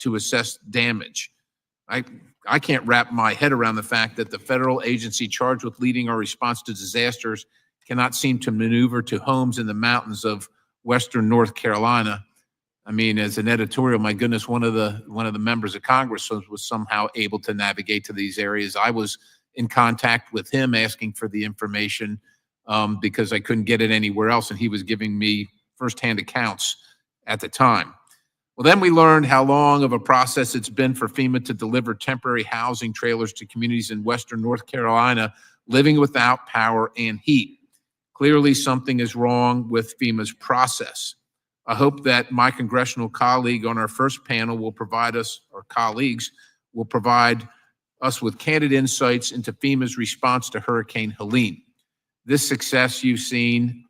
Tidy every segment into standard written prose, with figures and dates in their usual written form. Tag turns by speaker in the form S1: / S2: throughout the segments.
S1: to assess damage. I can't wrap my head around the fact that the federal agency charged with leading our response to disasters cannot seem to maneuver to homes in the mountains of Western North Carolina. I mean, as an editorial, my goodness, one of the members of Congress was somehow able to navigate to these areas. I was in contact with him asking for the information because I couldn't get it anywhere else, and he was giving me firsthand accounts at the time. Well, then we learned how long of a process it's been for FEMA to deliver temporary housing trailers to communities in Western North Carolina living without power and heat. Clearly, something is wrong with FEMA's process. I hope that my congressional colleague on our first panel will provide us, or colleagues, will provide us with candid insights into FEMA's response to Hurricane Helene. The successes you've seen,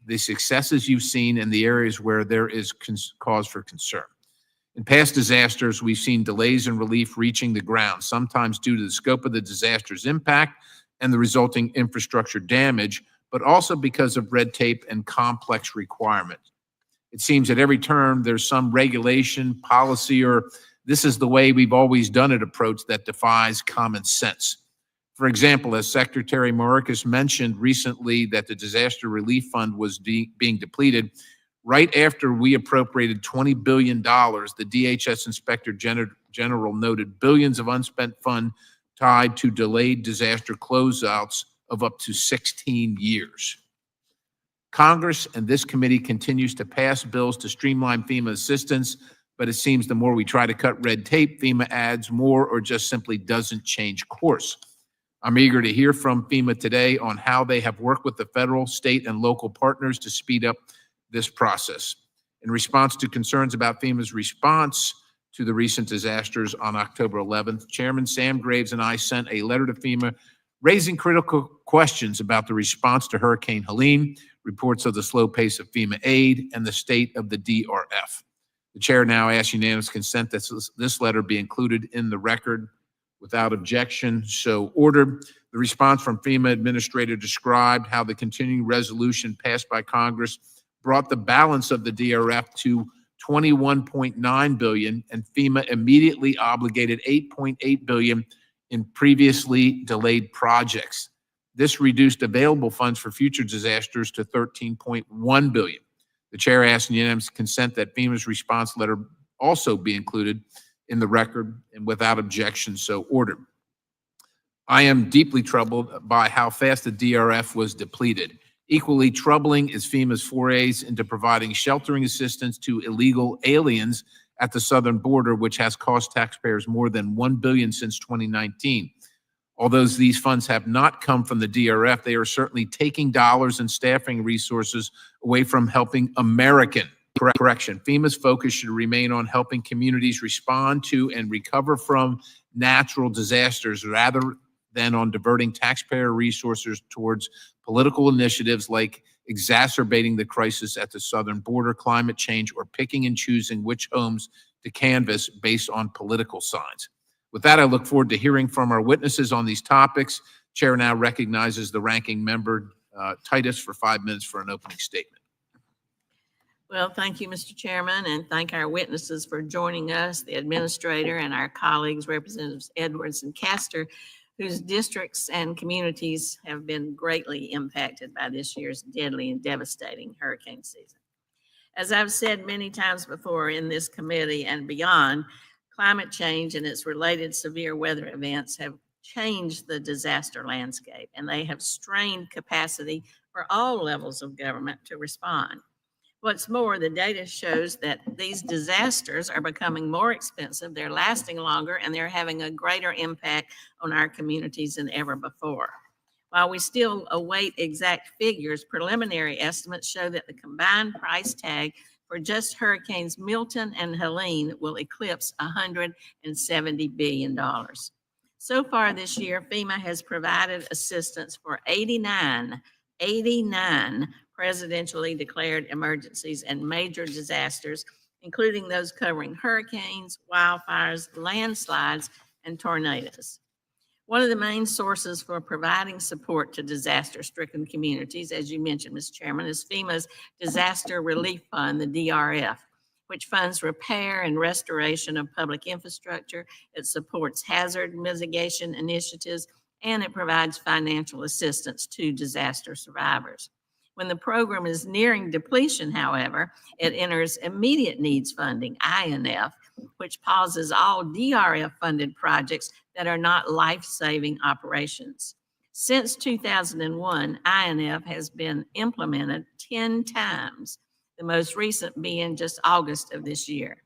S1: and the areas where there is cause for concern. In past disasters, we've seen delays in relief reaching the ground, sometimes due to the scope of the disaster's impact and the resulting infrastructure damage, but also because of red tape and complex requirements. It seems at every turn there's some regulation, policy, or this is the way we've always done it approach that defies common sense. For example, as Secretary Mayorkas mentioned recently that the Disaster Relief Fund was being depleted, right after we appropriated $20 billion, the DHS Inspector General noted billions of unspent funds tied to delayed disaster closeouts of up to 16 years. Congress and this committee continues to pass bills to streamline FEMA assistance, but it seems the more we try to cut red tape, FEMA adds more or just simply doesn't change course. I'm eager to hear from FEMA today on how they have worked with the federal, state, and local partners to speed up this process. In response to concerns about FEMA's response to the recent disasters on October 11th, Chairman Sam Graves and I sent a letter to FEMA raising critical questions about the response to Hurricane Helene, reports of the slow pace of FEMA aid, and the state of the DRF. The chair now asks unanimous consent that this letter be included in the record without objection. So ordered. The response from FEMA administrator described how the continuing resolution passed by Congress brought the balance of the DRF to $21.9 billion, and FEMA immediately obligated $8.8 billion in previously delayed projects. This reduced available funds for future disasters to $13.1 billion. The chair asked unanimous consent that FEMA's response letter also be included in the record and without objection, so ordered. I am deeply troubled by how fast the DRF was depleted. Equally troubling is FEMA's forays into providing sheltering assistance to illegal aliens at the southern border, which has cost taxpayers more than $1 billion since 2019. Although these funds have not come from the DRF, they are certainly taking dollars and staffing resources away from helping American. Correction. FEMA's focus should remain on helping communities respond to and recover from natural disasters rather than on diverting taxpayer resources towards political initiatives like exacerbating the crisis at the southern border, climate change, or picking and choosing which homes to canvass based on political signs. With that, I look forward to hearing from our witnesses on these topics. Chair now recognizes the ranking member, Titus, for 5 minutes for an opening statement.
S2: Well, thank you, Mr. Chairman, and thank our witnesses for joining us, the administrator and our colleagues, Representatives Edwards and Castor, whose districts and communities have been greatly impacted by this year's deadly and devastating hurricane season. As I've said many times before in this committee and beyond, climate change and its related severe weather events have changed the disaster landscape, and they have strained capacity for all levels of government to respond. What's more, the data shows that these disasters are becoming more expensive, they're lasting longer, and they're having a greater impact on our communities than ever before. While we still await exact figures, preliminary estimates show that the combined price tag for just Hurricanes Milton and Helene will eclipse $170 billion. So far this year, FEMA has provided assistance for 89 presidentially declared emergencies and major disasters, including those covering hurricanes, wildfires, landslides, and tornadoes. One of the main sources for providing support to disaster-stricken communities, as you mentioned, Mr. Chairman, is FEMA's Disaster Relief Fund, the DRF, which funds repair and restoration of public infrastructure. It supports hazard mitigation initiatives, and it provides financial assistance to disaster survivors. When the program is nearing depletion, however, it enters immediate needs funding, INF, which pauses all DRF-funded projects that are not life-saving operations. Since 2001, INF has been implemented 10 times, the most recent being just August of this year.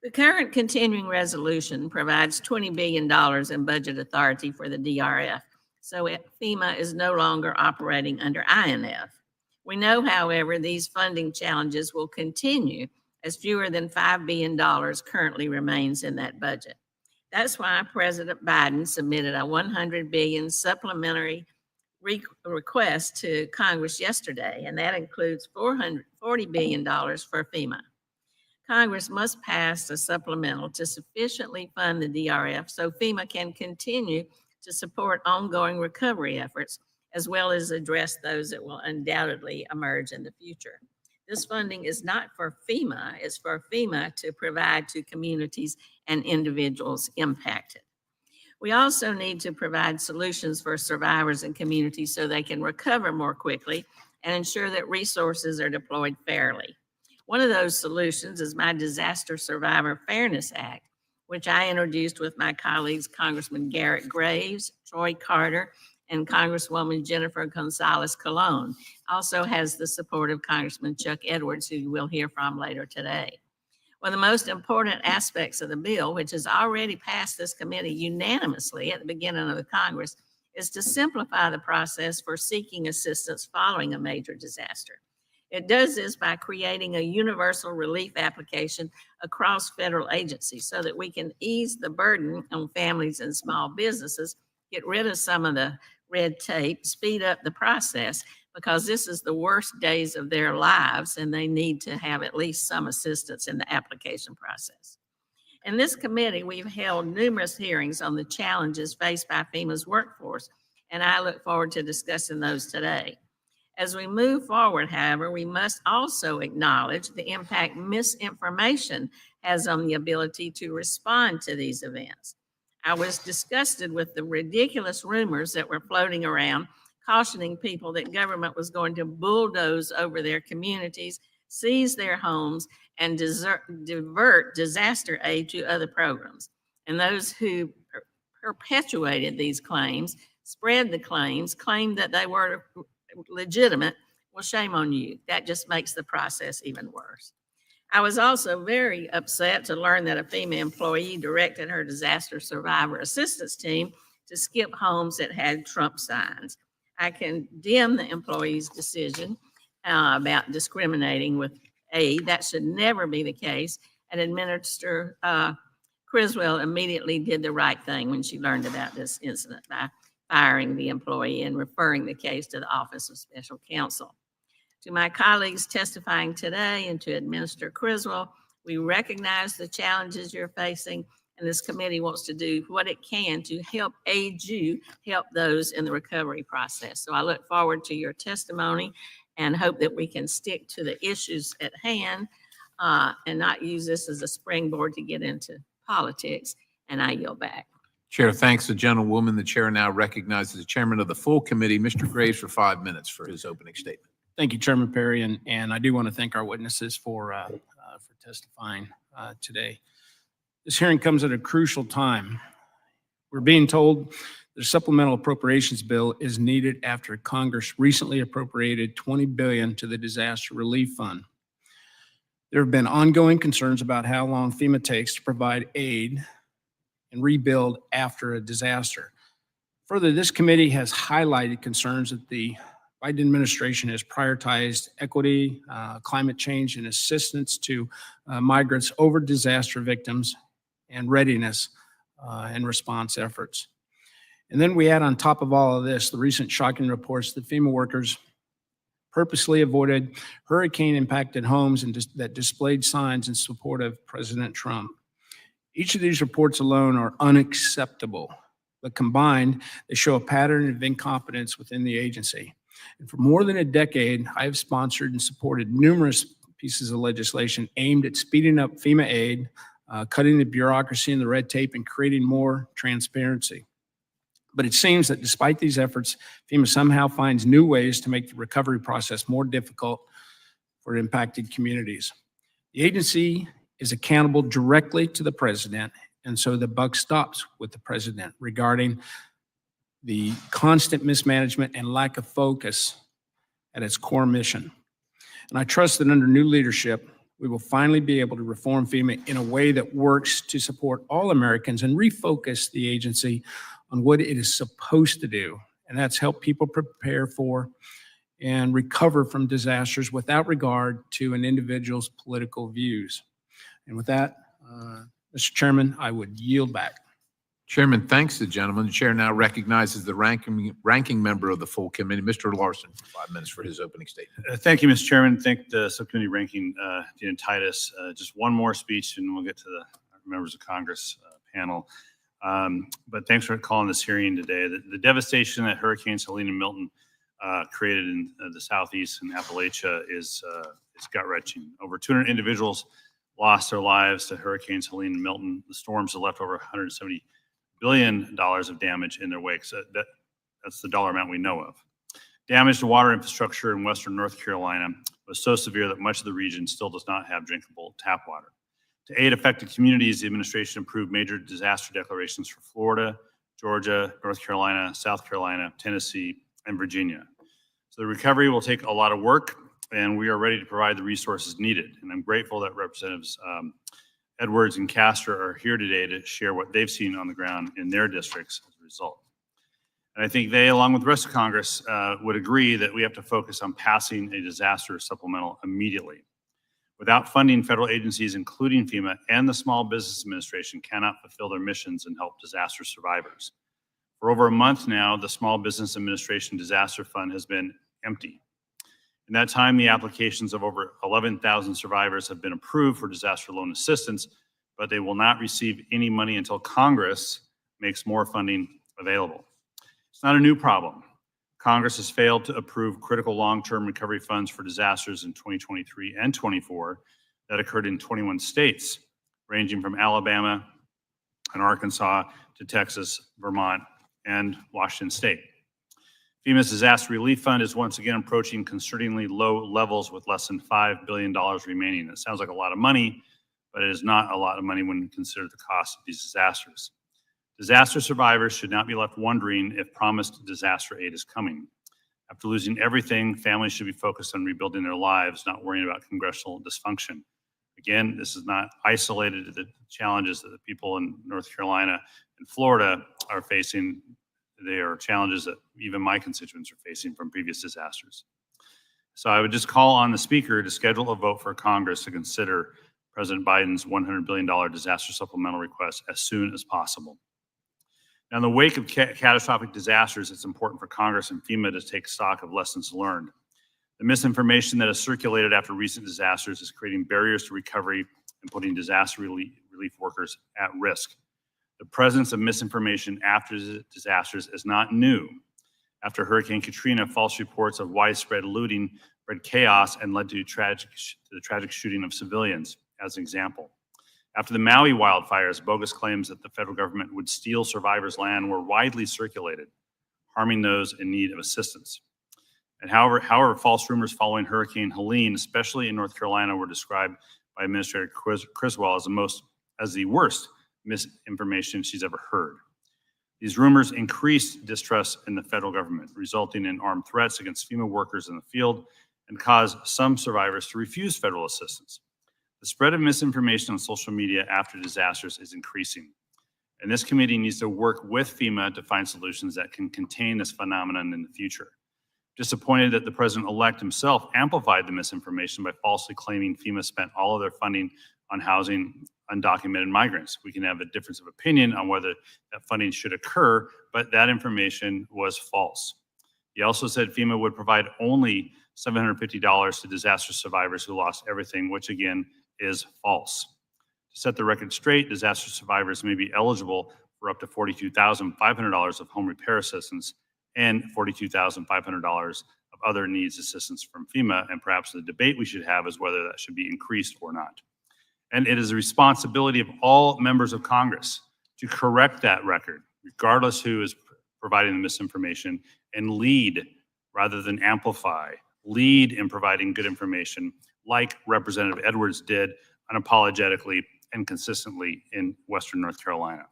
S2: The current continuing resolution provides $20 billion in budget authority for the DRF, so FEMA is no longer operating under INF. We know, however, these funding challenges will continue as fewer than $5 billion currently remains in that budget. That's why President Biden submitted a $100 billion supplementary request to Congress yesterday, and that includes $440 billion for FEMA. Congress must pass a supplemental to sufficiently fund the DRF so FEMA can continue to support ongoing recovery efforts, as well as address those that will undoubtedly emerge in the future. This funding is not for FEMA, it's for FEMA to provide to communities and individuals impacted. We also need to provide solutions for survivors and communities so they can recover more quickly and ensure that resources are deployed fairly. One of those solutions is my Disaster Survivor Fairness Act, which I introduced with my colleagues, Congressman Garrett Graves, Troy Carter, and Congresswoman Jennifer Gonzalez Colon. Also has the support of Congressman Chuck Edwards, who we'll hear from later today. One of the most important aspects of the bill, which has already passed this committee unanimously at the beginning of the Congress, is to simplify the process for seeking assistance following a major disaster. It does this by creating a universal relief application across federal agencies so that we can ease the burden on families and small businesses, get rid of some of the red tape, speed up the process, because this is the worst days of their lives and they need to have at least some assistance in the application process. In this committee, we've held numerous hearings on the challenges faced by FEMA's workforce, and I look forward to discussing those today. As we move forward, however, we must also acknowledge the impact misinformation has on the ability to respond to these events. I was disgusted with the ridiculous rumors that were floating around, cautioning people that government was going to bulldoze over their communities, seize their homes, and divert disaster aid to other programs. And those who perpetuated these claims, spread the claims, claimed that they were legitimate. Well, shame on you. That just makes the process even worse. I was also very upset to learn that a FEMA employee directed her disaster survivor assistance team to skip homes that had Trump signs. I condemn the employee's decision about discriminating with aid. That should never be the case. And Administrator Criswell immediately did the right thing when she learned about this incident by firing the employee and referring the case to the Office of Special Counsel. To my colleagues testifying today and to Administrator Criswell, we recognize the challenges you're facing, and this committee wants to do what it can to help aid you, help those in the recovery process. So I look forward to your testimony and hope that we can stick to the issues at hand and not use this as a springboard to get into politics. And I yield back.
S1: Chair, thanks. The gentlewoman. The chair now recognizes the chairman of the full committee, Mr. Graves, for 5 minutes for his opening statement.
S3: Thank you, Chairman Perry, and I do want to thank our witnesses for testifying today. This hearing comes at a crucial time. We're being told the supplemental appropriations bill is needed after Congress recently appropriated $20 billion to the Disaster Relief Fund. There have been ongoing concerns about how long FEMA takes to provide aid and rebuild after a disaster. Further, this committee has highlighted concerns that the Biden administration has prioritized equity, climate change, and assistance to migrants over disaster victims and readiness and response efforts. And then we add on top of all of this the recent shocking reports that FEMA workers purposely avoided hurricane-impacted homes and that displayed signs in support of President Trump. Each of these reports alone are unacceptable, but combined, they show a pattern of incompetence within the agency. And for more than a decade, I have sponsored and supported numerous pieces of legislation aimed at speeding up FEMA aid, cutting the bureaucracy and the red tape, and creating more transparency. But it seems that despite these efforts, FEMA somehow finds new ways to make the recovery process more difficult for impacted communities. The agency is accountable directly to the president, and so the buck stops with the president regarding the constant mismanagement and lack of focus at its core mission. And I trust that under new leadership, we will finally be able to reform FEMA in a way that works to support all Americans and refocus the agency on what it is supposed to do, and that's help people prepare for and recover from disasters without regard to an individual's political views. And with that, Mr. Chairman, I would yield back.
S1: Chairman thanks the gentleman. The chair now recognizes the ranking member of the full committee, Mr. Larson, for 5 minutes for his opening statement.
S4: Thank you, Mr. Chairman. Thank the subcommittee ranking, Dean Titus. Just one more speech and we'll get to the members of Congress panel. But thanks for calling this hearing today. The devastation that Hurricanes Helene and Milton created in the Southeast and Appalachia is gut-wrenching. Over 200 individuals lost their lives to Hurricanes Helene and Milton. The storms have left over $170 billion of damage in their wake. So that's the dollar amount we know of. Damage to water infrastructure in western North Carolina was so severe that much of the region still does not have drinkable tap water. To aid affected communities, the administration approved major disaster declarations for Florida, Georgia, North Carolina, South Carolina, Tennessee, and Virginia. So the recovery will take a lot of work, and we are ready to provide the resources needed. And I'm grateful that Representatives Edwards and Castor are here today to share what they've seen on the ground in their districts as a result. And I think they, along with the rest of Congress, would agree that we have to focus on passing a disaster supplemental immediately. Without funding, federal agencies, including FEMA and the Small Business Administration, cannot fulfill their missions and help disaster survivors. For over a month now, the Small Business Administration Disaster Fund has been empty. In that time, the applications of over 11,000 survivors have been approved for disaster loan assistance, but they will not receive any money until Congress makes more funding available. It's not a new problem. Congress has failed to approve critical long-term recovery funds for disasters in 2023 and 24 that occurred in 21 states, ranging from Alabama and Arkansas to Texas, Vermont, and Washington State. FEMA's Disaster Relief Fund is once again approaching concerningly low levels with less than $5 billion remaining. It sounds like a lot of money, but it is not a lot of money when you consider the cost of these disasters. Disaster survivors should not be left wondering if promised disaster aid is coming. After losing everything, families should be focused on rebuilding their lives, not worrying about congressional dysfunction. Again, this is not isolated to the challenges that the people in North Carolina and Florida are facing. They are challenges that even my constituents are facing from previous disasters. So I would just call on the Speaker to schedule a vote for Congress to consider President Biden's $100 billion disaster supplemental request as soon as possible. Now, in the wake of catastrophic disasters, it's important for Congress and FEMA to take stock of lessons learned. The misinformation that has circulated after recent disasters is creating barriers to recovery and putting disaster relief workers at risk. The presence of misinformation after disasters is not new. After Hurricane Katrina, false reports of widespread looting bred chaos and led to the tragic shooting of civilians, as an example. After the Maui wildfires, bogus claims that the federal government would steal survivors' land were widely circulated, harming those in need of assistance. And however, false rumors following Hurricane Helene, especially in North Carolina, were described by Administrator Criswell as the worst misinformation she's ever heard. These rumors increased distrust in the federal government, resulting in armed threats against FEMA workers in the field and caused some survivors to refuse federal assistance. The spread of misinformation on social media after disasters is increasing, and this committee needs to work with FEMA to find solutions that can contain this phenomenon in the future. Disappointed that the president-elect himself amplified the misinformation by falsely claiming FEMA spent all of their funding on housing undocumented migrants. We can have a difference of opinion on whether that funding should occur, but that information was false. He also said FEMA would provide only $750 to disaster survivors who lost everything, which again is false. To set the record straight, disaster survivors may be eligible for up to $42,500 of home repair assistance and $42,500 of of other needs assistance from FEMA, and perhaps the debate we should have is whether that should be increased or not. And it is the responsibility of all members of Congress to correct that record, regardless who is providing the misinformation, and lead rather than amplify, lead in providing good information like Representative Edwards did unapologetically and consistently in Western North Carolina.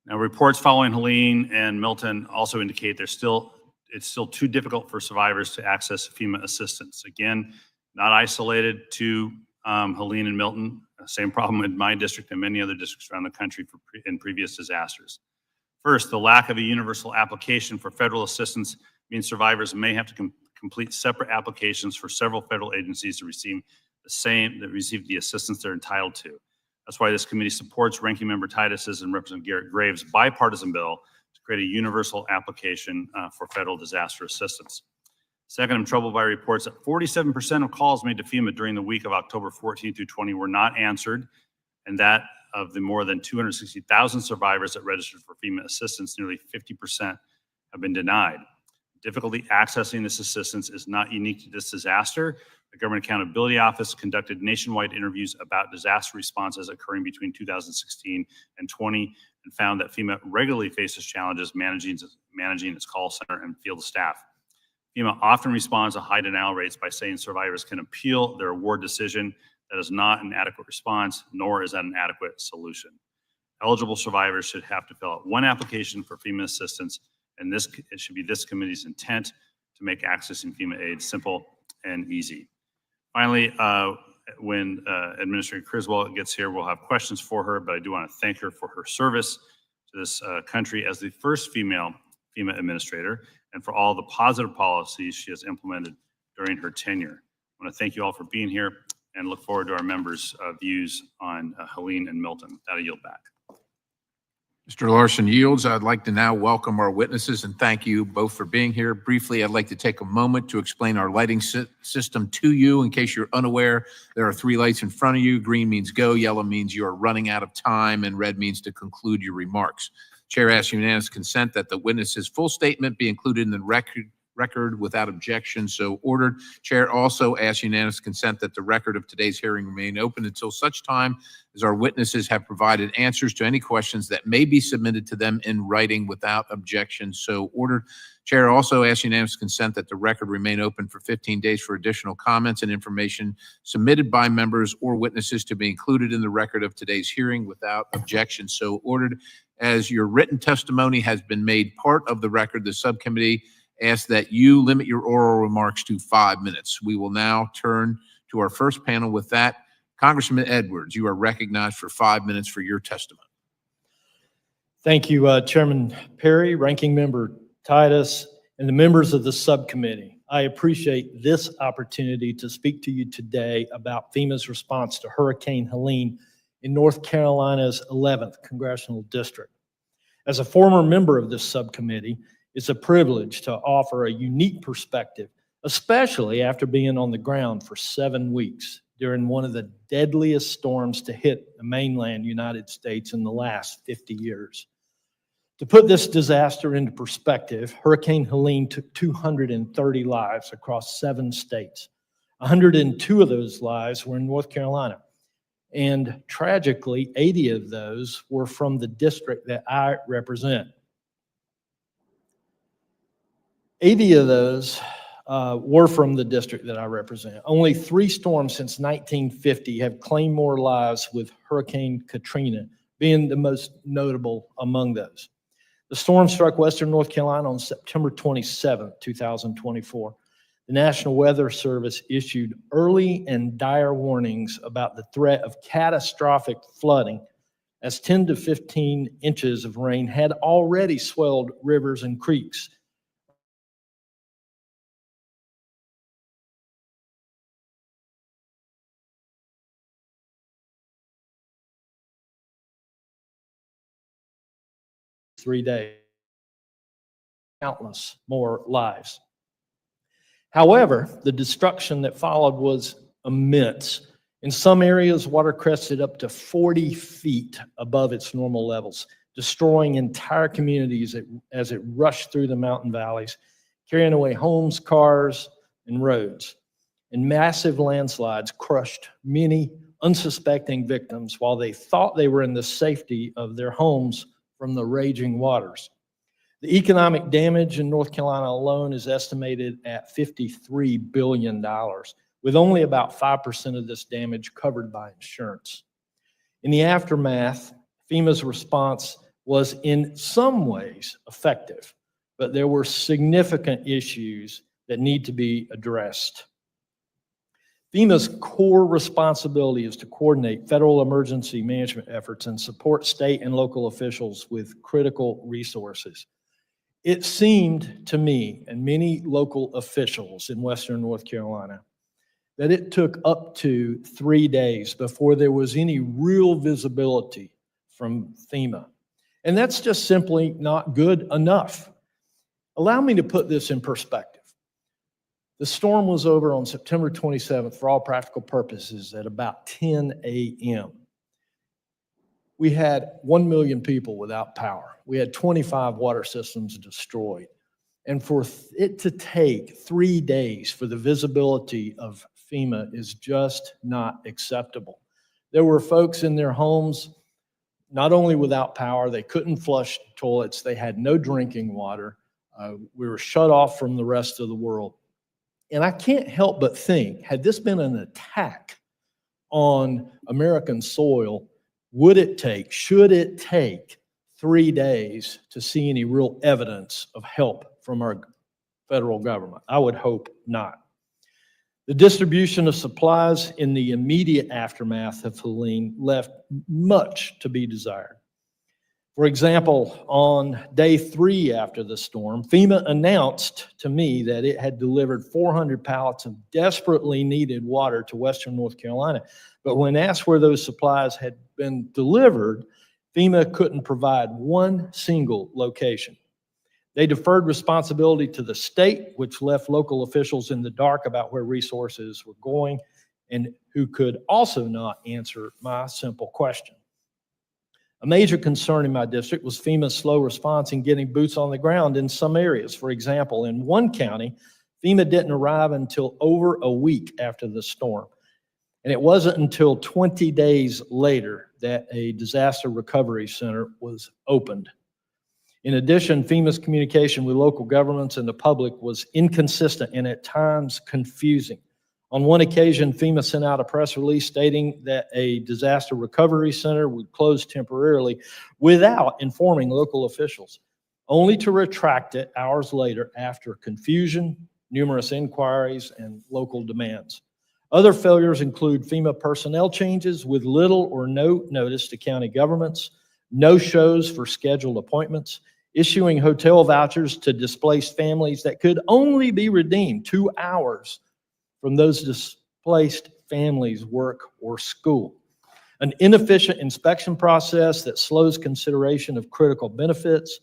S4: Now, reports following Helene and Milton also indicate it's still too difficult for survivors to access FEMA assistance. Again, not isolated to Helene and Milton, same problem in my district and many other districts around the country in previous disasters. First, the lack of a universal application for federal assistance means survivors may have to complete separate applications for several federal agencies to receive the assistance they're entitled to. That's why this committee supports Ranking Member Titus's and Representative Garrett Graves' bipartisan bill to create a universal application for federal disaster assistance. Second, I'm troubled by reports that 47% of calls made to FEMA during the week of October 14 through 20 were not answered, and that of the more than 260,000 survivors that registered for FEMA assistance, nearly 50% have been denied. Difficulty accessing this assistance is not unique to this disaster. The Government Accountability Office conducted nationwide interviews about disaster responses occurring between 2016 and 20 and found that FEMA regularly faces challenges managing its call center and field staff. FEMA often responds to high denial rates by saying survivors can appeal their award decision. That is not an adequate response, nor is that an adequate solution. Eligible survivors should have to fill out one application for FEMA assistance, and it should be this committee's intent to make accessing FEMA aid simple and easy. Finally, when Administrator Criswell gets here, we'll have questions for her, but I do want to thank her for her service to this country as the first female FEMA administrator and for all the positive policies she has implemented during her tenure. I want to thank you all for being here and look forward to our members' views on Helene and Milton. That'll yield back.
S1: Mr. Larson yields. I'd like to now welcome our witnesses and thank you both for being here. Briefly, I'd like to take a moment to explain our lighting system to you. In case you're unaware, there are 3 lights in front of you. Green means go, yellow means you are running out of time, and red means to conclude your remarks. Chair asks unanimous consent that the witness's full statement be included in the record without objection, so ordered. Chair also asks unanimous consent that the record of today's hearing remain open until such time as our witnesses have provided answers to any questions that may be submitted to them in writing without objection, so ordered. Chair also asks unanimous consent that the record remain open for 15 days for additional comments and information submitted by members or witnesses to be included in the record of today's hearing without objection, so ordered. As your written testimony has been made part of the record, the subcommittee asks that you limit your oral remarks to 5 minutes. We will now turn to our first panel. With that, Congressman Edwards, you are recognized for 5 minutes for your testimony.
S5: Thank you, Chairman Perry, Ranking Member Titus, and the members of the subcommittee. I appreciate this opportunity to speak to you today about FEMA's response to Hurricane Helene in North Carolina's 11th Congressional District. As a former member of this subcommittee, it's a privilege to offer a unique perspective, especially after being on the ground for 7 weeks during one of the deadliest storms to hit the mainland United States in the last 50 years. To put this disaster into perspective, Hurricane Helene took 230 lives across 7 states. 102 of those lives were in North Carolina. And tragically, 80 of those were from the district that I represent. 80 of those were from the district that I represent. Only 3 storms since 1950 have claimed more lives, with Hurricane Katrina being the most notable among those. The storm struck Western North Carolina on September 27, 2024. The National Weather Service issued early and dire warnings about the threat of catastrophic flooding, as 10 to 15 inches of rain had already swelled rivers and creeks. Three days, countless more lives. However, the destruction that followed was immense. In some areas, water crested up to 40 feet above its normal levels, destroying entire communities as it rushed through the mountain valleys, carrying away homes, cars, and roads. And massive landslides crushed many unsuspecting victims while they thought they were in the safety of their homes from the raging waters. The economic damage in North Carolina alone is estimated at $53 billion, with only about 5% of this damage covered by insurance. In the aftermath, FEMA's response was in some ways effective, but there were significant issues that need to be addressed. FEMA's core responsibility is to coordinate federal emergency management efforts and support state and local officials with critical resources. It seemed to me and many local officials in Western North Carolina that it took up to 3 days before there was any real visibility from FEMA. And that's just simply not good enough. Allow me to put this in perspective. The storm was over on September 27th for all practical purposes at about 10 a.m. We had 1 million people without power. We had 25 water systems destroyed. And for it to take 3 days for the visibility of FEMA is just not acceptable. There were folks in their homes, not only without power, they couldn't flush toilets, they had no drinking water. We were shut off from the rest of the world. And I can't help but think, had this been an attack on American soil, should it take 3 days to see any real evidence of help from our federal government? I would hope not. The distribution of supplies in the immediate aftermath of Helene left much to be desired. For example, on day 3 after the storm, FEMA announced to me that it had delivered 400 pallets of desperately needed water to Western North Carolina. But when asked where those supplies had been delivered, FEMA couldn't provide one single location. They deferred responsibility to the state, which left local officials in the dark about where resources were going and who could also not answer my simple question. A major concern in my district was FEMA's slow response in getting boots on the ground in some areas. For example, in one county, FEMA didn't arrive until over a week after the storm. And it wasn't until 20 days later that a disaster recovery center was opened. In addition, FEMA's communication with local governments and the public was inconsistent and at times confusing. On one occasion, FEMA sent out a press release stating that a disaster recovery center would close temporarily without informing local officials, only to retract it hours later after confusion, numerous inquiries, and local demands. Other failures include FEMA personnel changes with little or no notice to county governments, no-shows for scheduled appointments, issuing hotel vouchers to displaced families that could only be redeemed 2 hours from those displaced families' work or school, an inefficient inspection process that slows consideration of critical benefits,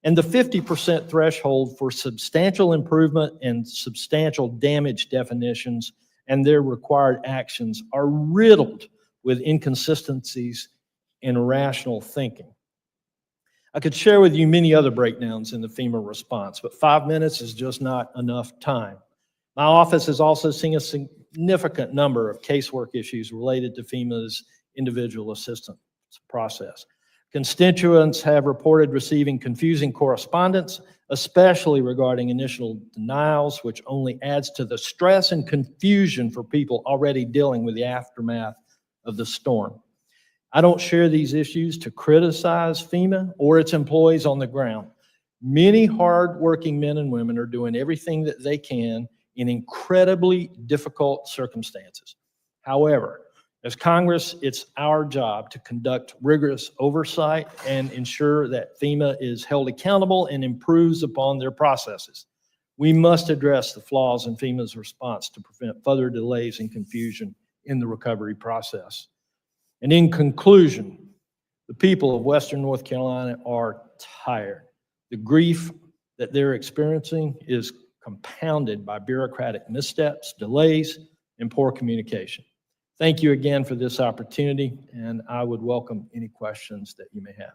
S5: and the 50% threshold for substantial improvement and substantial damage definitions and their required actions are riddled with inconsistencies and irrational thinking. I could share with you many other breakdowns in the FEMA response, but 5 minutes is just not enough time. My office has also seen a significant number of casework issues related to FEMA's individual assistance process. Constituents have reported receiving confusing correspondence, especially regarding initial denials, which only adds to the stress and confusion for people already dealing with the aftermath of the storm. I don't share these issues to criticize FEMA or its employees on the ground. Many hardworking men and women are doing everything that they can in incredibly difficult circumstances. However, as Congress, it's our job to conduct rigorous oversight and ensure that FEMA is held accountable and improves upon their processes. We must address the flaws in FEMA's response to prevent further delays and confusion in the recovery process. And in conclusion, the people of Western North Carolina are tired. The grief that they're experiencing is compounded by bureaucratic missteps, delays, and poor communication. Thank you again for this opportunity, and I would welcome any questions that you may have.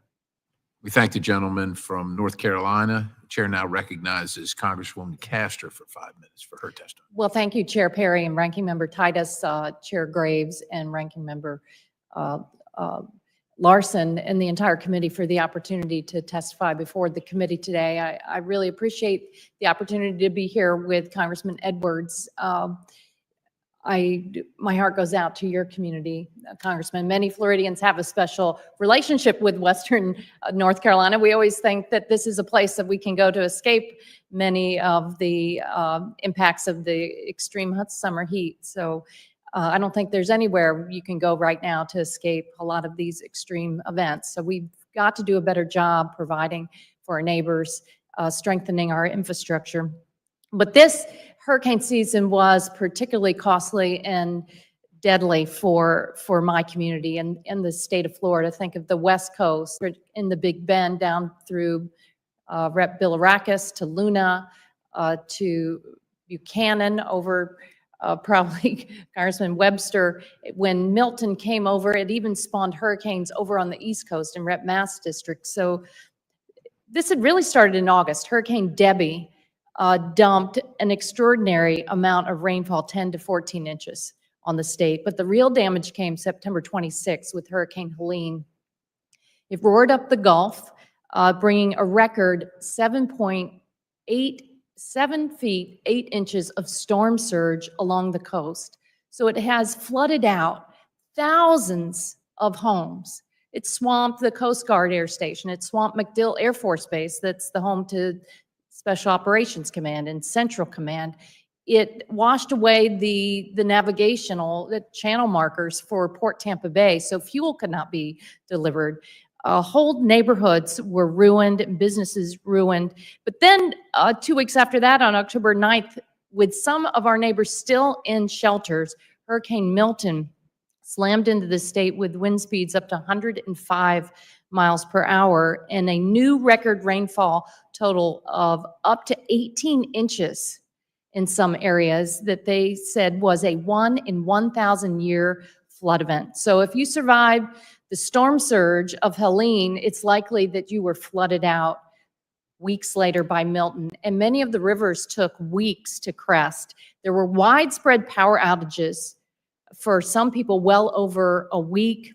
S1: We thank the gentleman from North Carolina. The Chair now recognizes Congresswoman Castor for 5 minutes for her testimony.
S6: Well, thank you, Chair Perry and Ranking Member Titus, Chair Graves, and Ranking Member uh, uh, Larson, and the entire committee for the opportunity to testify before the committee today. I really appreciate the opportunity to be here with Congressman Edwards. My heart goes out to your community, Congressman. Many Floridians have a special relationship with Western North Carolina. We always think that this is a place that we can go to escape many of the impacts of the extreme hot summer heat. So I don't think there's anywhere you can go right now to escape a lot of these extreme events. So we've got to do a better job providing for our neighbors, strengthening our infrastructure. But this hurricane season was particularly costly and deadly for my community and in the state of Florida. Think of the West Coast, in the Big Bend down through Rep. Billeracus to Luna to Buchanan over probably Congressman Webster. When Milton came over, it even spawned hurricanes over on the East Coast in Rep. Mass District. So this had really started in August. Hurricane Debbie dumped an extraordinary amount of rainfall, 10 to 14 inches on the state. But the real damage came September 26th with Hurricane Helene. It roared up the Gulf, bringing a record 7 feet, 8 inches of storm surge along the coast. So it has flooded out thousands of homes. It swamped the Coast Guard Air Station. It swamped MacDill Air Force Base. That's the home to Special Operations Command and Central Command. It washed away the channel markers for Port Tampa Bay, so fuel could not be delivered. Whole neighborhoods were ruined, businesses ruined. But then 2 weeks after that, on October 9th, with some of our neighbors still in shelters, Hurricane Milton slammed into the state with wind speeds up to 105 miles per hour and a new record rainfall total of up to 18 inches in some areas that they said was a 1 in 1,000 year flood event. So if you survived the storm surge of Helene, it's likely that you were flooded out weeks later by Milton. And many of the rivers took weeks to crest. There were widespread power outages for some people well over a week.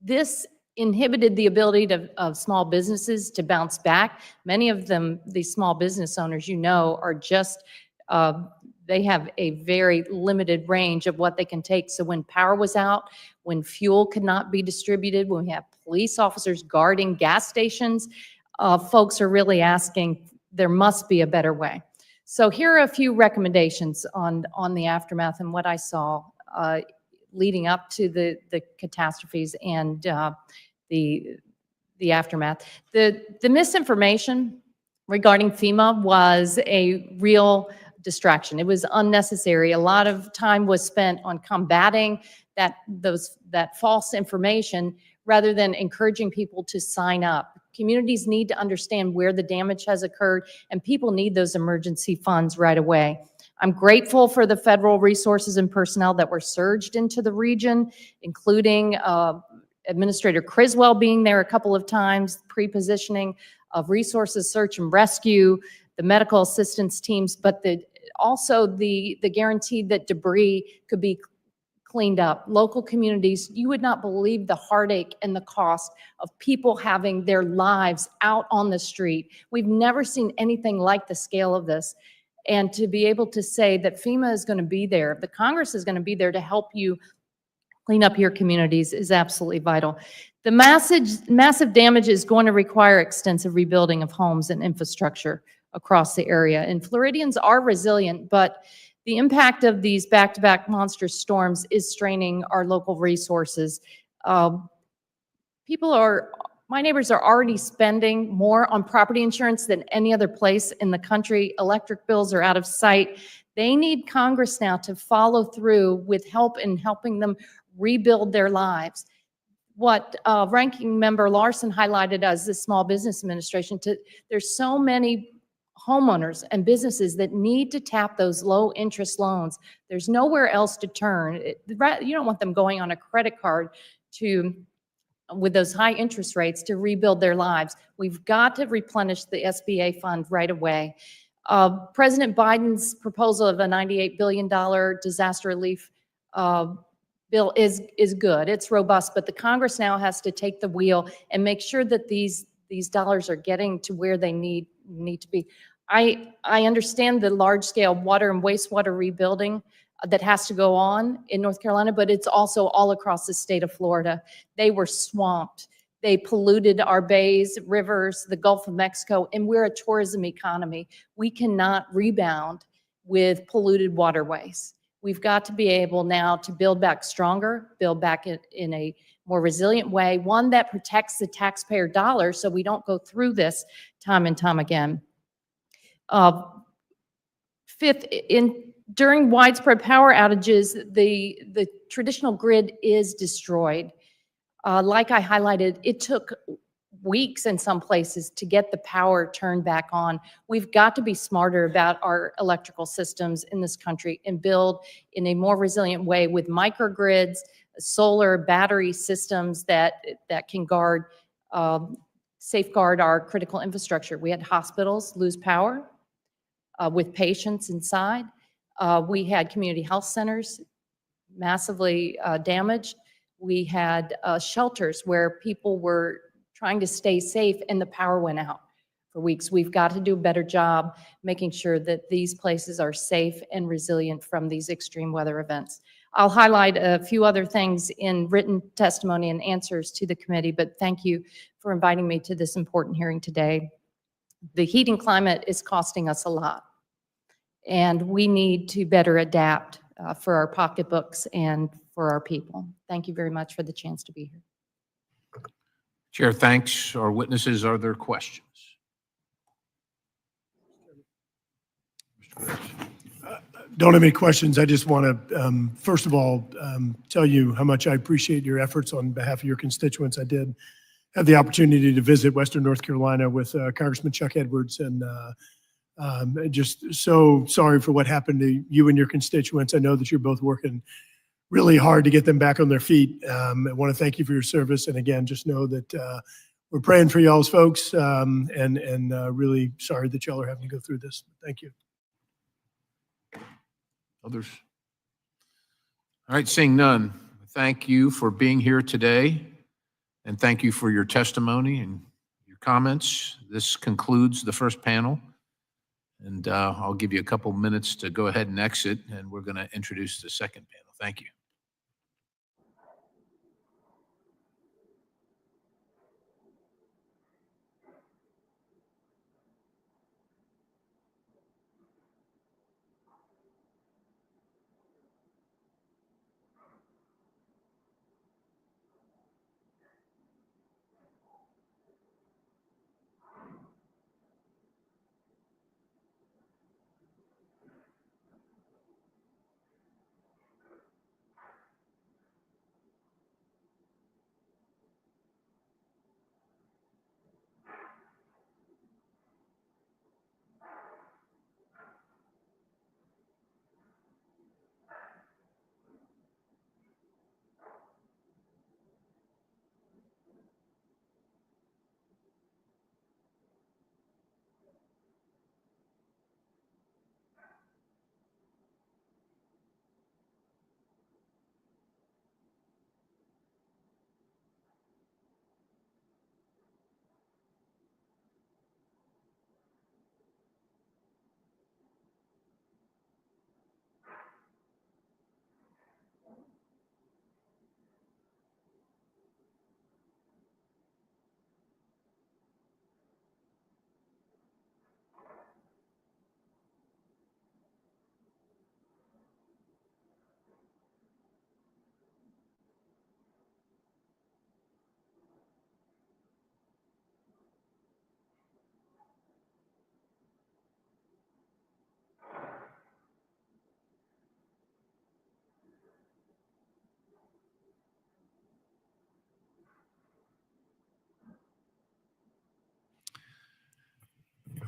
S6: This inhibited the ability of small businesses to bounce back. Many of them, these small business owners, are just, they have a very limited range of what they can take. So when power was out, when fuel could not be distributed, when we have police officers guarding gas stations, folks are really asking, there must be a better way. So here are a few recommendations on the aftermath and what I saw leading up to the catastrophes and the aftermath. The misinformation regarding FEMA was a real distraction. It was unnecessary. A lot of time was spent on combating that false information rather than encouraging people to sign up. Communities need to understand where the damage has occurred, and people need those emergency funds right away. I'm grateful for the federal resources and personnel that were surged into the region, including Administrator Criswell being there a couple of times, pre-positioning of resources, search and rescue, the medical assistance teams, but also the guarantee that debris could be cleaned up. Local communities, you would not believe the heartache and the cost of people having their lives out on the street. We've never seen anything like the scale of this. And to be able to say that FEMA is going to be there, the Congress is going to be there to help you clean up your communities is absolutely vital. The massive damage is going to require extensive rebuilding of homes and infrastructure across the area. And Floridians are resilient, but the impact of these back-to-back monstrous storms is straining our local resources. My neighbors are already spending more on property insurance than any other place in the country. Electric bills are out of sight. They need Congress now to follow through with help in helping them rebuild their lives. What Ranking Member Larson highlighted as the Small Business Administration, there's so many homeowners and businesses that need to tap those low interest loans. There's nowhere else to turn. You don't want them going on a credit card to with those high interest rates to rebuild their lives. We've got to replenish the SBA fund right away. President Biden's proposal of a $98 billion disaster relief bill is good. It's robust, but the Congress now has to take the wheel and make sure that these dollars are getting to where they need to be. I understand the large-scale water and wastewater rebuilding that has to go on in North Carolina, but it's also all across the state of Florida. They were swamped. They polluted our bays, rivers, the Gulf of Mexico, and we're a tourism economy. We cannot rebound with polluted waterways. We've got to be able now to build back stronger, build back in a more resilient way, one that protects the taxpayer dollar so we don't go through this time and time again. Fifth, during widespread power outages, the traditional grid is destroyed. Like I highlighted, it took weeks in some places to get the power turned back on. We've got to be smarter about our electrical systems in this country and build in a more resilient way with microgrids, solar battery systems that can safeguard our critical infrastructure. We had hospitals lose power with patients inside. We had community health centers massively damaged. We had shelters where people were trying to stay safe and the power went out for weeks. We've got to do a better job making sure that these places are safe and resilient from these extreme weather events. I'll highlight a few other things in written testimony and answers to the committee, but thank you for inviting me to this important hearing today. The heating climate is costing us a lot, and we need to better adapt for our pocketbooks and for our people. Thank you very much for the chance to be here.
S1: Chair thanks our witnesses. Are there questions?
S7: Don't have any questions. I just want to, first of all, tell you how much I appreciate your efforts on behalf of your constituents. I did have the opportunity to visit Western North Carolina with Congressman Chuck Edwards, and just so sorry for what happened to you and your constituents. I know that you're both working really hard to get them back on their feet. I want to thank you for your service. And again, just know that we're praying for y'all's folks, and really sorry that y'all are having to go through this. Thank you.
S1: Others? All right, seeing none, thank you for being here today, and thank you for your testimony and your comments. This concludes the first panel, and I'll give you a couple minutes to go ahead and exit, and we're going to introduce the second panel. Thank you.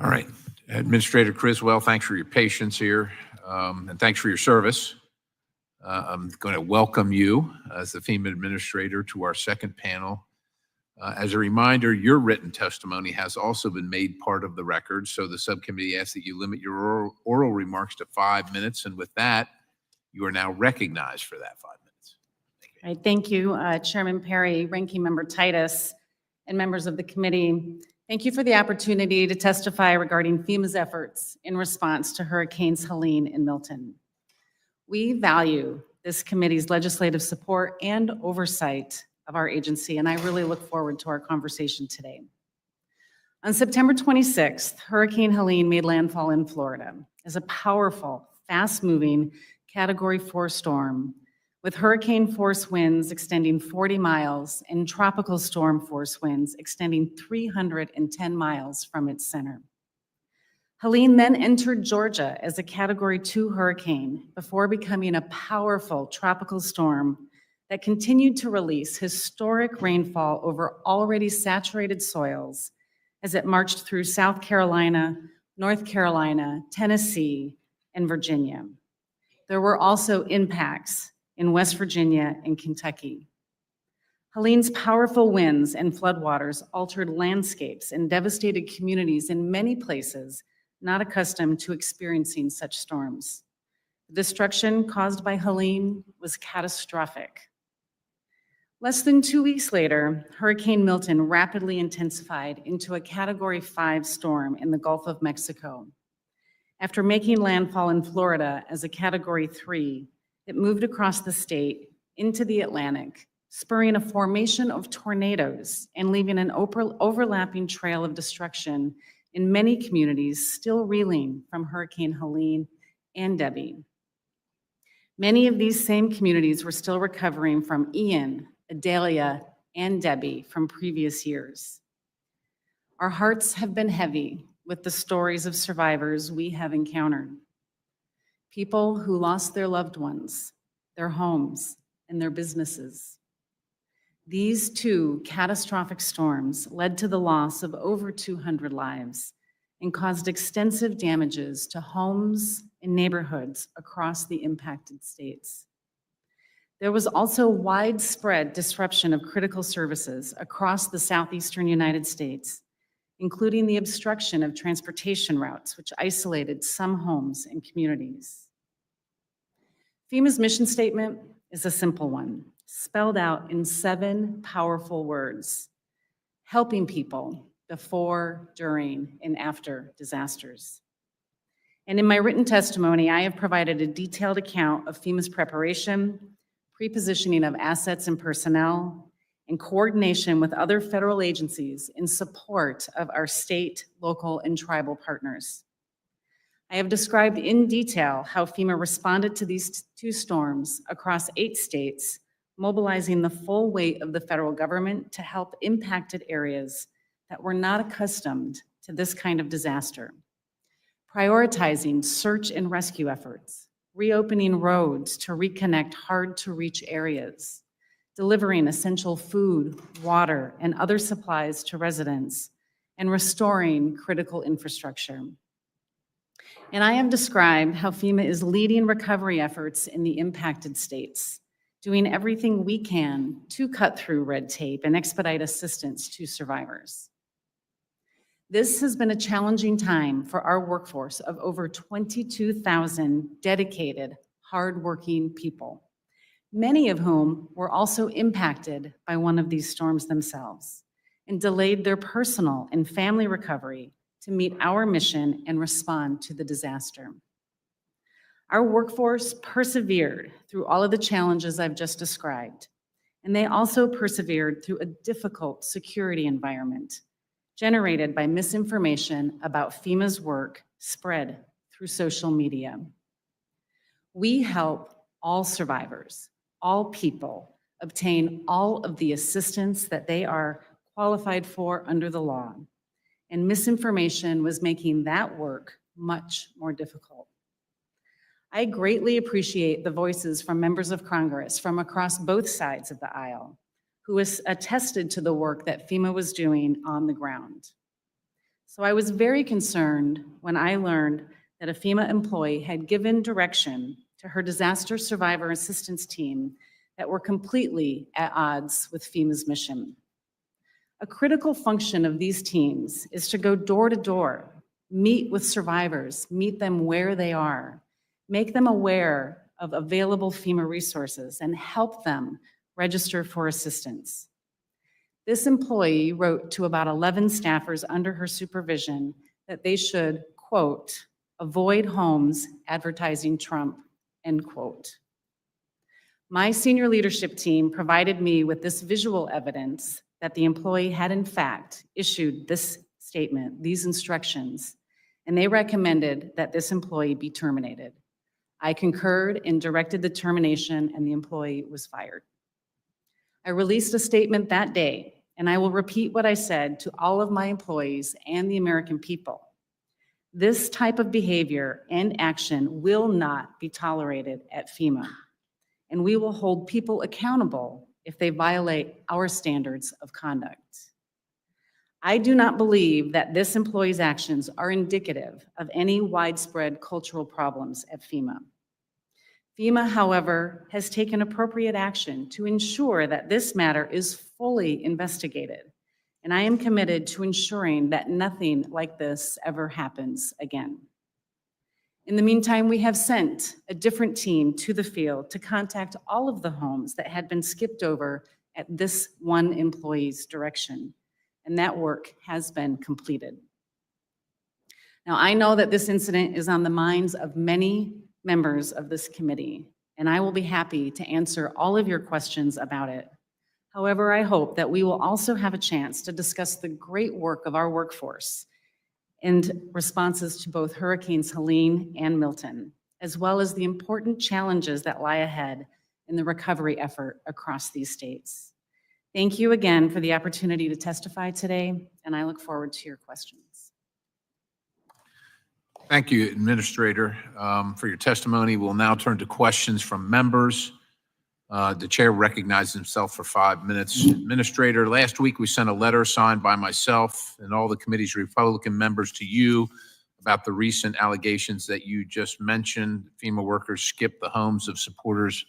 S1: All right, Administrator Criswell, thanks for your patience here, and thanks for your service. I'm going to welcome you as the FEMA Administrator to our second panel. As a reminder, your written testimony has also been made part of the record, so the subcommittee asks that you limit your oral remarks to 5 minutes, and with that, you are now recognized for that 5 minutes.
S8: All right, thank you, Chairman Perry, Ranking Member Titus, and members of the committee. Thank you for the opportunity to testify regarding FEMA's efforts in response to Hurricanes Helene and Milton. We value this committee's legislative support and oversight of our agency, and I really look forward to our conversation today. On September 26th, Hurricane Helene made landfall in Florida as a powerful, fast-moving Category 4 storm with hurricane force winds extending 40 miles and tropical storm force winds extending 310 miles from its center. Helene then entered Georgia as a Category 2 hurricane before becoming a powerful tropical storm that continued to release historic rainfall over already saturated soils as it marched through South Carolina, North Carolina, Tennessee, and Virginia. There were also impacts in West Virginia and Kentucky. Helene's powerful winds and floodwaters altered landscapes and devastated communities in many places not accustomed to experiencing such storms. The destruction caused by Helene was catastrophic. Less than 2 weeks later, Hurricane Milton rapidly intensified into a Category 5 storm in the Gulf of Mexico. After making landfall in Florida as a Category 3, it moved across the state into the Atlantic, spurring a formation of tornadoes and leaving an overlapping trail of destruction in many communities still reeling from Hurricane Helene and Debbie. Many of these same communities were still recovering from Ian, Adelia, and Debbie from previous years. Our hearts have been heavy with the stories of survivors we have encountered. People who lost their loved ones, their homes, and their businesses. These two catastrophic storms led to the loss of over 200 lives and caused extensive damages to homes and neighborhoods across the impacted states. There was also widespread disruption of critical services across the southeastern United States, including the obstruction of transportation routes, which isolated some homes and communities. FEMA's mission statement is a simple one, spelled out in 7 powerful words: helping people before, during, and after disasters. And in my written testimony, I have provided a detailed account of FEMA's preparation, pre-positioning of assets and personnel, and coordination with other federal agencies in support of our state, local, and tribal partners. I have described in detail how FEMA responded to these 2 storms across 8 states, mobilizing the full weight of the federal government to help impacted areas that were not accustomed to this kind of disaster, prioritizing search and rescue efforts, reopening roads to reconnect hard-to-reach areas, delivering essential food, water, and other supplies to residents, and restoring critical infrastructure. And I have described how FEMA is leading recovery efforts in the impacted states, doing everything we can to cut through red tape and expedite assistance to survivors. This has been a challenging time for our workforce of over 22,000 dedicated, hardworking people, many of whom were also impacted by one of these storms themselves and delayed their personal and family recovery to meet our mission and respond to the disaster. Our workforce persevered through all of the challenges I've just described, and they also persevered through a difficult security environment generated by misinformation about FEMA's work spread through social media. We help all survivors, all people, obtain all of the assistance that they are qualified for under the law, and misinformation was making that work much more difficult. I greatly appreciate the voices from members of Congress from across both sides of the aisle who has attested to the work that FEMA was doing on the ground. So I was very concerned when I learned that a FEMA employee had given direction to her disaster survivor assistance team that were completely at odds with FEMA's mission. A critical function of these teams is to go door to door, meet with survivors, meet them where they are, make them aware of available FEMA resources, and help them register for assistance. This employee wrote to about 11 staffers under her supervision that they should, quote, avoid homes advertising Trump, end quote. My senior leadership team provided me with this visual evidence that the employee had in fact issued this statement, these instructions, and they recommended that this employee be terminated. I concurred and directed the termination, and the employee was fired. I released a statement that day, and I will repeat what I said to all of my employees and the American people. This type of behavior and action will not be tolerated at FEMA, and we will hold people accountable if they violate our standards of conduct. I do not believe that this employee's actions are indicative of any widespread cultural problems at FEMA. FEMA, however, has taken appropriate action to ensure that this matter is fully investigated, and I am committed to ensuring that nothing like this ever happens again. In the meantime, we have sent a different team to the field to contact all of the homes that had been skipped over at this one employee's direction, and that work has been completed. Now, I know that this incident is on the minds of many members of this committee, and I will be happy to answer all of your questions about it. However, I hope that we will also have a chance to discuss the great work of our workforce and responses to both Hurricanes Helene and Milton, as well as the important challenges that lie ahead in the recovery effort across these states. Thank you again for the opportunity to testify today, and I look forward to your questions.
S1: Thank you, Administrator, for your testimony. We'll now turn to questions from members. The chair recognizes himself for 5 minutes. Administrator, last week we sent a letter signed by myself and all the committee's Republican members to you about the recent allegations that you just mentioned. FEMA workers skipped the homes of supporters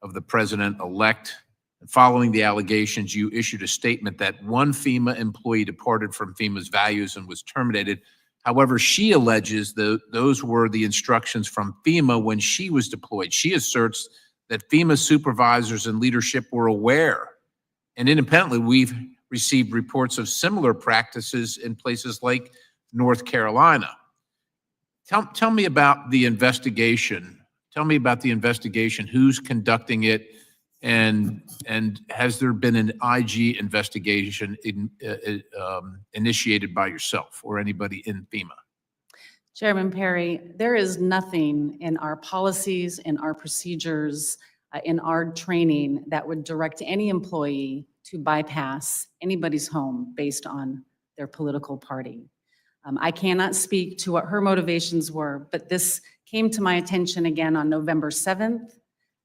S1: of the president-elect. And following the allegations, you issued a statement that one FEMA employee departed from FEMA's values and was terminated. However, she alleges that those were the instructions from FEMA when she was deployed. She asserts that FEMA supervisors and leadership were aware. And independently, we've received reports of similar practices in places like North Carolina. Tell me about the investigation. Tell me about the investigation. Who's conducting it? And has there been an IG investigation initiated by yourself or anybody in FEMA?
S8: Chairman Perry, there is nothing in our policies, in our procedures, in our training that would direct any employee to bypass anybody's home based on their political party. I cannot speak to what her motivations were, but this came to my attention again on November 7th.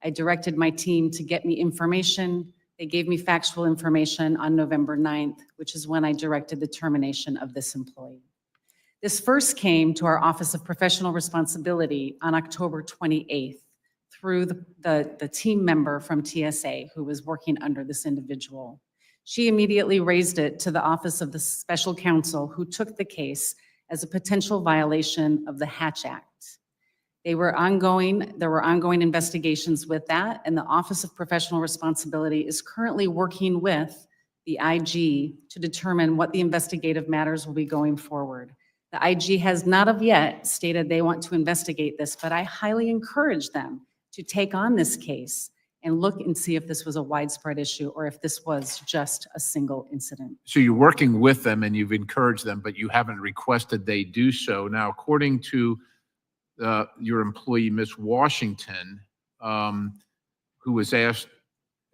S8: I directed my team to get me information. They gave me factual information on November 9th, which is when I directed the termination of this employee. This first came to our Office of Professional Responsibility on October 28th through the team member from TSA who was working under this individual. She immediately raised it to the Office of the Special Counsel, who took the case as a potential violation of the Hatch Act. There were ongoing investigations with that, and the Office of Professional Responsibility is currently working with the IG to determine what the investigative matters will be going forward. The IG has not of yet stated they want to investigate this, but I highly encourage them to take on this case and look and see if this was a widespread issue or if this was just a single incident.
S1: So you're working with them and you've encouraged them, but you haven't requested they do so. Now, according to your employee, Ms. Washington, who was asked,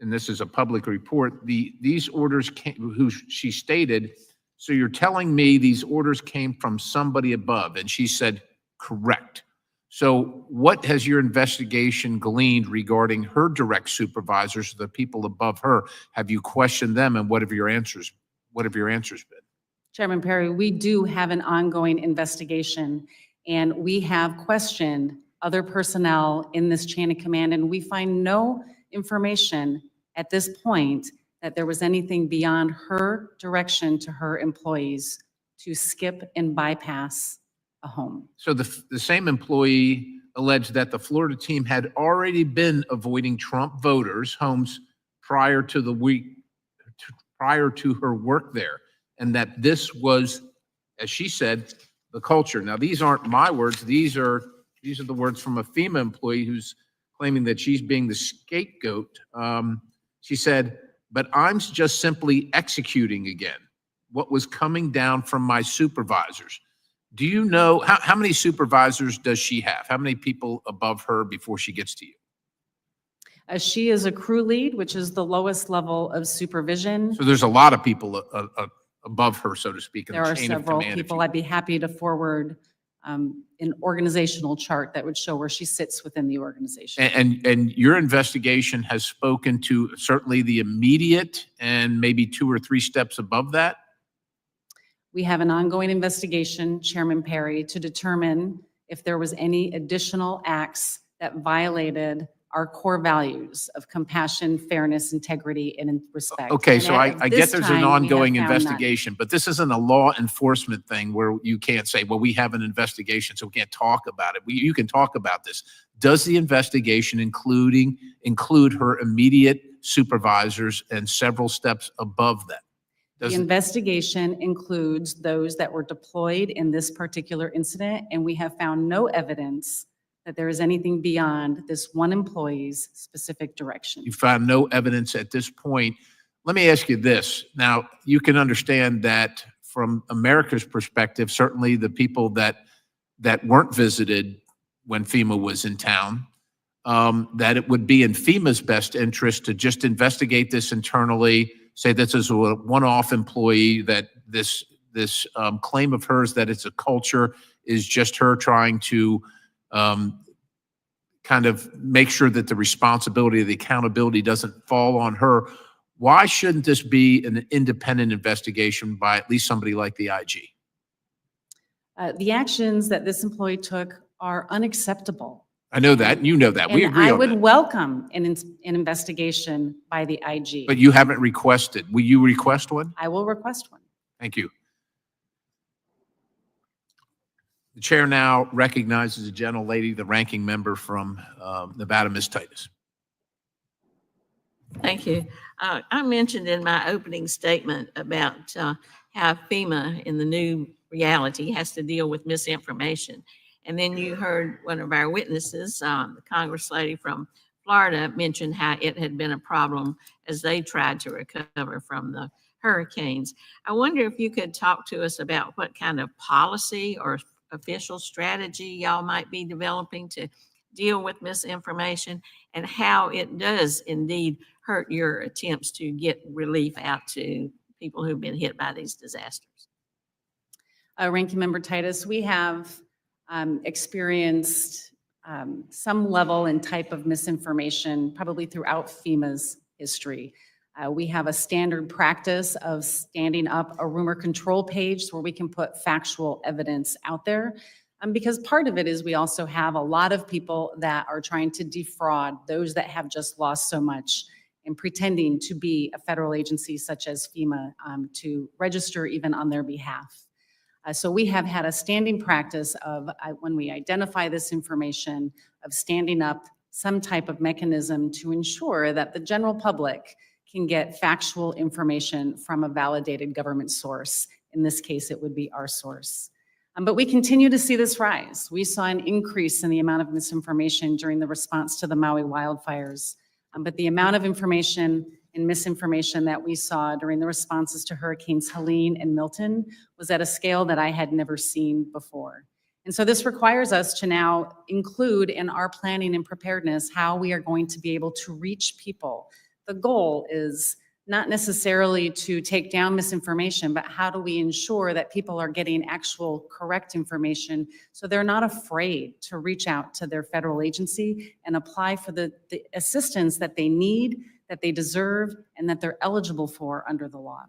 S1: and this is a public report, these orders came, who she stated, so you're telling me these orders came from somebody above? And she said, correct. So what has your investigation gleaned regarding her direct supervisors, the people above her? Have you questioned them, and what have your answers been?
S8: Chairman Perry, we do have an ongoing investigation, and we have questioned other personnel in this chain of command, and we find no information at this point that there was anything beyond her direction to her employees to skip and bypass a home.
S1: So the same employee alleged that the Florida team had already been avoiding Trump voters' homes prior to prior to her work there, and that this was, as she said, the culture. Now, these aren't my words. These are the words from a FEMA employee who's claiming that she's being the scapegoat. She said, "But I'm just simply executing again what was coming down from my supervisors." Do you know, how many supervisors does she have? How many people above her before she gets to you?
S8: She is a crew lead, which is the lowest level of supervision.
S1: So there's a lot of people above her, so to speak, in
S8: There
S1: the
S8: are
S1: chain of
S8: several
S1: command.
S8: people. I'd be happy to forward an organizational chart that would show where she sits within the organization.
S1: And your investigation has spoken to certainly the immediate and maybe 2 or 3 steps above that?
S8: We have an ongoing investigation, Chairman Perry, to determine if there was any additional acts that violated our core values of compassion, fairness, integrity, and respect.
S1: Okay,
S8: And
S1: so
S8: at
S1: I
S8: this
S1: get there's an
S8: time, we have
S1: ongoing
S8: found none.
S1: investigation, but this isn't a law enforcement thing where you can't say, well, we have an investigation, so we can't talk about it. You can talk about this. Does the investigation include her immediate supervisors and several steps above that?
S8: The investigation includes those that were deployed in this particular incident, and we have found no evidence that there is anything beyond this one employee's specific direction.
S1: You found no evidence at this point. Let me ask you this. Now, you can understand that from America's perspective, certainly the people that weren't visited when FEMA was in town, that it would be in FEMA's best interest to just investigate this internally, say this is a one-off employee, that this claim of hers that it's a culture is just her trying to kind of make sure that the responsibility, the accountability doesn't fall on her. Why shouldn't this be an independent investigation by at least somebody like the IG?
S8: The actions that this employee took are unacceptable.
S1: I know that, and you know that. We
S8: And
S1: agree
S8: I
S1: on
S8: would
S1: that.
S8: welcome an investigation by the IG.
S1: But you haven't requested. Will you request one?
S8: I will request one.
S1: Thank you. The chair now recognizes the gentlelady, the ranking member from Nevada, Ms. Titus.
S2: Thank you. I mentioned in my opening statement about how FEMA in the new reality has to deal with misinformation. And then you heard one of our witnesses, the Congress lady from Florida, mention how it had been a problem as they tried to recover from the hurricanes. I wonder if you could talk to us about what kind of policy or official strategy y'all might be developing to deal with misinformation and how it does indeed hurt your attempts to get relief out to people who've been hit by these disasters.
S8: Ranking Member Titus, we have experienced some level and type of misinformation probably throughout FEMA's history. We have a standard practice of standing up a rumor control page where we can put factual evidence out there. Because part of it is we also have a lot of people that are trying to defraud those that have just lost so much and pretending to be a federal agency such as FEMA to register even on their behalf. So we have had a standing practice of when we identify this information of standing up some type of mechanism to ensure that the general public can get factual information from a validated government source. In this case, it would be our source. But we continue to see this rise. We saw an increase in the amount of misinformation during the response to the Maui wildfires. But the amount of information and misinformation that we saw during the responses to Hurricanes Helene and Milton was at a scale that I had never seen before. And so this requires us to now include in our planning and preparedness how we are going to be able to reach people. The goal is not necessarily to take down misinformation, but how do we ensure that people are getting actual correct information so they're not afraid to reach out to their federal agency and apply for the assistance that they need, that they deserve, and that they're eligible for under the law.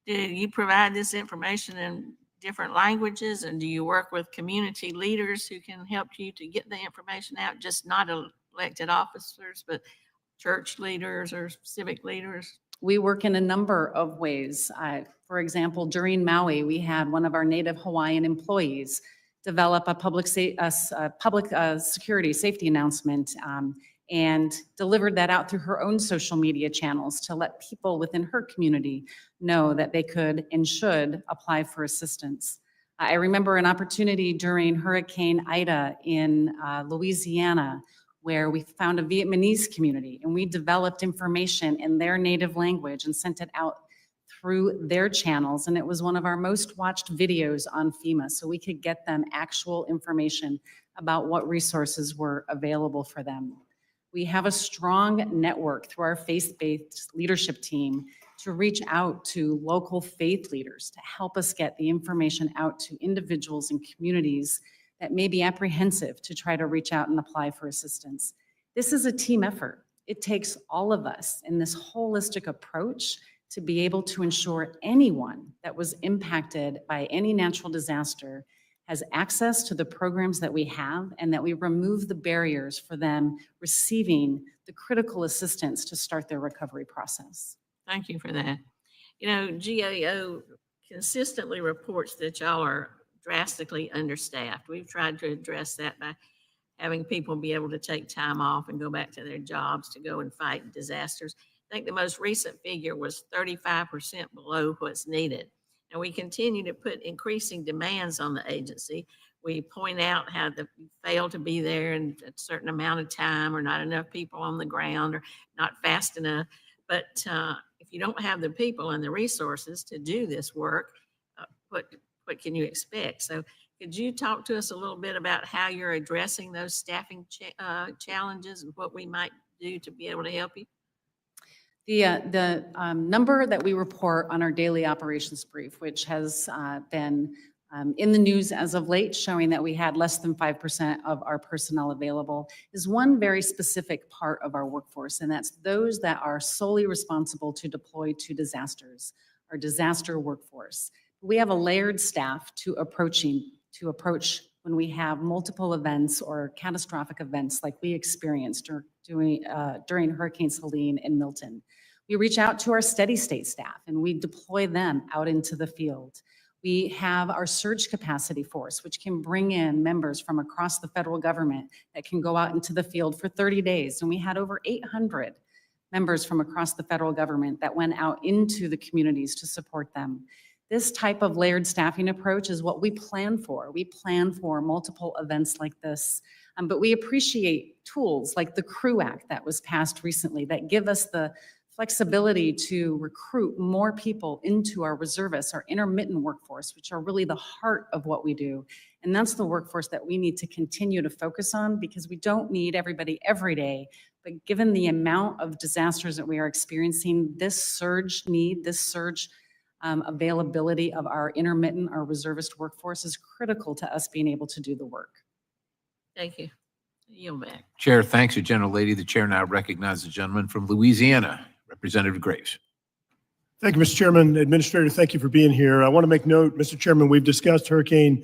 S2: Do you provide this information in different languages, and do you work with community leaders who can help you to get the information out, just not elected officers, but church leaders or civic leaders?
S8: We work in a number of ways. For example, during Maui, we had one of our Native Hawaiian employees develop a public security safety announcement and delivered that out through her own social media channels to let people within her community know that they could and should apply for assistance. I remember an opportunity during Hurricane Ida in Louisiana, where we found a Vietnamese community and we developed information in their native language and sent it out through their channels. And it was one of our most watched videos on FEMA, so we could get them actual information about what resources were available for them. We have a strong network through our faith-based leadership team to reach out to local faith leaders to help us get the information out to individuals and communities that may be apprehensive to try to reach out and apply for assistance. This is a team effort. It takes all of us in this holistic approach to be able to ensure anyone that was impacted by any natural disaster has access to the programs that we have and that we remove the barriers for them receiving the critical assistance to start their recovery process.
S2: Thank you for that. You know, GAO consistently reports that y'all are drastically understaffed. We've tried to address that by having people be able to take time off and go back to their jobs to go and fight disasters. I think the most recent figure was 35% below what's needed. And we continue to put increasing demands on the agency. We point out how they fail to be there in a certain amount of time, or not enough people on the ground, or not fast enough. But if you don't have the people and the resources to do this work, what can you expect? So could you talk to us a little bit about how you're addressing those staffing challenges and what we might do to be able to help you?
S8: The number that we report on our daily operations brief, which has been in the news as of late, showing that we had less than 5% of our personnel available, is one very specific part of our workforce, and that's those that are solely responsible to deploy to disasters, our disaster workforce. We have a layered staff to approach when we have multiple events or catastrophic events like we experienced during Hurricanes Helene and Milton. We reach out to our steady state staff and we deploy them out into the field. We have our surge capacity force, which can bring in members from across the federal government that can go out into the field for 30 days. And we had over 800 members from across the federal government that went out into the communities to support them. This type of layered staffing approach is what we plan for. We plan for multiple events like this, but we appreciate tools like the CREW Act that was passed recently that give us the flexibility to recruit more people into our reservists, our intermittent workforce, which are really the heart of what we do. And that's the workforce that we need to continue to focus on, because we don't need everybody every day. But given the amount of disasters that we are experiencing, this surge availability of our intermittent, our reservist workforce is critical to us being able to do the work.
S2: Thank you. Yield back.
S1: Chair, thanks you, Gentlelady. The chair now recognizes the gentleman from Louisiana, Representative Graves.
S7: Thank you, Mr. Chairman. Administrator, thank you for being here. I want to make note, Mr. Chairman, we've discussed Hurricane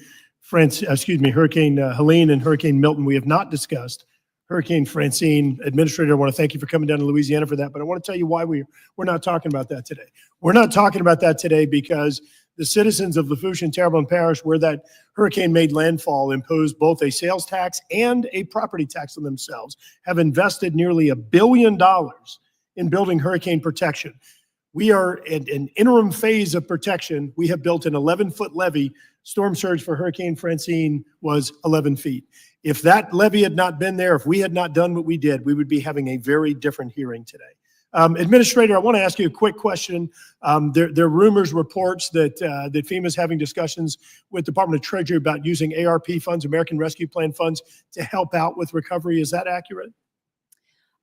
S7: Helene and Hurricane Milton. We have not discussed Hurricane Francine. Administrator, I want to thank you for coming down to Louisiana for that, but I want to tell you why we're not talking about that today. We're not talking about that today because the citizens of Lafourche and Terrebonne Parish, where that hurricane made landfall, imposed both a sales tax and a property tax on themselves, have invested nearly $1 billion in building hurricane protection. We are in an interim phase of protection. We have built an 11-foot levee. Storm surge for Hurricane Francine was 11 feet. If that levee had not been there, if we had not done what we did, we would be having a very different hearing today. Administrator, I want to ask you a quick question. There are rumors, reports that FEMA is having discussions with Department of Treasury about using ARP funds, American Rescue Plan funds, to help out with recovery. Is that accurate?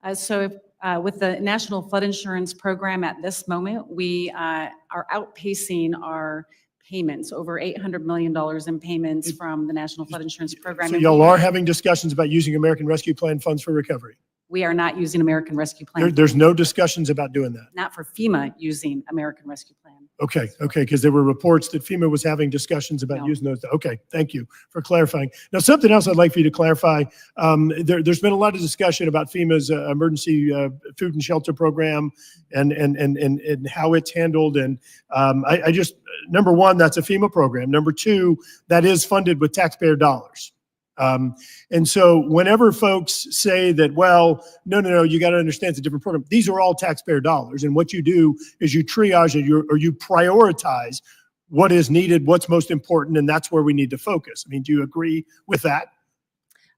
S8: With the National Flood Insurance Program at this moment, we are outpacing our payments, over $800 million in payments from the National Flood Insurance Program.
S7: So y'all are having discussions about using American Rescue Plan funds for recovery?
S8: We are not using American Rescue Plan.
S7: There's no discussions about doing that?
S8: Not for FEMA using American Rescue Plan.
S7: Okay, because there were reports that FEMA was having discussions about
S8: No.
S7: using those. Okay, thank you for clarifying. Now, something else I'd like for you to clarify. There's been a lot of discussion about FEMA's emergency food and shelter program and how it's handled. And I just, number one, that's a FEMA program. Number two, that is funded with taxpayer dollars. And so whenever folks say that, well, no, you got to understand it's a different program. These are all taxpayer dollars. And what you do is you triage or you prioritize what is needed, what's most important, and that's where we need to focus. I mean, do you agree with that?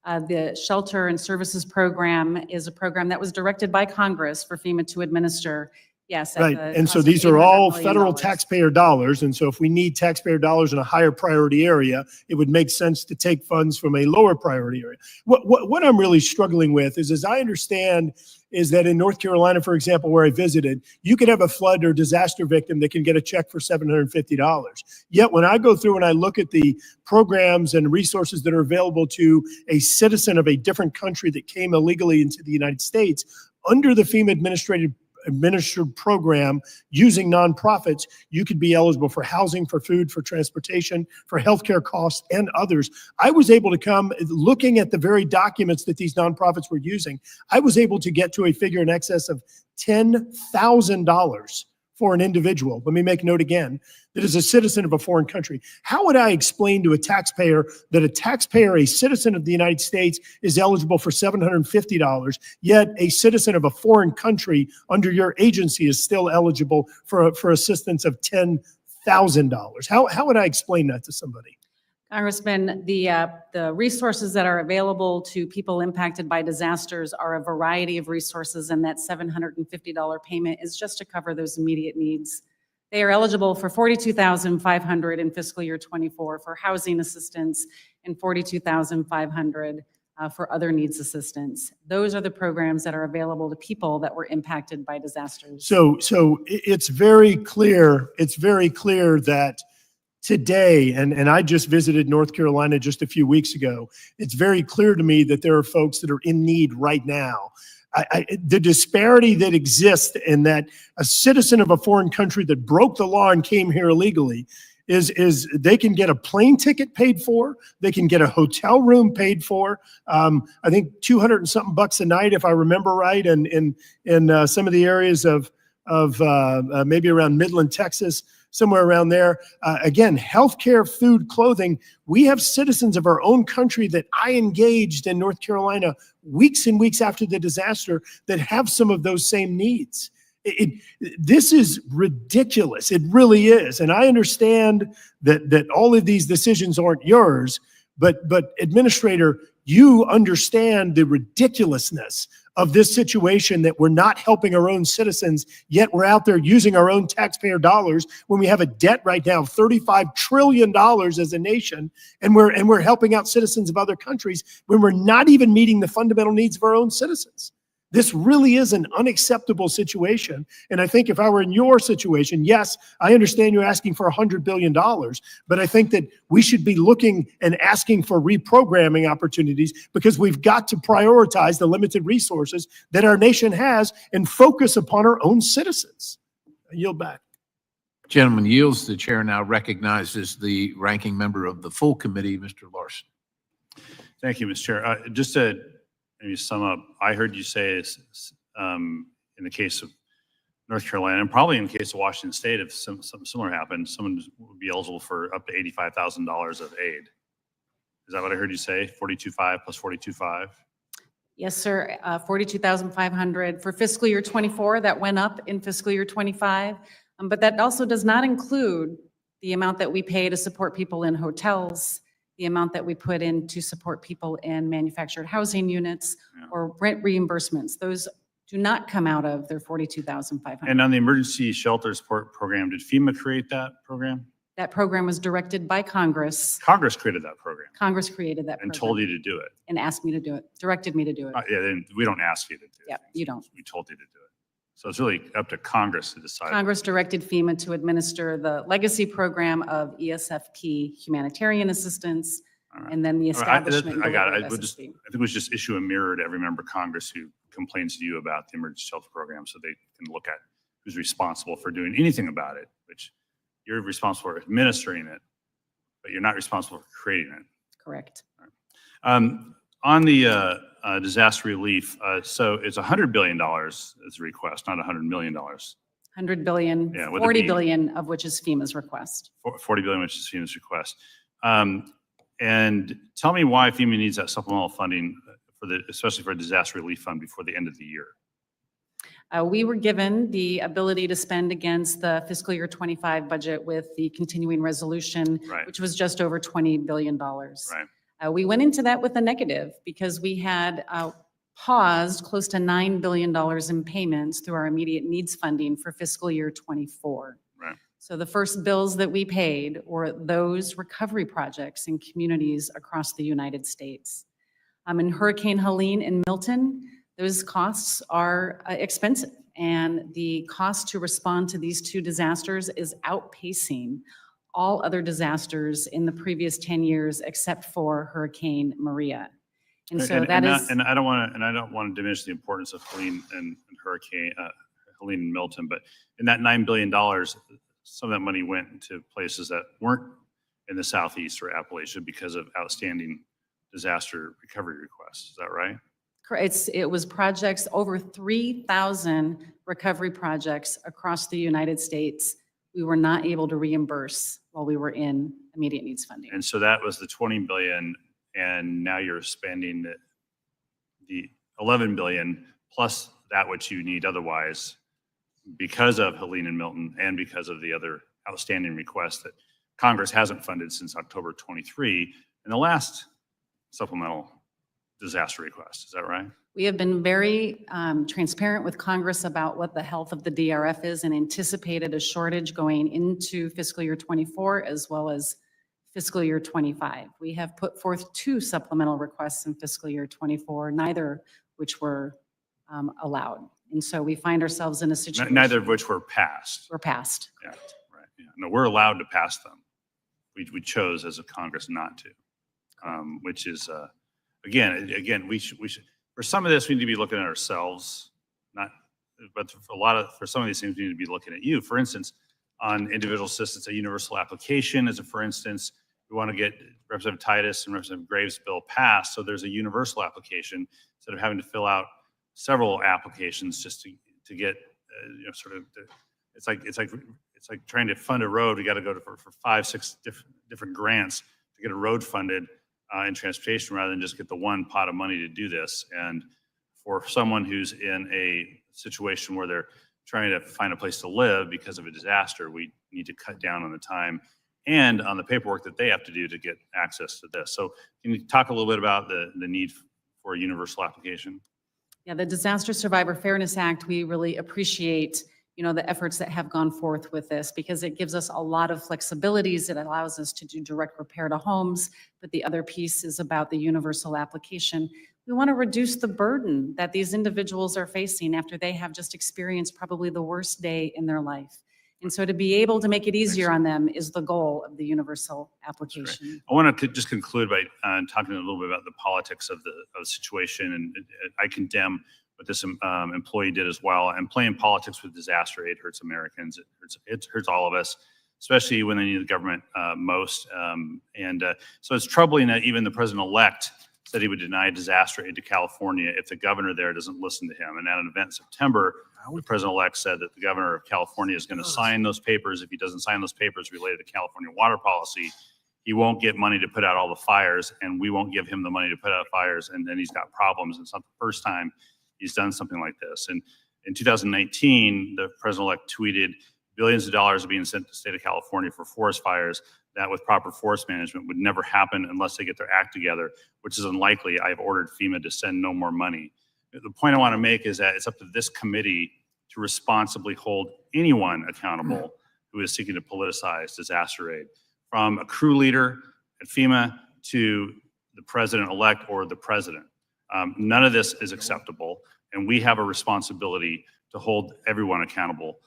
S8: The Shelter and Services Program is a program that was directed by Congress for FEMA to administer. Yes. at
S7: Right.
S8: the
S7: And so
S8: cost of
S7: these are all
S8: $800 million.
S7: federal taxpayer dollars. And so if we need taxpayer dollars in a higher priority area, it would make sense to take funds from a lower priority area. What I'm really struggling with is, as I understand, is that in North Carolina, for example, where I visited, you could have a flood or disaster victim that can get a check for $750. Yet when I go through and I look at the programs and resources that are available to a citizen of a different country that came illegally into the United States, under the FEMA administered program using nonprofits, you could be eligible for housing, for food, for transportation, for healthcare costs, and others. I was able to come, looking at the very documents that these nonprofits were using, I was able to get to a figure in excess of $10,000 for an individual. Let me make note again, that is a citizen of a foreign country. How would I explain to a taxpayer that a taxpayer, a citizen of the United States, is eligible for $750, yet a citizen of a foreign country under your agency is still eligible for assistance of $10,000? How would I explain that to somebody?
S8: Congressman, the resources that are available to people impacted by disasters are a variety of resources, and that $750 payment is just to cover those immediate needs. They are eligible for $42,500 in fiscal year '24 for housing assistance and $42,500 for other needs assistance. Those are the programs that are available to people that were impacted by disasters.
S7: So it's very clear that today, and I just visited North Carolina just a few weeks ago, it's very clear to me that there are folks that are in need right now. The disparity that exists in that a citizen of a foreign country that broke the law and came here illegally is they can get a plane ticket paid for, they can get a hotel room paid for. I think 200 and something bucks a night, if I remember right, and in some of the areas of maybe around Midland, Texas, somewhere around there. Again, healthcare, food, clothing. We have citizens of our own country that I engaged in North Carolina weeks and weeks after the disaster that have some of those same needs. This is ridiculous. It really is. And I understand that all of these decisions aren't yours, but Administrator, you understand the ridiculousness of this situation, that we're not helping our own citizens, yet we're out there using our own taxpayer dollars when we have a debt right now of $35 trillion as a nation, and we're helping out citizens of other countries when we're not even meeting the fundamental needs of our own citizens. This really is an unacceptable situation. And I think if I were in your situation, yes, I understand you're asking for $100 billion, but I think that we should be looking and asking for reprogramming opportunities, because we've got to prioritize the limited resources that our nation has and focus upon our own citizens. I yield back.
S1: Gentleman yields. The chair now recognizes the ranking member of the full committee, Mr. Larson.
S4: Thank you, Mr. Chair. Just to maybe sum up, I heard you say in the case of North Carolina, and probably in the case of Washington State, if something similar happened, someone would be eligible for up to $85,000 of aid. Is that what I heard you say? 42.5 plus 42.5?
S8: Yes, sir. 42,500 for fiscal year '24. That went up in fiscal year '25. But that also does not include the amount that we pay to support people in hotels, the amount that we put in to support people in manufactured housing units or rent reimbursements. Those do not come out of their 42,500.
S4: And on the emergency shelter support program, did FEMA create that program?
S8: That program was directed by Congress.
S4: Congress created that program
S8: Congress created that
S4: and
S8: program.
S4: told you to do it.
S8: And asked me to do it, directed me to do it.
S4: Yeah, then we don't ask you to do it.
S8: Yeah, you don't.
S4: We told you to do it. So it's really up to Congress to decide.
S8: Congress directed FEMA to administer the legacy program of ESFP humanitarian assistance,
S4: All right.
S8: and then the
S4: All right,
S8: establishment.
S4: I got it.
S8: of
S4: I think
S8: SSP.
S4: we should just issue a mirror to every member of Congress who complains to you about the emergency shelter program, so they can look at who's responsible for doing anything about it, which You're responsible for administering it, but you're not responsible for creating it.
S8: Correct.
S4: On the disaster relief, so it's $100 billion as a request, not $100 million.
S8: 100 billion,
S4: Yeah, would it
S8: 40
S4: be-
S8: billion of which is FEMA's request.
S4: 40 billion, which is FEMA's request. And tell me why FEMA needs that supplemental funding especially for a disaster relief fund before the end of the year.
S8: We were given the ability to spend against the fiscal year 25 budget with the continuing resolution,
S4: Right.
S8: which was just over $20 billion.
S4: Right.
S8: We went into that with a negative because we had paused close to $9 billion in payments through our immediate needs funding for fiscal year 24.
S4: Right.
S8: So the first bills that we paid were those recovery projects in communities across the United States. In Hurricane Helene and Milton, those costs are expensive, and the cost to respond to these two disasters is outpacing all other disasters in the previous 10 years except for Hurricane Maria. And so that is.
S4: And I don't want to diminish the importance of Helene and Hurricane Helene and Milton, but in that $9 billion, some of that money went to places that weren't in the Southeast or Appalachia because of outstanding disaster recovery requests. Is that right?
S8: It was projects, over 3,000 recovery projects across the United States. We were not able to reimburse while we were in immediate needs funding.
S4: And so that was the 20 billion, and now you're spending the 11 billion plus that which you need otherwise because of Helene and Milton and because of the other outstanding requests that Congress hasn't funded since October 23 and the last supplemental disaster request. Is that right?
S8: We have been very transparent with Congress about what the health of the DRF is and anticipated a shortage going into fiscal year 24 as well as fiscal year 25. We have put forth 2 supplemental requests in fiscal year 24, neither which were allowed. And so we find ourselves in a situation.
S4: Neither of which were passed.
S8: Were passed.
S4: Yeah, right. Yeah. No, we're allowed to pass them. We chose as a Congress not to, which is, again, we should, for some of this, we need to be looking at ourselves, but for some of these things, we need to be looking at you. For instance, on individual assistance, a universal application as for instance, we want to get Representative Titus and Representative Graves' bill passed. So there's a universal application instead of having to fill out several applications just to get, it's like trying to fund a road. We got to go for 5, 6 different grants to get a road funded in transportation rather than just get the one pot of money to do this. And for someone who's in a situation where they're trying to find a place to live because of a disaster, we need to cut down on the time and on the paperwork that they have to do to get access to this. So can you talk a little bit about the need for a universal application?
S8: Yeah, the Disaster Survivor Fairness Act, we really appreciate, the efforts that have gone forth with this because it gives us a lot of flexibilities. It allows us to do direct repair to homes, but the other piece is about the universal application. We want to reduce the burden that these individuals are facing after they have just experienced probably the worst day in their life. And so to be able to make it easier on them is the goal of the universal application.
S4: I want to just conclude by talking a little bit about the politics of the situation. And I condemn what this employee did as well. And playing politics with disaster aid hurts Americans. It hurts all of us, especially when they need the government most. So it's troubling that even the president-elect said he would deny disaster aid to California if the governor there doesn't listen to him. And at an event in September, the president-elect said that the governor of California is going to sign those papers. If he doesn't sign those papers related to California water policy, he won't get money to put out all the fires, and we won't give him the money to put out fires, and then he's got problems. And it's not the first time he's done something like this. And in 2019, the president-elect tweeted billions of dollars are being sent to the state of California for forest fires that with proper forest management would never happen unless they get their act together, which is unlikely. I've ordered FEMA to send no more money. The point I want to make is that it's up to this committee to responsibly hold anyone accountable who is seeking to politicize disaster aid, from a crew leader at FEMA to the president-elect or the president. None of this is acceptable, and we have a responsibility to hold everyone accountable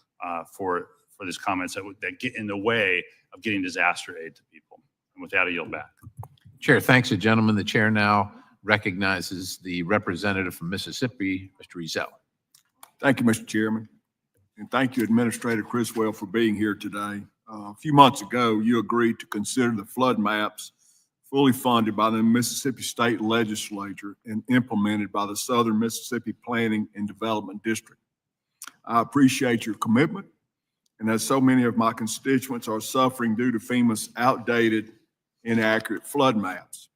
S4: for these comments that get in the way of getting disaster aid to people. And with that, I yield back.
S1: Chair, thanks, gentlemen. The chair now recognizes the representative from Mississippi, Mr. Ezell.
S9: Thank you, Mr. Chairman. And thank you, Administrator Criswell, for being here today. A few months ago, you agreed to consider the flood maps fully funded by the Mississippi State Legislature and implemented by the Southern Mississippi Planning and Development District. I appreciate your commitment, and as so many of my constituents are suffering due to FEMA's outdated, inaccurate flood maps.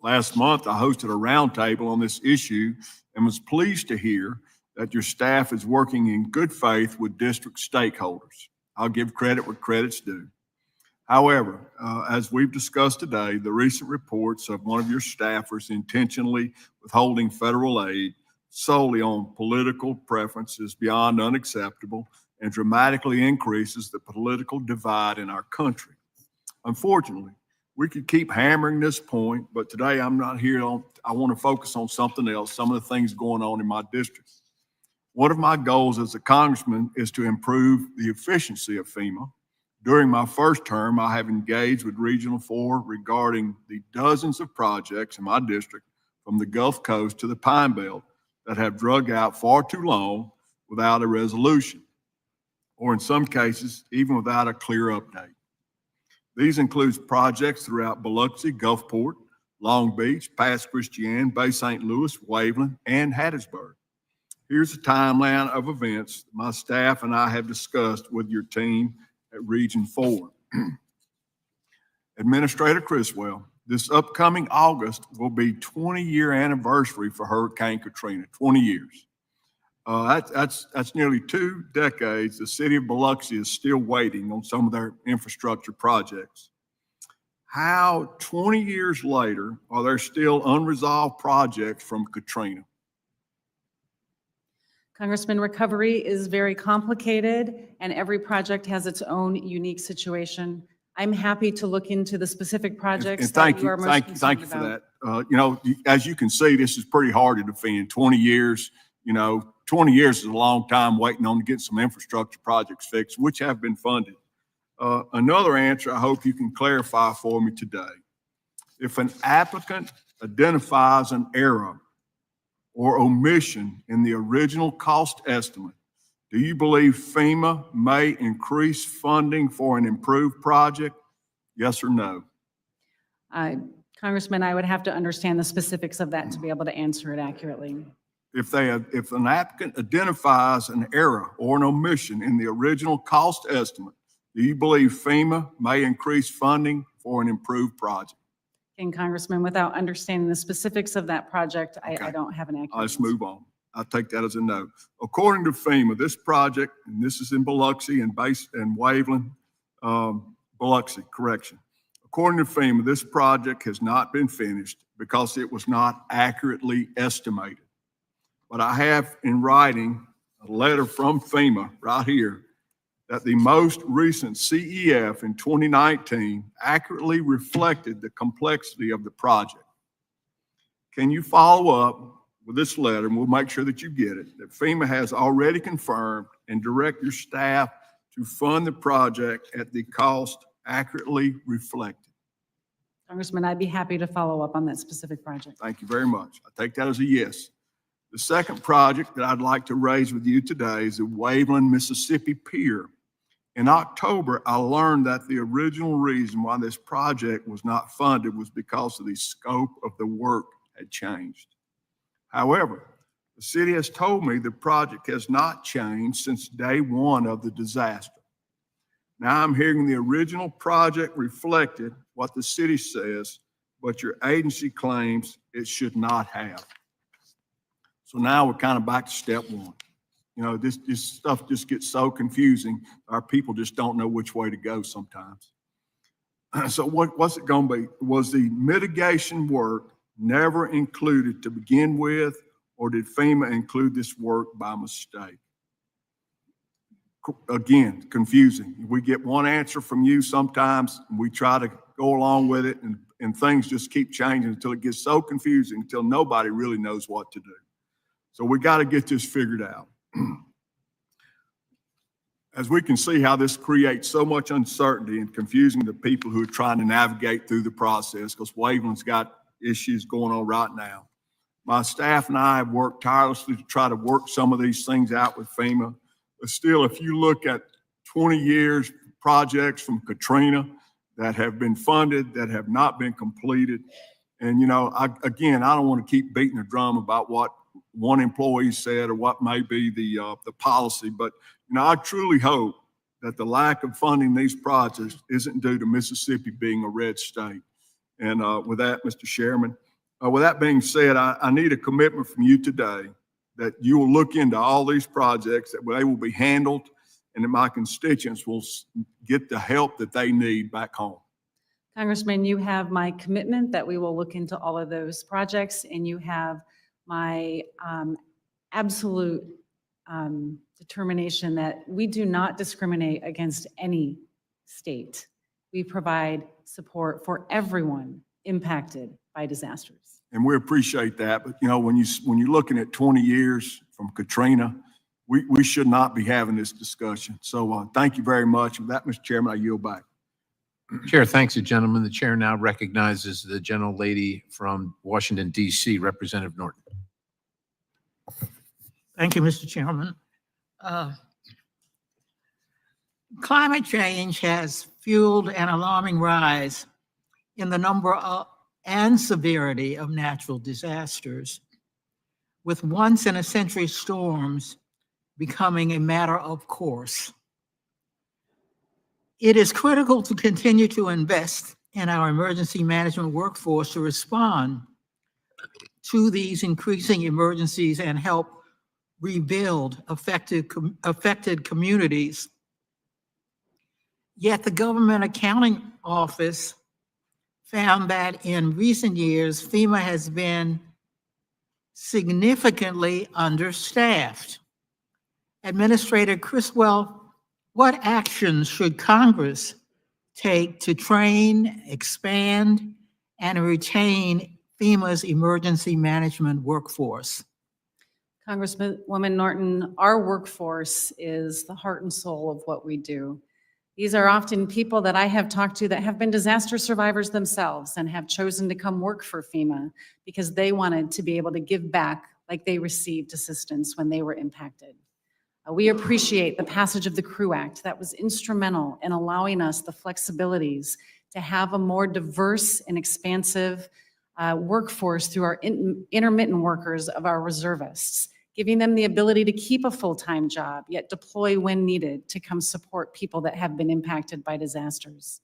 S9: Last month, I hosted a roundtable on this issue and was pleased to hear that your staff is working in good faith with district stakeholders. I'll give credit where credit's due. However, as we've discussed today, the recent reports of one of your staffers intentionally withholding federal aid solely on political preferences beyond unacceptable and dramatically increases the political divide in our country. Unfortunately, we could keep hammering this point, but today I'm not here I want to focus on something else, some of the things going on in my district. One of my goals as a congressman is to improve the efficiency of FEMA. During my first term, I have engaged with Regional 4 regarding the dozens of projects in my district from the Gulf Coast to the Pine Belt that have drug out far too long without a resolution, or in some cases, even without a clear update. These include projects throughout Biloxi, Gulfport, Long Beach, Pass Christian, Bay St. Louis, Waveland, and Hattiesburg. Here's a timeline of events my staff and I have discussed with your team at Region 4. Administrator Criswell, this upcoming August will be 20-year anniversary for Hurricane Katrina, 20 years. That's nearly 2 decades. The city of Biloxi is still waiting on some of their infrastructure projects. How 20 years later are there still unresolved projects from Katrina?
S8: Congressman, recovery is very complicated and every project has its own unique situation. I'm happy to look into the specific projects
S9: And
S8: that
S9: thank
S8: you are
S9: you,
S8: most
S9: thank
S8: concerned
S9: you for
S8: about.
S9: that. You know, as you can see, this is pretty hard to defend. 20 years, 20 years is a long time waiting on to get some infrastructure projects fixed, which have been funded. Another answer I hope you can clarify for me today. If an applicant identifies an error or omission in the original cost estimate, do you believe FEMA may increase funding for an improved project? Yes or no?
S8: Congressman, I would have to understand the specifics of that to be able to answer it accurately.
S9: If an applicant identifies an error or an omission in the original cost estimate, do you believe FEMA may increase funding for an improved project?
S8: And Congressman, without understanding the specifics of that project, I
S9: Okay.
S8: don't have an accurate.
S9: Let's move on. I'll take that as a no. According to FEMA, this project, and this is in Biloxi and Waveland, Biloxi, correction. According to FEMA, this project has not been finished because it was not accurately estimated. But I have in writing a letter from FEMA right here that the most recent CEF in 2019 accurately reflected the complexity of the project. Can you follow up with this letter, and we'll make sure that you get it, that FEMA has already confirmed and direct your staff to fund the project at the cost accurately reflected?
S8: Congressman, I'd be happy to follow up on that specific project.
S9: Thank you very much. I take that as a yes. The second project that I'd like to raise with you today is the Waveland, Mississippi Pier. In October, I learned that the original reason why this project was not funded was because of the scope of the work had changed. However, the city has told me the project has not changed since day one of the disaster. Now I'm hearing the original project reflected what the city says, but your agency claims it should not have. So now we're kind of back to step one. This stuff just gets so confusing. Our people just don't know which way to go sometimes. So what's it going to be? Was the mitigation work never included to begin with, or did FEMA include this work by mistake? Again, confusing. We get one answer from you sometimes, and we try to go along with it, and things just keep changing until it gets so confusing, until nobody really knows what to do. So we got to get this figured out. As we can see how this creates so much uncertainty and confusing to people who are trying to navigate through the process, because Waveland's got issues going on right now. My staff and I have worked tirelessly to try to work some of these things out with FEMA. But still, if you look at 20 years projects from Katrina that have been funded, that have not been completed. And, you know, I don't want to keep beating the drum about what one employee said or what may be the policy, but, you know, I truly hope that the lack of funding these projects isn't due to Mississippi being a red state. And with that, Mr. Chairman, with that being said, I need a commitment from you today that you will look into all these projects, that they will be handled, and that my constituents will get the help that they need back home.
S8: Congressman, you have my commitment that we will look into all of those projects, and you have my absolute determination that we do not discriminate against any state. We provide support for everyone impacted by disasters.
S9: And we appreciate that. But, you know, when you're looking at 20 years from Katrina, we should not be having this discussion. So thank you very much. With that, Mr. Chairman, I yield back.
S1: Chair, thanks, the gentleman. The chair now recognizes the gentlelady from Washington, D.C., Representative Norton.
S10: Thank you, Mr. Chairman. Climate change has fueled an alarming rise in the number and severity of natural disasters, with once-in-a-century storms becoming a matter of course. It is critical to continue to invest in our emergency management workforce to respond to these increasing emergencies and help rebuild affected communities. Yet the Government Accounting Office found that in recent years, FEMA has been significantly understaffed. Administrator Criswell, what actions should Congress take to train, expand, and retain FEMA's emergency management workforce?
S8: Congresswoman Norton, our workforce is the heart and soul of what we do. These are often people that I have talked to that have been disaster survivors themselves and have chosen to come work for FEMA because they wanted to be able to give back like they received assistance when they were impacted. We appreciate the passage of the CREW Act that was instrumental in allowing us the flexibilities to have a more diverse and expansive workforce through our intermittent workers of our reservists, giving them the ability to keep a full-time job, yet deploy when needed to come support people that have been impacted by disasters.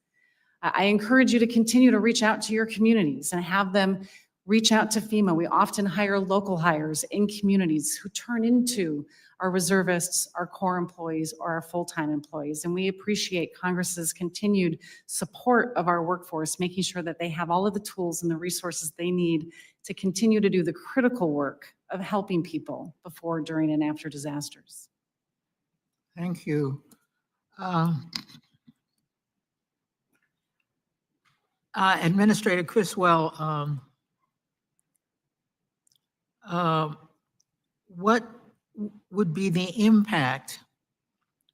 S8: I encourage you to continue to reach out to your communities and have them reach out to FEMA. We often hire local hires in communities who turn into our reservists, our core employees, or our full-time employees. And we appreciate Congress's continued support of our workforce, making sure that they have all of the tools and the resources they need to continue to do the critical work of helping people before, during, and after disasters.
S10: Thank you. Administrator Criswell, what would be the impact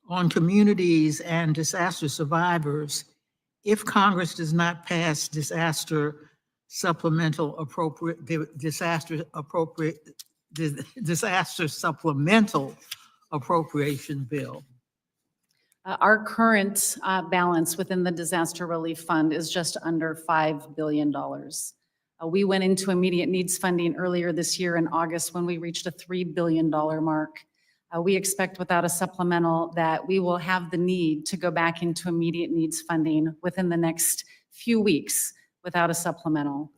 S10: on communities and disaster survivors if Congress does not pass disaster supplemental appropriation bill?
S8: Our current balance within the Disaster Relief Fund is just under $5 billion. We went into immediate needs funding earlier this year in August when we reached a $3 billion mark. We expect without a supplemental that we will have the need to go back into immediate needs funding within the next few weeks without a supplemental.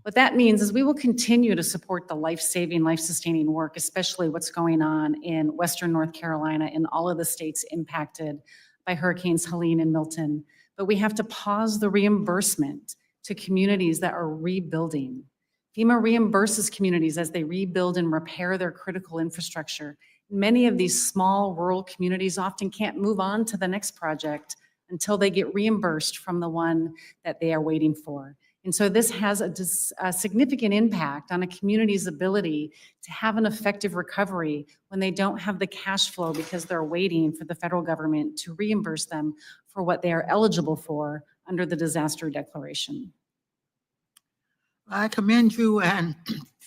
S8: What that means is we will continue to support the life-saving, life-sustaining work, especially what's going on in Western North Carolina and all of the states impacted by Hurricanes Helene and Milton. But we have to pause the reimbursement to communities that are rebuilding. FEMA reimburses communities as they rebuild and repair their critical infrastructure. Many of these small rural communities often can't move on to the next project until they get reimbursed from the one that they are waiting for. And so this has a significant impact on a community's ability to have an effective recovery when they don't have the cash flow because they're waiting for the federal government to reimburse them for what they are eligible for under the disaster declaration.
S10: I commend you and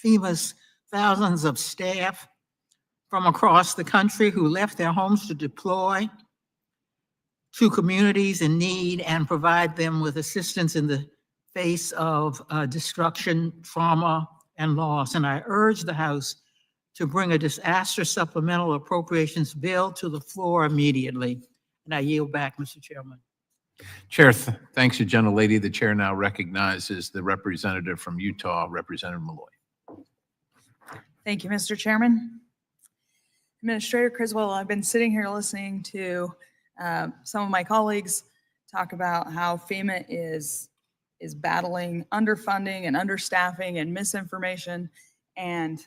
S10: FEMA's thousands of staff from across the country who left their homes to deploy to communities in need and provide them with assistance in the face of destruction, trauma, and loss. And I urge the House to bring a disaster supplemental appropriations bill to the floor immediately. And I yield back, Mr. Chairman.
S1: Chair, thanks you, gentlelady. The chair now recognizes the representative from Utah, Representative Malloy.
S11: Thank you, Mr. Chairman. Administrator Criswell, I've been sitting here listening to some of my colleagues talk about how FEMA is battling underfunding and understaffing and misinformation. And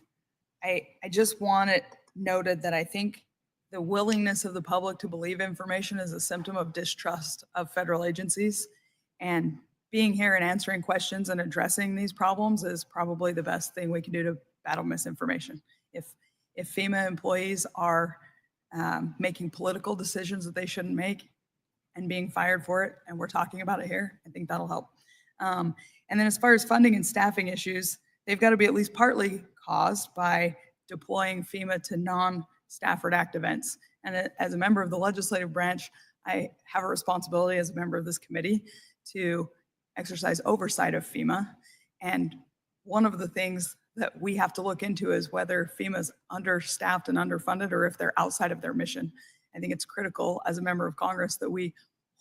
S11: I just want it noted that I think the willingness of the public to believe information is a symptom of distrust of federal agencies. And being here and answering questions and addressing these problems is probably the best thing we can do to battle misinformation. If FEMA employees are making political decisions that they shouldn't make and being fired for it, and we're talking about it here, I think that'll help. And then as far as funding and staffing issues, they've got to be at least partly caused by deploying FEMA to non-Stafford Act events. And as a member of the legislative branch, I have a responsibility as a member of this committee to exercise oversight of FEMA. And one of the things that we have to look into is whether FEMA's understaffed and underfunded or if they're outside of their mission. I think it's critical as a member of Congress that we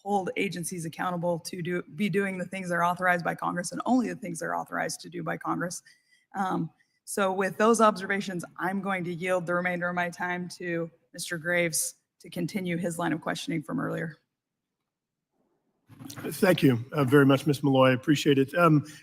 S11: hold agencies accountable to be doing the things they're authorized by Congress and only the things they're authorized to do by Congress. So with those observations, I'm going to yield the remainder of my time to Mr. Graves to continue his line of questioning from earlier.
S7: Thank you very much, Ms. Malloy. I appreciate it.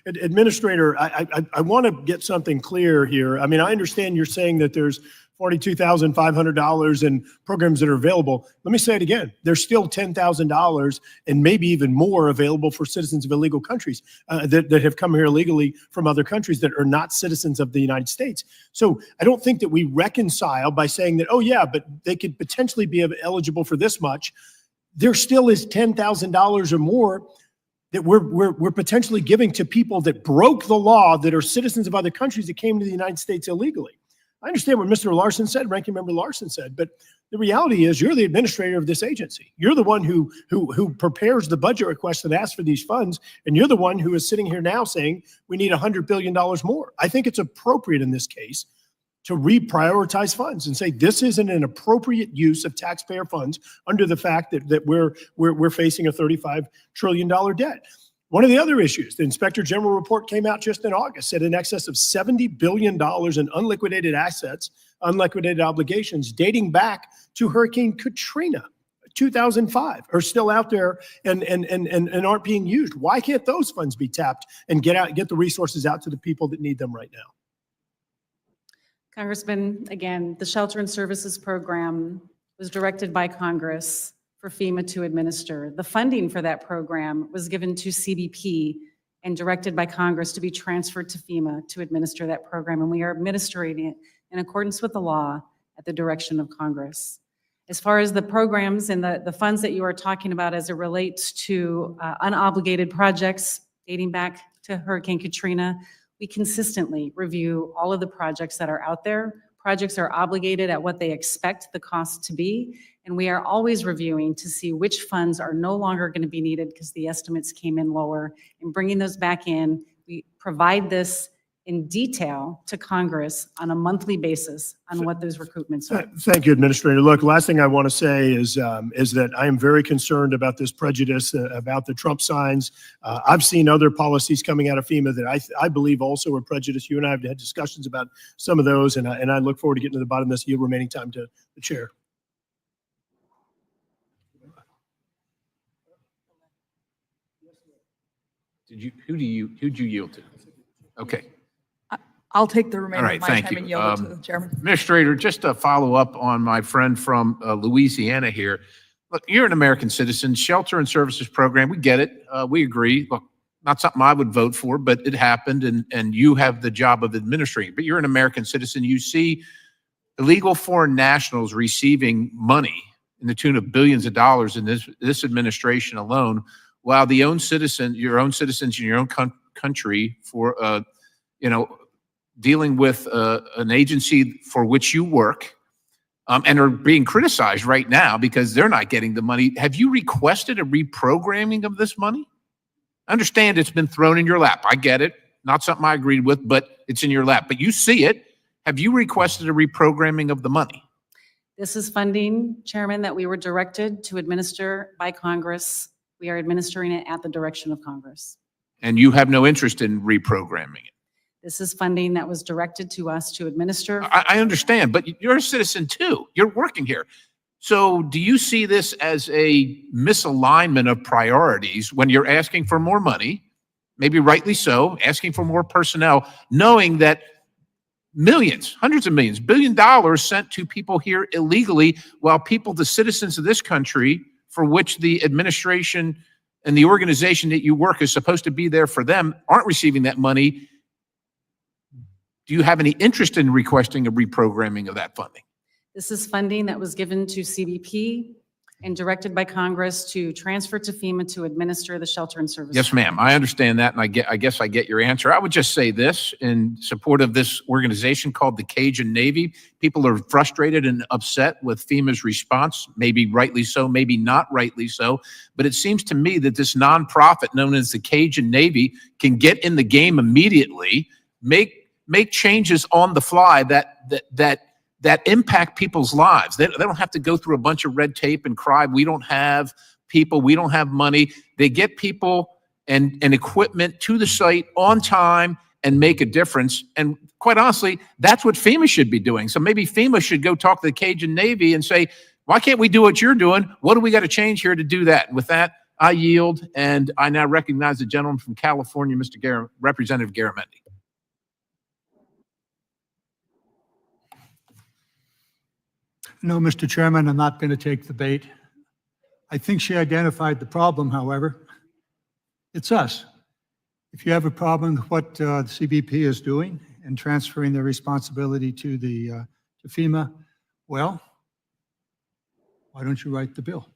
S7: Administrator, I want to get something clear here. I mean, I understand you're saying that there's $42,500 in programs that are available. Let me say it again. There's still $10,000 and maybe even more available for citizens of illegal countries that have come here illegally from other countries that are not citizens of the United States. So I don't think that we reconcile by saying that, oh yeah, but they could potentially be eligible for this much. There still is $10,000 or more that we're potentially giving to people that broke the law, that are citizens of other countries that came to the United States illegally. I understand what Mr. Larson said, Ranking Member Larson said, but the reality is you're the administrator of this agency. You're the one who prepares the budget request and asks for these funds, and you're the one who is sitting here now saying we need $100 billion more. I think it's appropriate in this case to reprioritize funds and say this isn't an appropriate use of taxpayer funds under the fact that we're facing a $35 trillion debt. One of the other issues, the Inspector General report came out just in August, said in excess of $70 billion in unliquidated assets, unliquidated obligations dating back to Hurricane Katrina, 2005, are still out there and aren't being used. Why can't those funds be tapped and get the resources out to the people that need them right now?
S8: Congressman, again, the Shelter and Services Program was directed by Congress for FEMA to administer. The funding for that program was given to CBP and directed by Congress to be transferred to FEMA to administer that program. And we are administering it in accordance with the law at the direction of Congress. As far as the programs and the funds that you are talking about as it relates to unobligated projects dating back to Hurricane Katrina, we consistently review all of the projects that are out there. Projects are obligated at what they expect the cost to be, and we are always reviewing to see which funds are no longer going to be needed because the estimates came in lower, and bringing those back in. We provide this in detail to Congress on a monthly basis on what those recoupments are.
S7: Thank you, Administrator. Look, last thing I want to say is that I am very concerned about this prejudice about the Trump signs. I've seen other policies coming out of FEMA that I believe also are prejudiced. You and I have had discussions about some of those, and I look forward to getting to the bottom of this. Yield remaining time to the chair.
S1: Who'd you yield to? Okay.
S11: I'll take the remainder
S1: All right,
S11: of my
S1: thank
S11: time
S1: you.
S11: and yield it to the chairman.
S1: Administrator, just to follow up on my friend from Louisiana here. Look, you're an American citizen, Shelter and Services Program, we get it. We agree. Look, not something I would vote for, but it happened, and you have the job of administrating. But you're an American citizen. You see illegal foreign nationals receiving money in the tune of billions of dollars in this administration alone, while your own citizens in your own country for, dealing with an agency for which you work and are being criticized right now because they're not getting the money. Have you requested a reprogramming of this money? I understand it's been thrown in your lap. I get it. Not something I agreed with, but it's in your lap. But you see it. Have you requested a reprogramming of the money?
S8: This is funding, Chairman, that we were directed to administer by Congress. We are administering it at the direction of Congress.
S1: And you have no interest in reprogramming it?
S8: This is funding that was directed to us to administer.
S1: I understand, but you're a citizen too. You're working here. So do you see this as a misalignment of priorities when you're asking for more money, maybe rightly so, asking for more personnel, knowing that millions, hundreds of millions, $1 billion sent to people here illegally, while people, the citizens of this country, for which the administration and the organization that you work is supposed to be there for them, aren't receiving that money? Do you have any interest in requesting a reprogramming of that funding?
S8: This is funding that was given to CBP and directed by Congress to transfer to FEMA to administer the shelter and service.
S1: Yes, ma'am. I understand that, and I guess I get your answer. I would just say this in support of this organization called the Cajun Navy. People are frustrated and upset with FEMA's response, maybe rightly so, maybe not rightly so. But it seems to me that this nonprofit known as the Cajun Navy can get in the game immediately, make changes on the fly that impact people's lives. They don't have to go through a bunch of red tape and cry, we don't have people, we don't have money. They get people and equipment to the site on time and make a difference. And quite honestly, that's what FEMA should be doing. So maybe FEMA should go talk to the Cajun Navy and say, why can't we do what you're doing? What do we got to change here to do that? And with that, I yield, and I now recognize the gentleman from California, Representative Garamendi.
S12: No, Mr. Chairman, I'm not going to take the bait. I think she identified the problem, however. It's us. If you have a problem with what the CBP is doing and transferring their responsibility to FEMA, well, why don't you write the bill?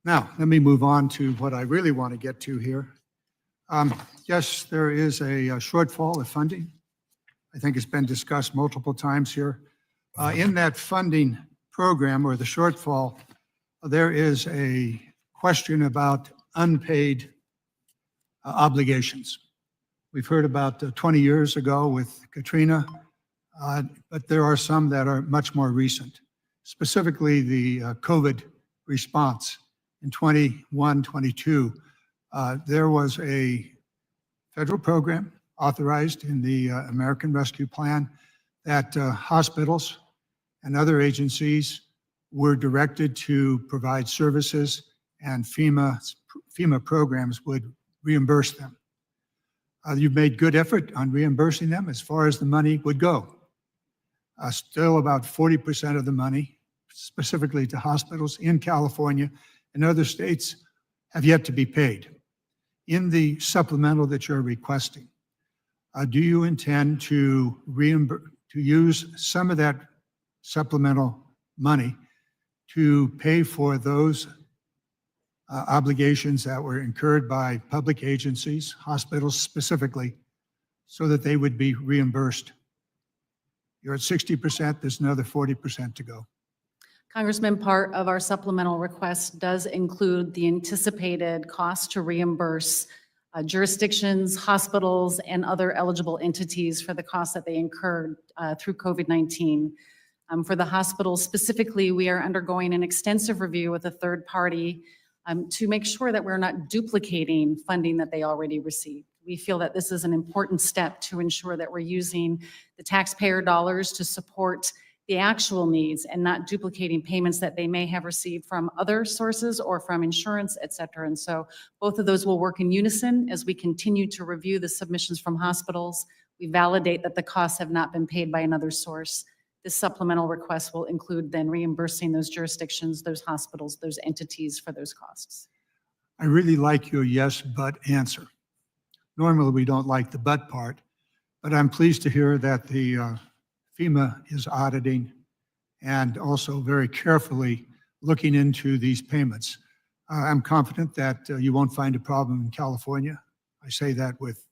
S12: Now, let me move on to what I really want to get to here. Yes, there is a shortfall of funding. I think it's been discussed multiple times here. In that funding program, or the shortfall, there is a question about unpaid obligations. We've heard about 20 years ago with Katrina, but there are some that are much more recent. Specifically, the COVID response in 21, 22. There was a federal program authorized in the American Rescue Plan that hospitals and other agencies were directed to provide services, and FEMA programs would reimburse them. You've made good effort on reimbursing them as far as the money would go. Still about 40% of the money, specifically to hospitals in California and other states, have yet to be paid. In the supplemental that you're requesting, do you intend to use some of that supplemental money to pay for those obligations that were incurred by public agencies, hospitals specifically, so that they would be reimbursed? You're at 60%, there's another 40% to go.
S8: Congressman, part of our supplemental request does include the anticipated cost to reimburse jurisdictions, hospitals, and other eligible entities for the costs that they incurred through COVID-19. For the hospitals specifically, we are undergoing an extensive review with a third party to make sure that we're not duplicating funding that they already received. We feel that this is an important step to ensure that we're using the taxpayer dollars to support the actual needs and not duplicating payments that they may have received from other sources or from insurance, et cetera. And so both of those will work in unison as we continue to review the submissions from hospitals. We validate that the costs have not been paid by another source. This supplemental request will include then reimbursing those jurisdictions, those hospitals, those entities for those costs.
S12: I really like your yes, but answer. Normally, we don't like the but part, but I'm pleased to hear that the FEMA is auditing and also very carefully looking into these payments. I'm confident that you won't find a problem in California. I say that with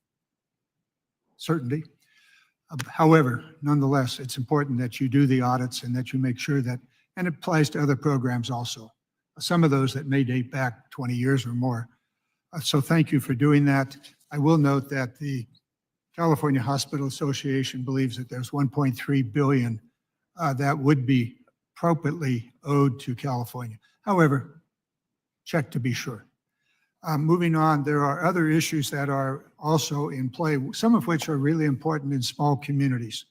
S12: certainty. However, nonetheless, it's important that you do the audits and that you make sure that, and it applies to other programs also, some of those that may date back 20 years or more. So thank you for doing that. I will note that the California Hospital Association believes that there's 1.3 billion that would be appropriately owed to California. However, check to be sure. Moving on, there are other issues that are also in play, some of which are really important in small communities.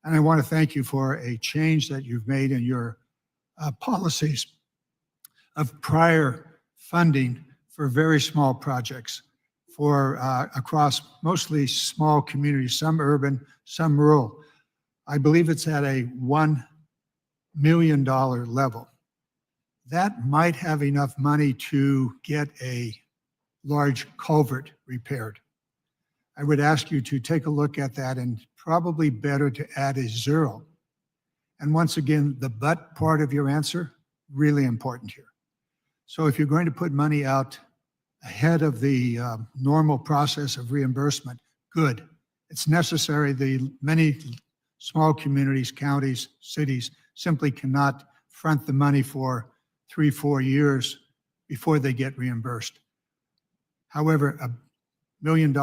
S12: And I want to thank you for a change that you've made in your policies of prior funding for very small projects for across mostly small communities, some urban, some rural. I believe it's at a $1 million level. That might have enough money to get a large culvert repaired. I would ask you to take a look at that, and probably better to add a 0. And once again, the but part of your answer, really important here. So if you're going to put money out ahead of the normal process of reimbursement, good. It's necessary. The many small communities, counties, cities simply cannot front the money for 3-4 years before they get reimbursed. However, $1 million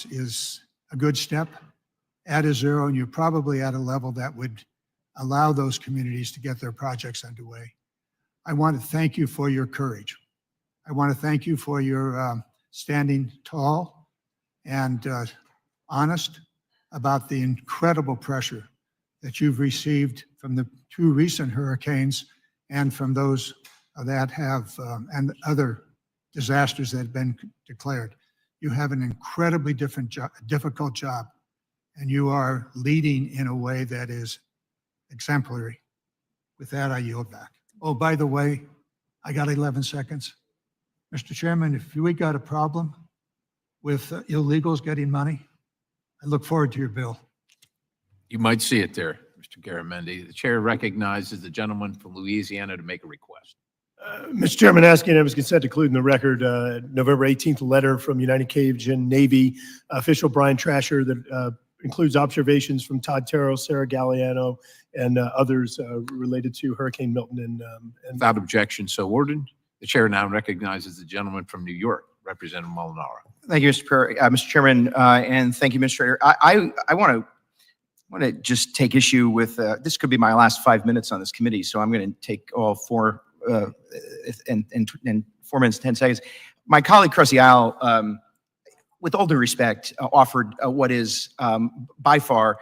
S12: is a good step. Add a 0, and you're probably at a level that would allow those communities to get their projects underway. I want to thank you for your courage. I want to thank you for your standing tall and honest about the incredible pressure that you've received from the 2 recent hurricanes and from those that have, and other disasters that have been declared. You have an incredibly difficult job, and you are leading in a way that is exemplary. With that, I yield back. Oh, by the way, I got 11 seconds. Mr. Chairman, if we got a problem with illegals getting money, I look forward to your bill.
S1: You might see it there, Mr. Garamendi. The chair recognizes the gentleman from Louisiana to make a request.
S7: Mr. Chairman, asking items consent to include in the record November 18th letter from United Cajun Navy official Brian Trasher that includes observations from Todd Terrell, Sarah Galliano, and others related to Hurricane Milton and
S1: Without objection, so ordered. The chair now recognizes the gentleman from New York, Representative Molinaro.
S13: Thank you, Mr. Perry, Mr. Chairman, and thank you, Administrator. I want to just take issue with this. Could be my last 5 minutes on this committee, so I'm going to take all 4 and 4 minutes, 10 seconds. My colleague, Cressy Isle, with all due respect, offered what is by far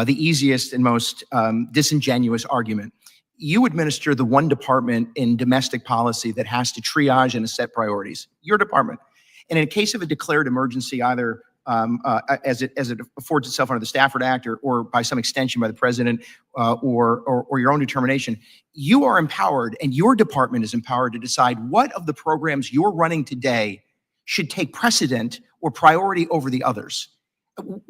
S13: the easiest and most disingenuous argument. You administer the one department in domestic policy that has to triage and set priorities, your department. And in a case of a declared emergency, either as it affords itself under the Stafford Act or by some extension by the president or your own determination, you are empowered, and your department is empowered to decide what of the programs you're running today should take precedent or priority over the others.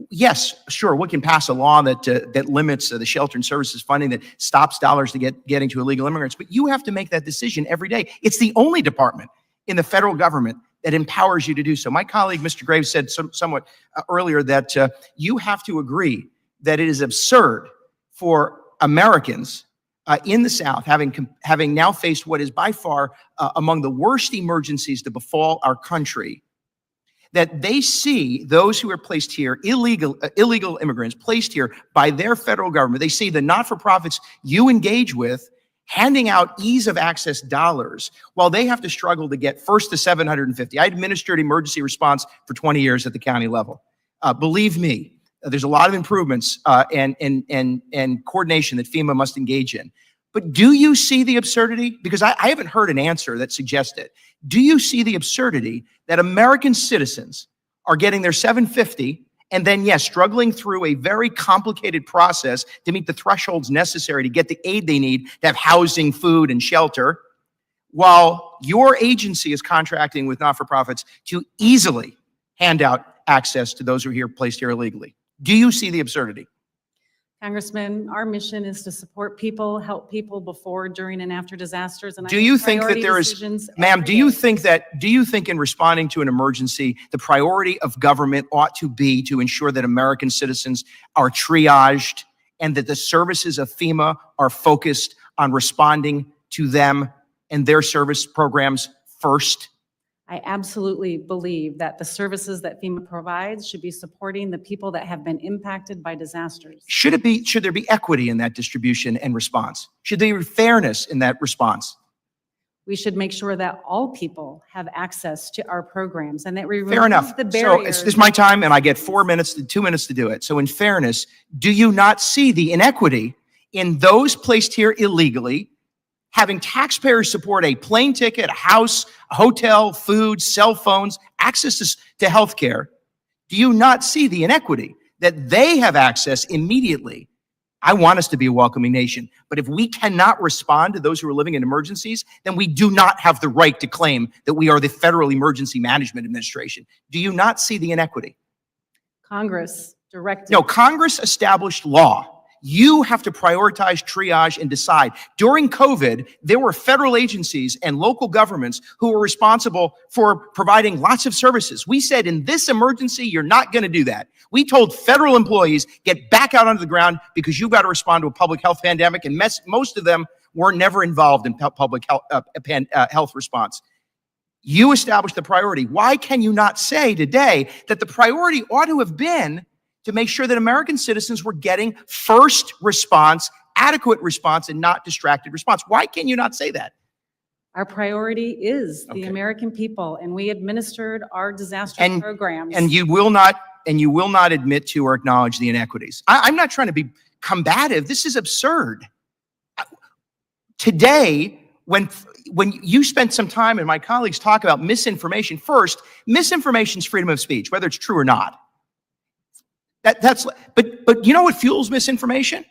S13: Yes, sure, we can pass a law that limits the shelter and services funding, that stops dollars to getting to illegal immigrants, but you have to make that decision every day. It's the only department in the federal government that empowers you to do so. My colleague, Mr. Graves, said somewhat earlier that you have to agree that it is absurd for Americans in the South, having now faced what is by far among the worst emergencies to befall our country, that they see those who are placed here, illegal immigrants placed here by their federal government. They see the not-for-profits you engage with handing out ease of access dollars while they have to struggle to get first to 750. I administered emergency response for 20 years at the county level. Believe me, there's a lot of improvements and coordination that FEMA must engage in. But do you see the absurdity? Because I haven't heard an answer that suggests it. Do you see the absurdity that American citizens are getting their 750 and then, yes, struggling through a very complicated process to meet the thresholds necessary to get the aid they need to have housing, food, and shelter, while your agency is contracting with not-for-profits to easily hand out access to those who are placed here illegally? Do you see the absurdity?
S8: Congressman, our mission is to support people, help people before, during, and after disasters. And I
S13: Do
S8: make
S13: you think that
S8: priority
S13: there is,
S8: decisions
S13: ma'am,
S8: every
S13: do you
S8: day.
S13: think that, do you think in responding to an emergency, the priority of government ought to be to ensure that American citizens are triaged and that the services of FEMA are focused on responding to them and their service programs first?
S8: I absolutely believe that the services that FEMA provides should be supporting the people that have been impacted by disasters.
S13: Should there be equity in that distribution and response? Should there be fairness in that response?
S8: We should make sure that all people have access to our programs and that we
S13: Fair enough.
S8: remove the
S13: So
S8: barriers.
S13: this is my time and I get 2 minutes to do it. So in fairness, do you not see the inequity in those placed here illegally, having taxpayers support a plane ticket, a house, a hotel, food, cell phones, access to healthcare? Do you not see the inequity that they have access immediately? I want us to be a welcoming nation, but if we cannot respond to those who are living in emergencies, then we do not have the right to claim that we are the Federal Emergency Management Administration. Do you not see the inequity?
S8: Congress directed.
S13: No, Congress established law. You have to prioritize, triage, and decide. During COVID, there were federal agencies and local governments who were responsible for providing lots of services. We said, in this emergency, you're not going to do that. We told federal employees, get back out onto the ground because you've got to respond to a public health pandemic, and most of them were never involved in public health response. You established the priority. Why can you not say today that the priority ought to have been to make sure that American citizens were getting first response, adequate response, and not distracted response? Why can you not say that?
S8: Our priority is the
S13: Okay.
S8: American people, and we administered our disaster
S13: And-
S8: programs.
S13: And you will not admit to or acknowledge the inequities. I'm not trying to be combative. This is absurd. Today, when you spent some time and my colleagues talk about misinformation, first, misinformation is freedom of speech, whether it's true or not. But you know what fuels misinformation?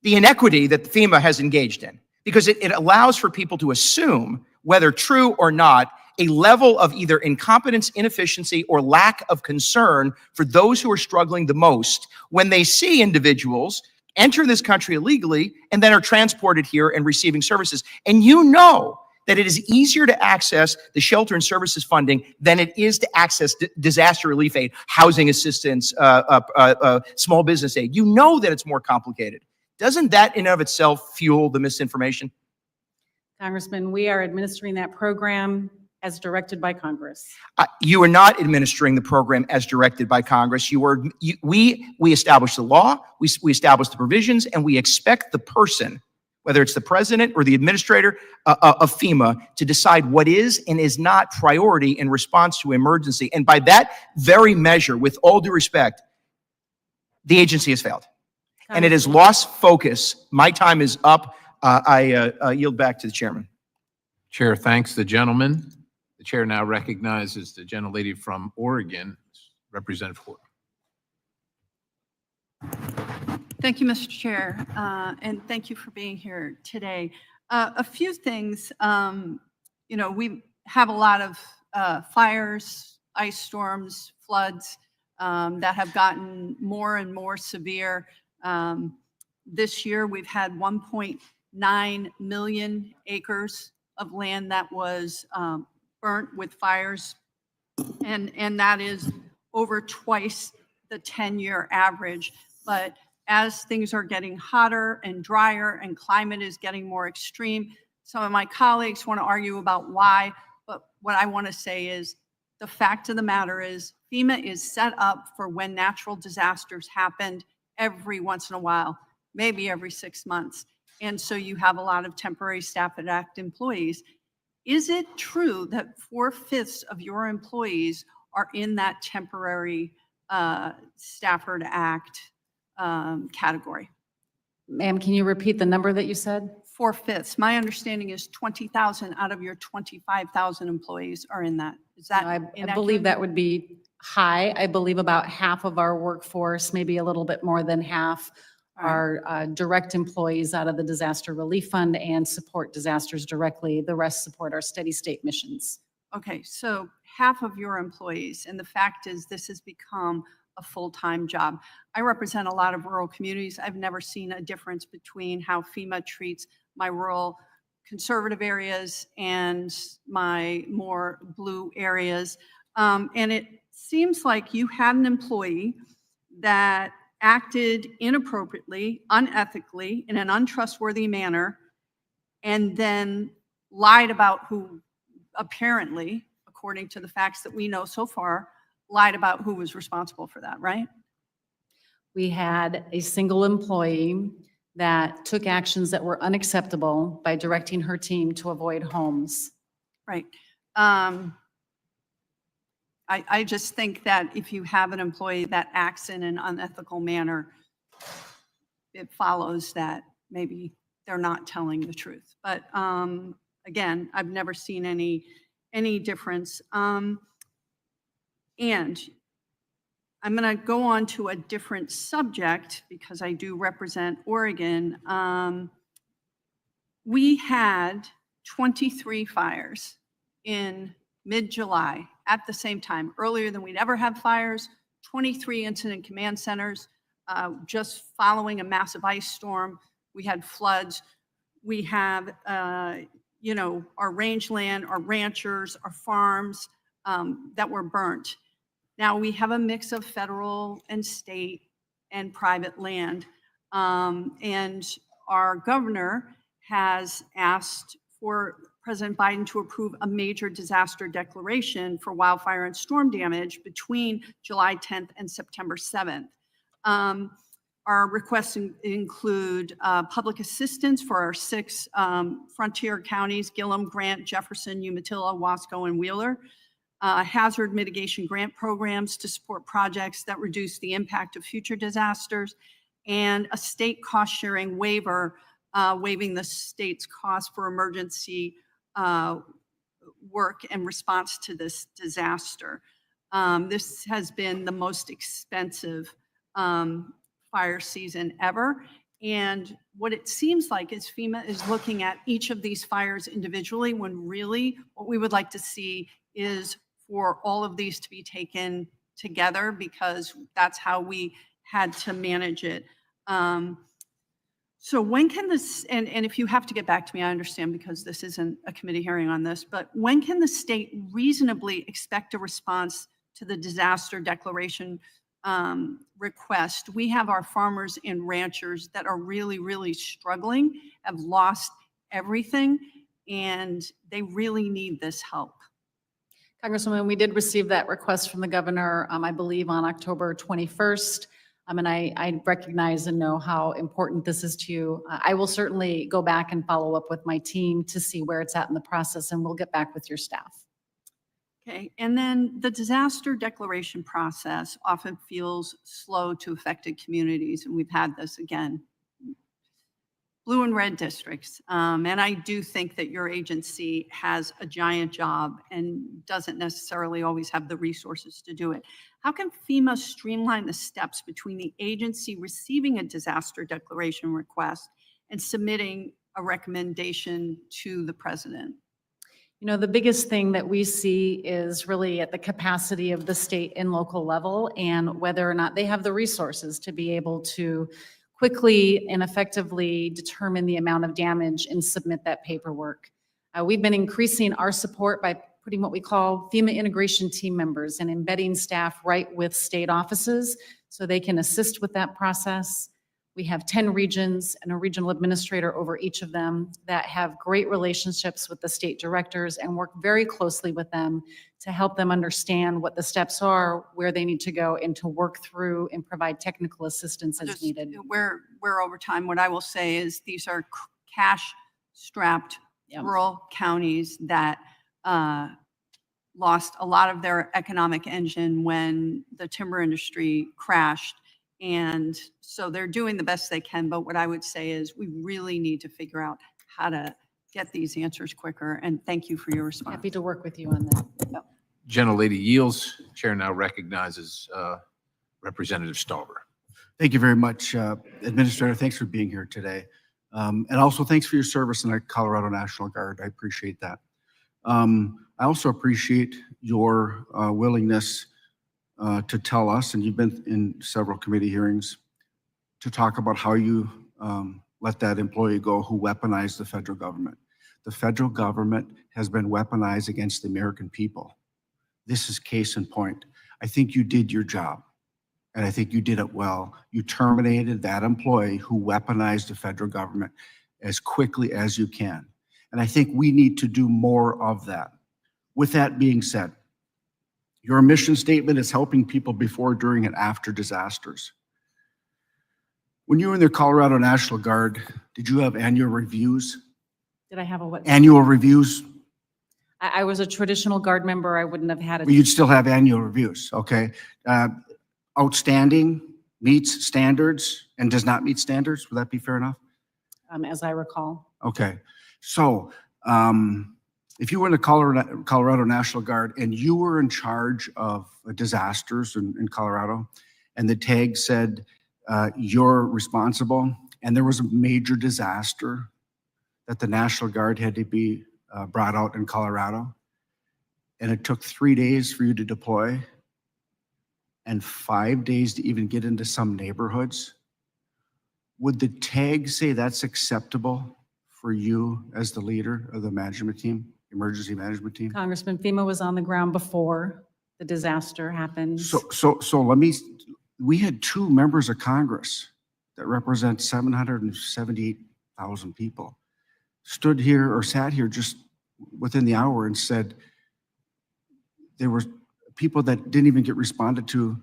S13: The inequity that FEMA has engaged in, because it allows for people to assume, whether true or not, a level of either incompetence, inefficiency, or lack of concern for those who are struggling the most when they see individuals enter this country illegally and then are transported here and receiving services. And you know that it is easier to access the shelter and services funding than it is to access disaster relief aid, housing assistance, small business aid. You know that it's more complicated. Doesn't that in and of itself fuel the misinformation?
S8: Congressman, we are administering that program as directed by Congress.
S13: You are not administering the program as directed by Congress. We established the law, we established the provisions, and we expect the person, whether it's the president or the administrator of FEMA, to decide what is and is not priority in response to emergency. And by that very measure, with all due respect, the agency has failed. And it has lost focus. My time is up. I yield back to the chairman.
S1: Chair thanks the gentleman. The chair now recognizes the gentlelady from Oregon, Representative Ford.
S14: Thank you, Mr. Chair, and thank you for being here today. A few things, we have a lot of fires, ice storms, floods that have gotten more and more severe. This year, we've had 1.9 million acres of land that was burnt with fires, and that is over twice the 10-year average. But as things are getting hotter and drier and climate is getting more extreme, some of my colleagues want to argue about why, but what I want to say is the fact of the matter is FEMA is set up for when natural disasters happen every once in a while, maybe every 6 months. And so you have a lot of temporary Stafford Act employees. Is it true that 4/5 of your employees are in that temporary Stafford Act category?
S8: Ma'am, can you repeat the number that you said?
S14: 4/5. My understanding is 20,000 out of your 25,000 employees are in that. Is that
S8: I
S14: inaccurate?
S8: believe that would be high. I believe about half of our workforce, maybe a little bit more than half, are direct employees out of the Disaster Relief Fund and support disasters directly. The rest support our steady state missions.
S14: Okay, so half of your employees, and the fact is this has become a full-time job. I represent a lot of rural communities. I've never seen a difference between how FEMA treats my rural conservative areas and my more blue areas. And it seems like you had an employee that acted inappropriately, unethically, in an untrustworthy manner, and then lied about who apparently, according to the facts that we know so far, lied about who was responsible for that, right?
S8: We had a single employee that took actions that were unacceptable by directing her team to avoid homes.
S14: Right. I just think that if you have an employee that acts in an unethical manner, it follows that maybe they're not telling the truth. But again, I've never seen any difference. And I'm going to go on to a different subject because I do represent Oregon. We had 23 fires in mid-July at the same time, earlier than we'd ever had fires, 23 incident command centers. Just following a massive ice storm, we had floods. We have, you know, our rangeland, our ranchers, our farms that were burnt. Now we have a mix of federal and state and private land. And our governor has asked for President Biden to approve a major disaster declaration for wildfire and storm damage between July 10th and September 7th. Our requests include public assistance for our 6 frontier counties, Gillum, Grant, Jefferson, Umatilla, Wasco, and Wheeler. Hazard mitigation grant programs to support projects that reduce the impact of future disasters, and a state cost-sharing waiver, waiving the state's cost for emergency work and response to this disaster. This has been the most expensive fire season ever. And what it seems like is FEMA is looking at each of these fires individually, when really what we would like to see is for all of these to be taken together, because that's how we had to manage it. So when can this, and if you have to get back to me, I understand, because this isn't a committee hearing on this, but when can the state reasonably expect a response to the disaster declaration request? We have our farmers and ranchers that are really, really struggling, have lost everything, and they really need this help.
S8: Congresswoman, we did receive that request from the governor, I believe on October 21st. And I recognize and know how important this is to you. I will certainly go back and follow up with my team to see where it's at in the process, and we'll get back with your staff.
S14: Okay, and then the disaster declaration process often feels slow to affected communities, and we've had this again. Blue and red districts, and I do think that your agency has a giant job and doesn't necessarily always have the resources to do it. How can FEMA streamline the steps between the agency receiving a disaster declaration request and submitting a recommendation to the president?
S8: You know, the biggest thing that we see is really at the capacity of the state and local level, and whether or not they have the resources to be able to quickly and effectively determine the amount of damage and submit that paperwork. We've been increasing our support by putting what we call FEMA integration team members and embedding staff right with state offices so they can assist with that process. We have 10 regions and a regional administrator over each of them that have great relationships with the state directors and work very closely with them to help them understand what the steps are, where they need to go, and to work through and provide technical assistance as needed.
S14: We're over time. What I will say is these are cash-strapped rural counties that lost a lot of their economic engine when the timber industry crashed. And so they're doing the best they can. But what I would say is we really need to figure out how to get these answers quicker. And thank you for your response.
S8: Happy to work with you on that.
S14: Yep.
S1: Gentlelady yields. Chair now recognizes Representative Stauber.
S15: Thank you very much, Administrator. Thanks for being here today. And also thanks for your service in the Colorado National Guard. I appreciate that. I also appreciate your willingness to tell us, and you've been in several committee hearings, to talk about how you let that employee go who weaponized the federal government. The federal government has been weaponized against the American people. This is case in point. I think you did your job, and I think you did it well. You terminated that employee who weaponized the federal government as quickly as you can. And I think we need to do more of that. With that being said, your mission statement is helping people before, during, and after disasters. When you were in the Colorado National Guard, did you have annual reviews?
S8: Did I have a what?
S15: Annual reviews?
S8: I was a traditional Guard member. I wouldn't have had it.
S15: Well, you'd still have annual reviews, okay? Outstanding, meets standards, and does not meet standards. Would that be fair enough?
S8: As I recall.
S15: Okay. So if you were in the Colorado National Guard and you were in charge of disasters in Colorado, and the tag said you're responsible, and there was a major disaster that the National Guard had to be brought out in Colorado, and it took 3 days for you to deploy and 5 days to even get into some neighborhoods, would the tag say that's acceptable for you as the leader of the management team, emergency management team?
S8: Congressman, FEMA was on the ground before the disaster happened.
S15: So we had 2 members of Congress that represent 778,000 people stood here or sat here just within the hour and said there were people that didn't even get responded to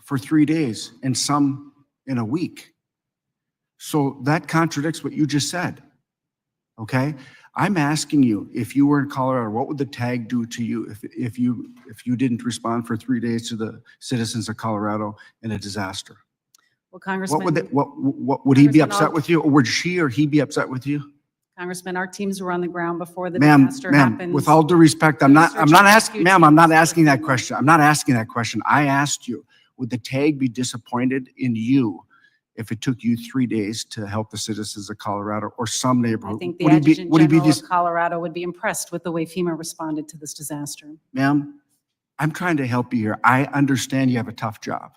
S15: for 3 days and some in a week. So that contradicts what you just said, okay? I'm asking you, if you were in Colorado, what would the tag do to you if you didn't respond for 3 days to the citizens of Colorado in a disaster?
S8: Well, Congressman.
S15: What would he be
S8: Congressman,
S15: upset with you? Or would she or he be upset with you?
S8: Congressman, our teams were on the ground before the
S15: Ma'am,
S8: disaster happened.
S15: with all due respect, I'm not asking that question. I'm not asking that question. I asked you, would the tag be disappointed in you if it took you 3 days to help the citizens of Colorado or some neighborhood?
S8: I think the
S15: Would he be-
S8: Adjutant
S15: would he be
S8: General
S15: dis-
S8: of Colorado would be impressed with the way FEMA responded to this disaster.
S15: Ma'am, I'm trying to help you here. I understand you have a tough job.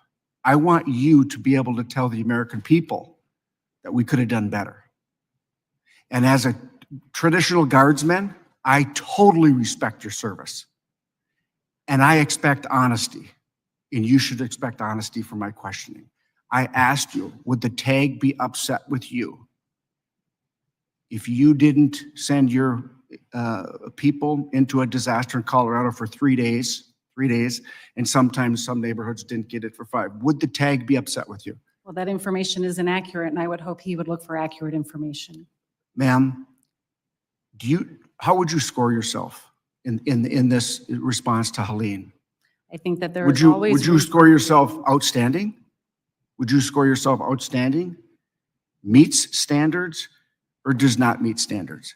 S15: I want you to be able to tell the American people that we could have done better. And as a traditional guardsman, I totally respect your service. And I expect honesty. And you should expect honesty for my questioning. I asked you, would the tag be upset with you if you didn't send your people into a disaster in Colorado for 3 days, and sometimes some neighborhoods didn't get it for 5? Would the tag be upset with you?
S8: Well, that information is inaccurate, and I would hope he would look for accurate information.
S15: Ma'am, how would you score yourself in this response to Helene?
S8: I think that there
S15: Would
S8: is
S15: you,
S8: always.
S15: would you
S8: room
S15: score
S8: for-
S15: yourself outstanding? Would you score yourself outstanding, meets standards, or does not meet standards?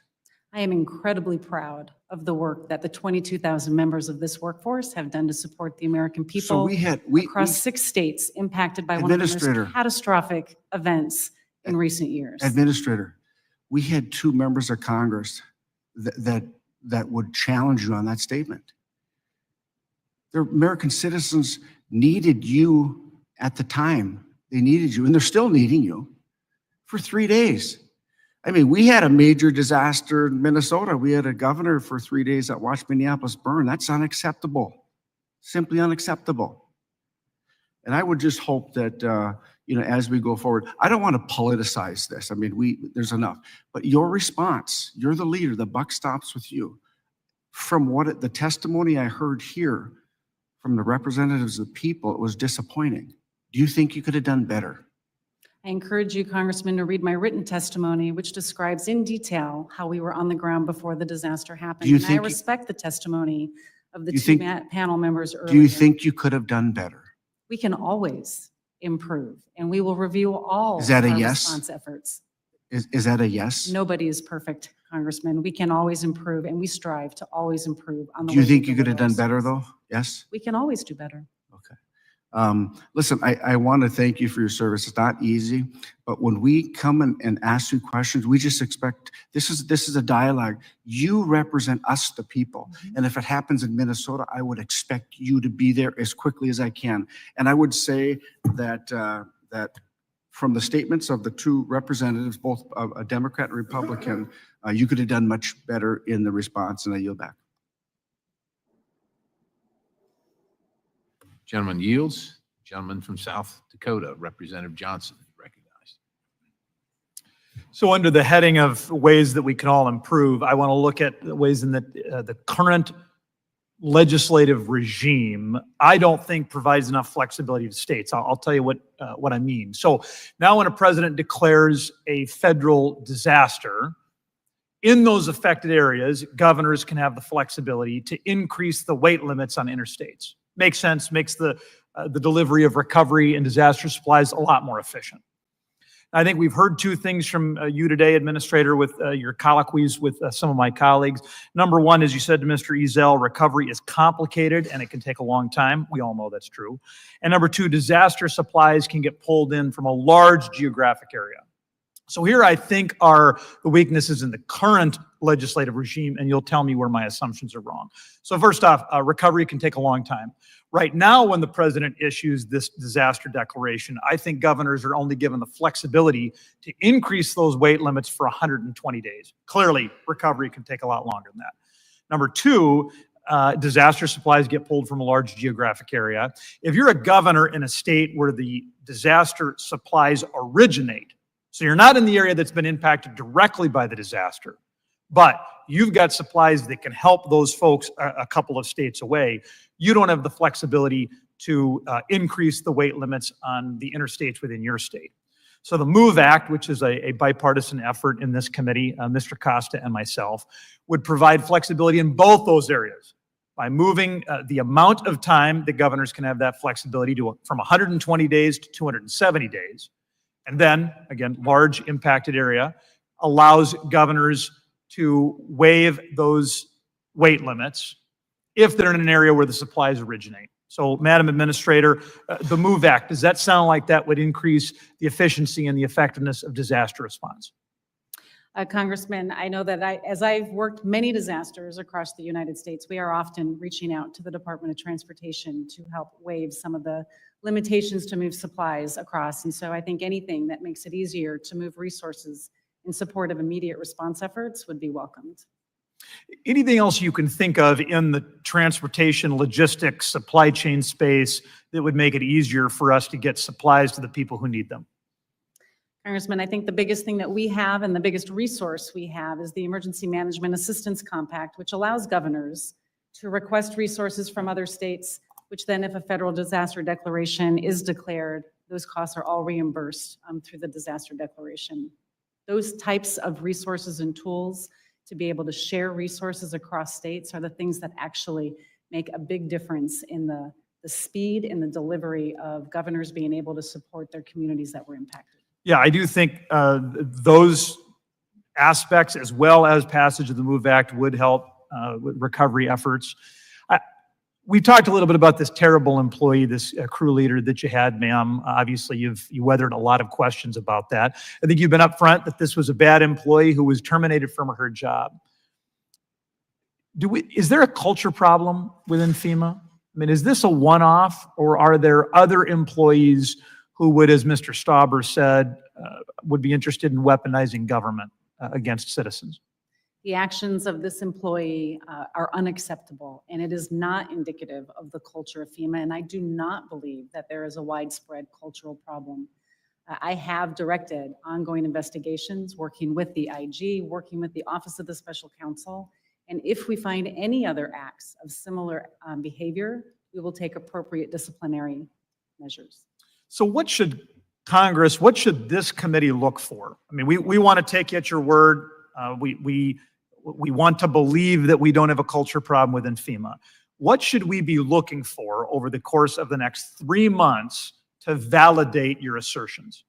S8: I am incredibly proud of the work that the 22,000 members of this workforce have done to support the American
S15: So
S8: people
S15: we
S8: across 6 states impacted by one of the
S15: Administrator.
S8: most catastrophic events in recent years.
S15: Administrator, we had 2 members of Congress that would challenge you on that statement. The American citizens needed you at the time. They needed you, and they're still needing you for 3 days. I mean, we had a major disaster in Minnesota. We had a governor for 3 days that watched Minneapolis burn. That's unacceptable, simply unacceptable. And I would just hope that, as we go forward, I don't want to politicize this. I mean, there's enough. But your response, you're the leader, the buck stops with you. From the testimony I heard here from the representatives of the people, it was disappointing. Do you think you could have done better?
S8: I encourage you, Congressman, to read my written testimony, which describes in detail how we were on the ground before the disaster happened.
S15: Do you
S8: And I
S15: think you-
S8: respect the testimony of the
S15: You
S8: 2
S15: think-
S8: panel members earlier.
S15: Do you think you could have done better?
S8: We can always improve, and we will review all
S15: Is that a
S8: our
S15: yes?
S8: response efforts.
S15: Is that a yes?
S8: Nobody is perfect, Congressman. We can always improve, and we strive to always improve on the
S15: Do you
S8: way we
S15: think you could have
S8: deliver
S15: done
S8: our
S15: better
S8: service.
S15: though? Yes?
S8: We can always do better.
S15: Okay. Listen, I want to thank you for your service. It's not easy, but when we come and ask you questions, we just expect, this is a dialogue. You represent us, the people. And if it happens in Minnesota, I would expect you to be there as quickly as I can. And I would say that, that from the statements of the two representatives, both a Democrat and Republican, you could have done much better in the response, and I yield back.
S1: Gentleman yields. Gentleman from South Dakota, Representative Johnson, recognized.
S16: So under the heading of ways that we can all improve, I want to look at the ways in that the current legislative regime, I don't think provides enough flexibility to states. I'll tell you what I mean. So now when a president declares a federal disaster, in those affected areas, governors can have the flexibility to increase the weight limits on interstates. Makes sense, makes the delivery of recovery and disaster supplies a lot more efficient. I think we've heard two things from you today, Administrator, with your colloquies with some of my colleagues. Number one, as you said to Mr. Ezell, recovery is complicated and it can take a long time. We all know that's true. And number two, disaster supplies can get pulled in from a large geographic area. So here I think are the weaknesses in the current legislative regime, and you'll tell me where my assumptions are wrong. So first off, recovery can take a long time. Right now, when the president issues this disaster declaration, I think governors are only given the flexibility to increase those weight limits for 120 days. Clearly, recovery can take a lot longer than that. Number two, disaster supplies get pulled from a large geographic area. If you're a governor in a state where the disaster supplies originate, so you're not in the area that's been impacted directly by the disaster, but you've got supplies that can help those folks a couple of states away, you don't have the flexibility to increase the weight limits on the interstates within your state. So the MOVE Act, which is a bipartisan effort in this committee, Mr. Costa and myself, would provide flexibility in both those areas by moving the amount of time that governors can have that flexibility to from 120 days to 270 days. And then, again, large impacted area allows governors to waive those weight limits if they're in an area where the supplies originate. So, Madam Administrator, the MOVE Act, does that sound like that would increase the efficiency and the effectiveness of disaster response?
S8: Congressman, I know that as I've worked many disasters across the United States, we are often reaching out to the Department of Transportation to help waive some of the limitations to move supplies across. And so I think anything that makes it easier to move resources in support of immediate response efforts would be welcomed.
S16: Anything else you can think of in the transportation, logistics, supply chain space that would make it easier for us to get supplies to the people who need them?
S8: Congressman, I think the biggest thing that we have and the biggest resource we have is the Emergency Management Assistance Compact, which allows governors to request resources from other states, which then if a federal disaster declaration is declared, those costs are all reimbursed through the disaster declaration. Those types of resources and tools to be able to share resources across states are the things that actually make a big difference in the speed and the delivery of governors being able to support their communities that were impacted.
S16: Yeah, I do think those aspects, as well as passage of the MOVE Act, would help with recovery efforts. We talked a little bit about this terrible employee, this crew leader that you had, ma'am. Obviously, you weathered a lot of questions about that. I think you've been upfront that this was a bad employee who was terminated from her job. Is there a culture problem within FEMA? I mean, is this a one-off, or are there other employees who would, as Mr. Stauber said, would be interested in weaponizing government against citizens?
S8: The actions of this employee are unacceptable, and it is not indicative of the culture of FEMA, and I do not believe that there is a widespread cultural problem. I have directed ongoing investigations, working with the IG, working with the Office of the Special Counsel, and if we find any other acts of similar behavior, we will take appropriate disciplinary measures.
S16: So what should Congress, what should this committee look for? I mean, we want to take you at your word. We want to believe that we don't have a culture problem within FEMA. What should we be looking for over the course of the next 3 months to validate your assertions?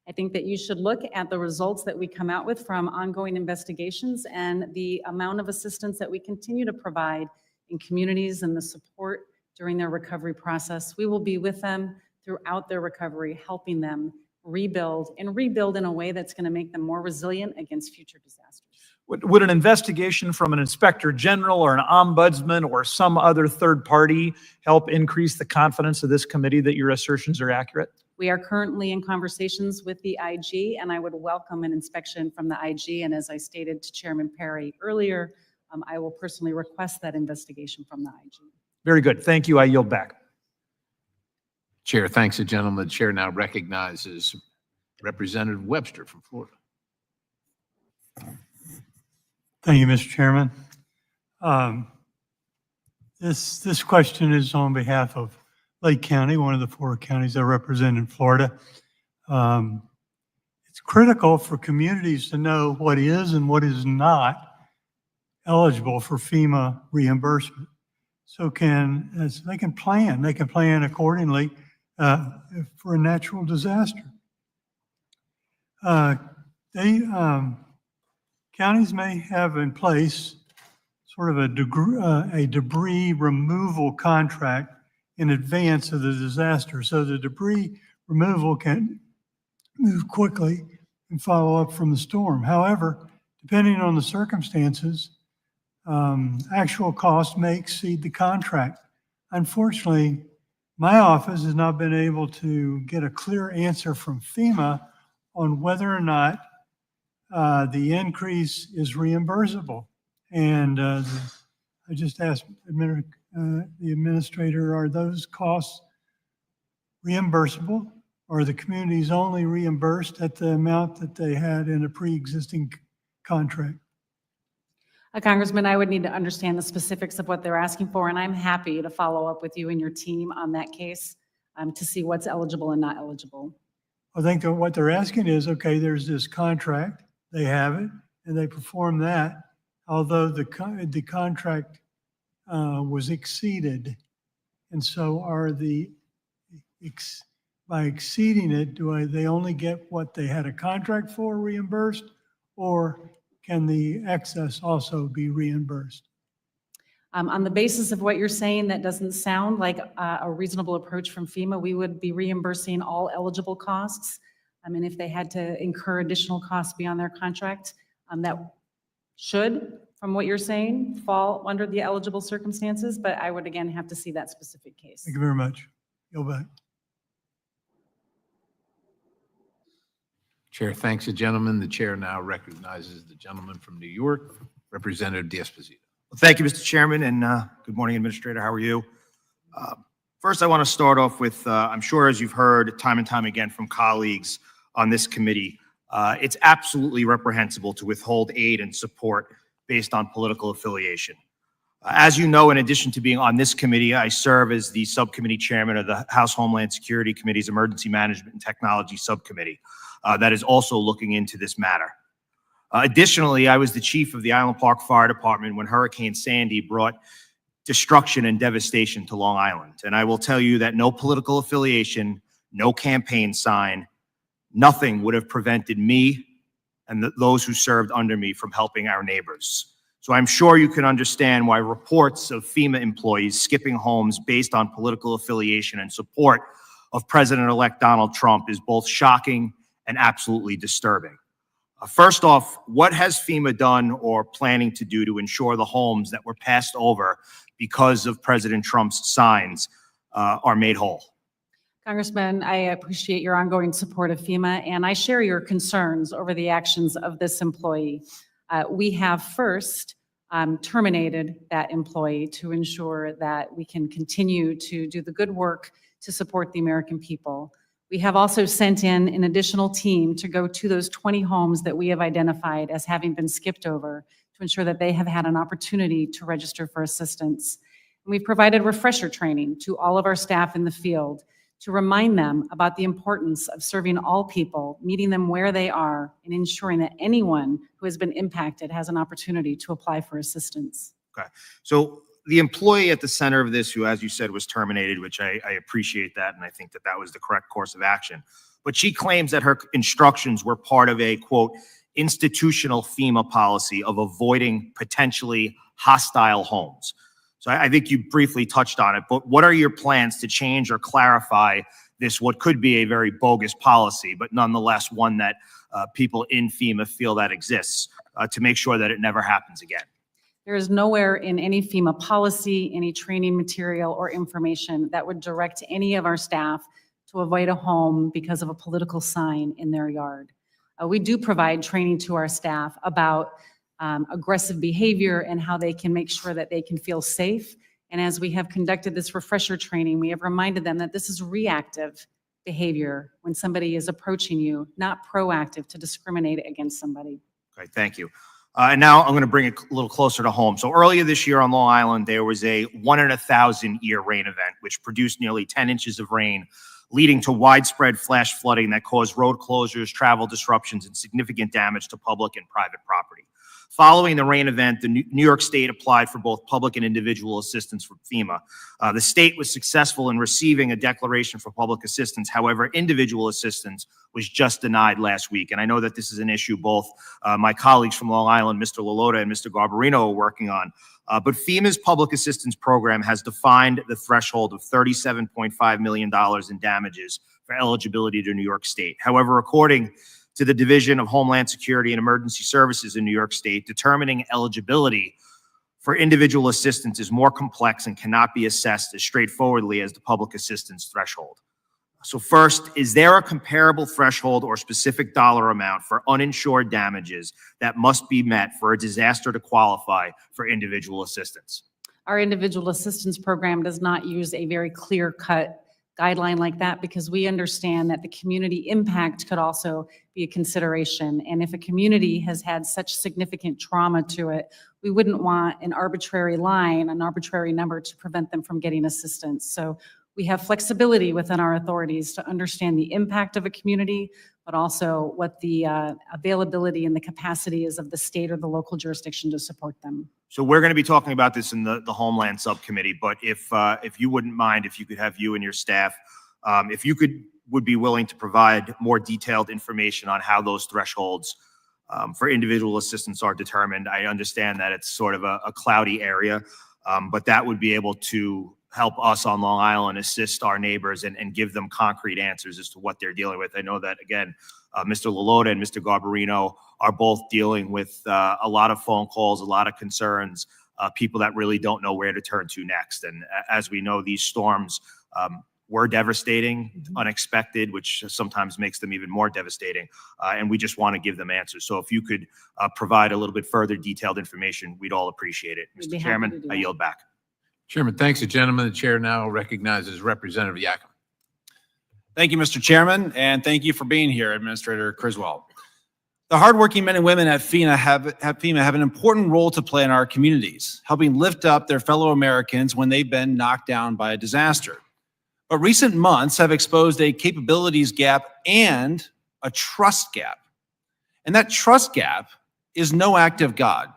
S8: I think that you should look at the results that we come out with from ongoing investigations and the amount of assistance that we continue to provide in communities and the support during their recovery process. We will be with them throughout their recovery, helping them rebuild and rebuild in a way that's going to make them more resilient against future disasters.
S16: Would an investigation from an inspector general or an ombudsman or some other third party help increase the confidence of this committee that your assertions are accurate?
S8: We are currently in conversations with the IG, and I would welcome an inspection from the IG. And as I stated to Chairman Perry earlier, I will personally request that investigation from the IG.
S16: Very good. Thank you. I yield back.
S1: Chair thanks the gentleman. The chair now recognizes Representative Webster from Florida.
S17: Thank you, Mr. Chairman. This question is on behalf of Lake County, one of the 4 counties I represent in Florida. It's critical for communities to know what is and what is not eligible for FEMA reimbursement. So they can plan accordingly for a natural disaster. Counties may have in place sort of a debris removal contract in advance of the disaster, so the debris removal can move quickly and follow up from the storm. However, depending on the circumstances, actual costs may exceed the contract. Unfortunately, my office has not been able to get a clear answer from FEMA on whether or not the increase is reimbursable. And I just asked the administrator, are those costs reimbursable? Or are the communities only reimbursed at the amount that they had in a pre-existing contract?
S8: Congressman, I would need to understand the specifics of what they're asking for, and I'm happy to follow up with you and your team on that case to see what's eligible and not eligible.
S17: I think that what they're asking is, okay, there's this contract, they have it, and they perform that, although the contract was exceeded. And so by exceeding it, they only get what they had a contract for reimbursed, or can the excess also be reimbursed?
S8: On the basis of what you're saying, that doesn't sound like a reasonable approach from FEMA. We would be reimbursing all eligible costs. I mean, if they had to incur additional costs beyond their contract, that should, from what you're saying, fall under the eligible circumstances, but I would again have to see that specific case.
S17: Thank you very much. Go back.
S1: Chair thanks the gentleman. The chair now recognizes the gentleman from New York, Representative D'Esposito.
S18: Thank you, Mr. Chairman, and good morning, Administrator. How are you? First, I want to start off with, I'm sure as you've heard time and time again from colleagues on this committee, it's absolutely reprehensible to withhold aid and support based on political affiliation. As you know, in addition to being on this committee, I serve as the subcommittee chairman of the House Homeland Security Committee's Emergency Management and Technology Subcommittee that is also looking into this matter. Additionally, I was the chief of the Island Park Fire Department when Hurricane Sandy brought destruction and devastation to Long Island. And I will tell you that no political affiliation, no campaign sign, nothing would have prevented me and those who served under me from helping our neighbors. So I'm sure you can understand why reports of FEMA employees skipping homes based on political affiliation and support of President-elect Donald Trump is both shocking and absolutely disturbing. First off, what has FEMA done or planning to do to ensure the homes that were passed over because of President Trump's signs are made whole?
S8: Congressman, I appreciate your ongoing support of FEMA, and I share your concerns over the actions of this employee. We have first terminated that employee to ensure that we can continue to do the good work to support the American people. We have also sent in an additional team to go to those 20 homes that we have identified as having been skipped over to ensure that they have had an opportunity to register for assistance. And we've provided refresher training to all of our staff in the field to remind them about the importance of serving all people, meeting them where they are, and ensuring that anyone who has been impacted has an opportunity to apply for assistance.
S18: Okay. So the employee at the center of this, who, as you said, was terminated, which I appreciate that, and I think that that was the correct course of action. But she claims that her instructions were part of a, quote, institutional FEMA policy of avoiding potentially hostile homes. So I think you briefly touched on it, but what are your plans to change or clarify this, what could be a very bogus policy, but nonetheless one that people in FEMA feel that exists, to make sure that it never happens again?
S8: There is nowhere in any FEMA policy, any training material or information that would direct any of our staff to avoid a home because of a political sign in their yard. We do provide training to our staff about aggressive behavior and how they can make sure that they can feel safe. And as we have conducted this refresher training, we have reminded them that this is reactive behavior when somebody is approaching you, not proactive to discriminate against somebody.
S18: Great, thank you. And now I'm going to bring it a little closer to home. So earlier this year on Long Island, there was a 1 in 1,000 year rain event, which produced nearly 10 inches of rain, leading to widespread flash flooding that caused road closures, travel disruptions, and significant damage to public and private property. Following the rain event, the New York State applied for both public and individual assistance from FEMA. The state was successful in receiving a declaration for public assistance. However, individual assistance was just denied last week. And I know that this is an issue both my colleagues from Long Island, Mr. Lalotta and Mr. Garbarino, are working on. But FEMA's public assistance program has defined the threshold of $37.5 million in damages for eligibility to New York State. However, according to the Division of Homeland Security and Emergency Services in New York State, determining eligibility for individual assistance is more complex and cannot be assessed as straightforwardly as the public assistance threshold. So first, is there a comparable threshold or specific dollar amount for uninsured damages that must be met for a disaster to qualify for individual assistance?
S8: Our individual assistance program does not use a very clear-cut guideline like that because we understand that the community impact could also be a consideration. And if a community has had such significant trauma to it, we wouldn't want an arbitrary line, an arbitrary number to prevent them from getting assistance. So we have flexibility within our authorities to understand the impact of a community, but also what the availability and the capacity is of the state or the local jurisdiction to support them.
S18: So we're going to be talking about this in the Homeland Subcommittee, but if you wouldn't mind, if you could have you and your staff, if you would be willing to provide more detailed information on how those thresholds for individual assistance are determined. I understand that it's sort of a cloudy area, but that would be able to help us on Long Island assist our neighbors and give them concrete answers as to what they're dealing with. I know that, again, Mr. Lalotta and Mr. Garbarino are both dealing with a lot of phone calls, a lot of concerns, people that really don't know where to turn to next. And as we know, these storms were devastating, unexpected, which sometimes makes them even more devastating. And we just want to give them answers. So if you could provide a little bit further detailed information, we'd all appreciate it. Mr. Chairman, I yield back.
S1: Chairman, thanks. The gentleman, the chair now recognizes Representative Yakum.
S3: Thank you, Mr. Chairman, and thank you for being here, Administrator Criswell. The hardworking men and women at FEMA have an important role to play in our communities, helping lift up their fellow Americans when they've been knocked down by a disaster. But recent months have exposed a capabilities gap and a trust gap. And that trust gap is no act of God.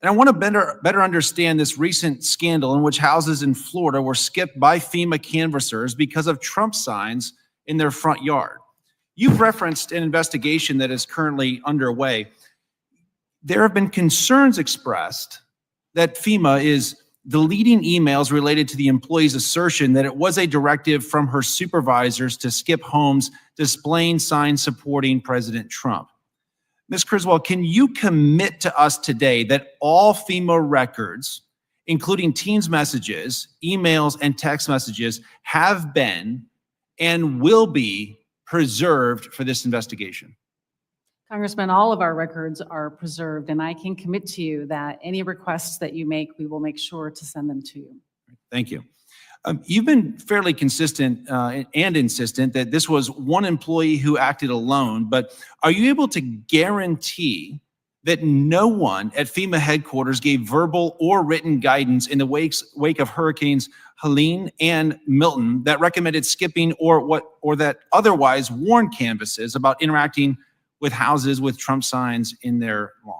S3: And I want to better understand this recent scandal in which houses in Florida were skipped by FEMA canvassers because of Trump signs in their front yard. You've referenced an investigation that is currently underway. There have been concerns expressed that FEMA is deleting emails related to the employee's assertion that it was a directive from her supervisors to skip homes displaying signs supporting President Trump. Ms. Criswell, can you commit to us today that all FEMA records, including Teams messages, emails, and text messages, have been and will be preserved for this investigation?
S8: Congressman, all of our records are preserved, and I can commit to you that any requests that you make, we will make sure to send them to you.
S3: Thank you. You've been fairly consistent and insistent that this was one employee who acted alone, but are you able to guarantee that no one at FEMA headquarters gave verbal or written guidance in the wake of Hurricanes Helene and Milton that recommended skipping or that otherwise warned canvases about interacting with houses with Trump signs in their lawn?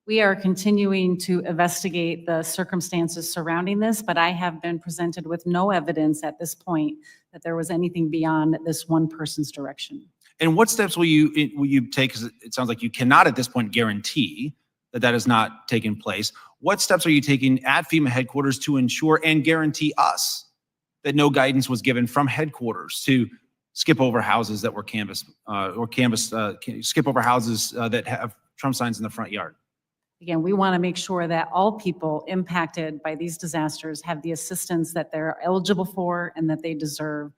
S8: We are continuing to investigate the circumstances surrounding this, but I have been presented with no evidence at this point that there was anything beyond this one person's direction.
S3: And what steps will you take? Because it sounds like you cannot at this point guarantee,
S19: that that has not taken place. What steps are you taking at FEMA headquarters to ensure and guarantee us that no guidance was given from headquarters to skip over houses that were skip over houses that have Trump signs in the front yard?
S8: Again, we want to make sure that all people impacted by these disasters have the assistance that they're eligible for and that they deserve.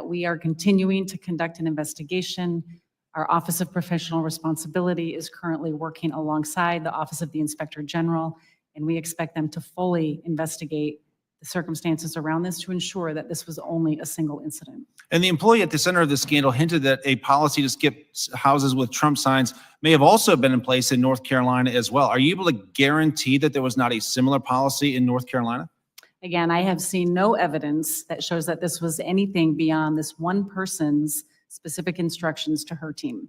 S8: We are continuing to conduct an investigation. Our Office of Professional Responsibility is currently working alongside the Office of the Inspector General, and we expect them to fully investigate the circumstances around this to ensure that this was only a single incident.
S19: And the employee at the center of the scandal hinted that a policy to skip houses with Trump signs may have also been in place in North Carolina as well. Are you able to guarantee that there was not a similar policy in North Carolina?
S8: Again, I have seen no evidence that shows that this was anything beyond this one person's specific instructions to her team.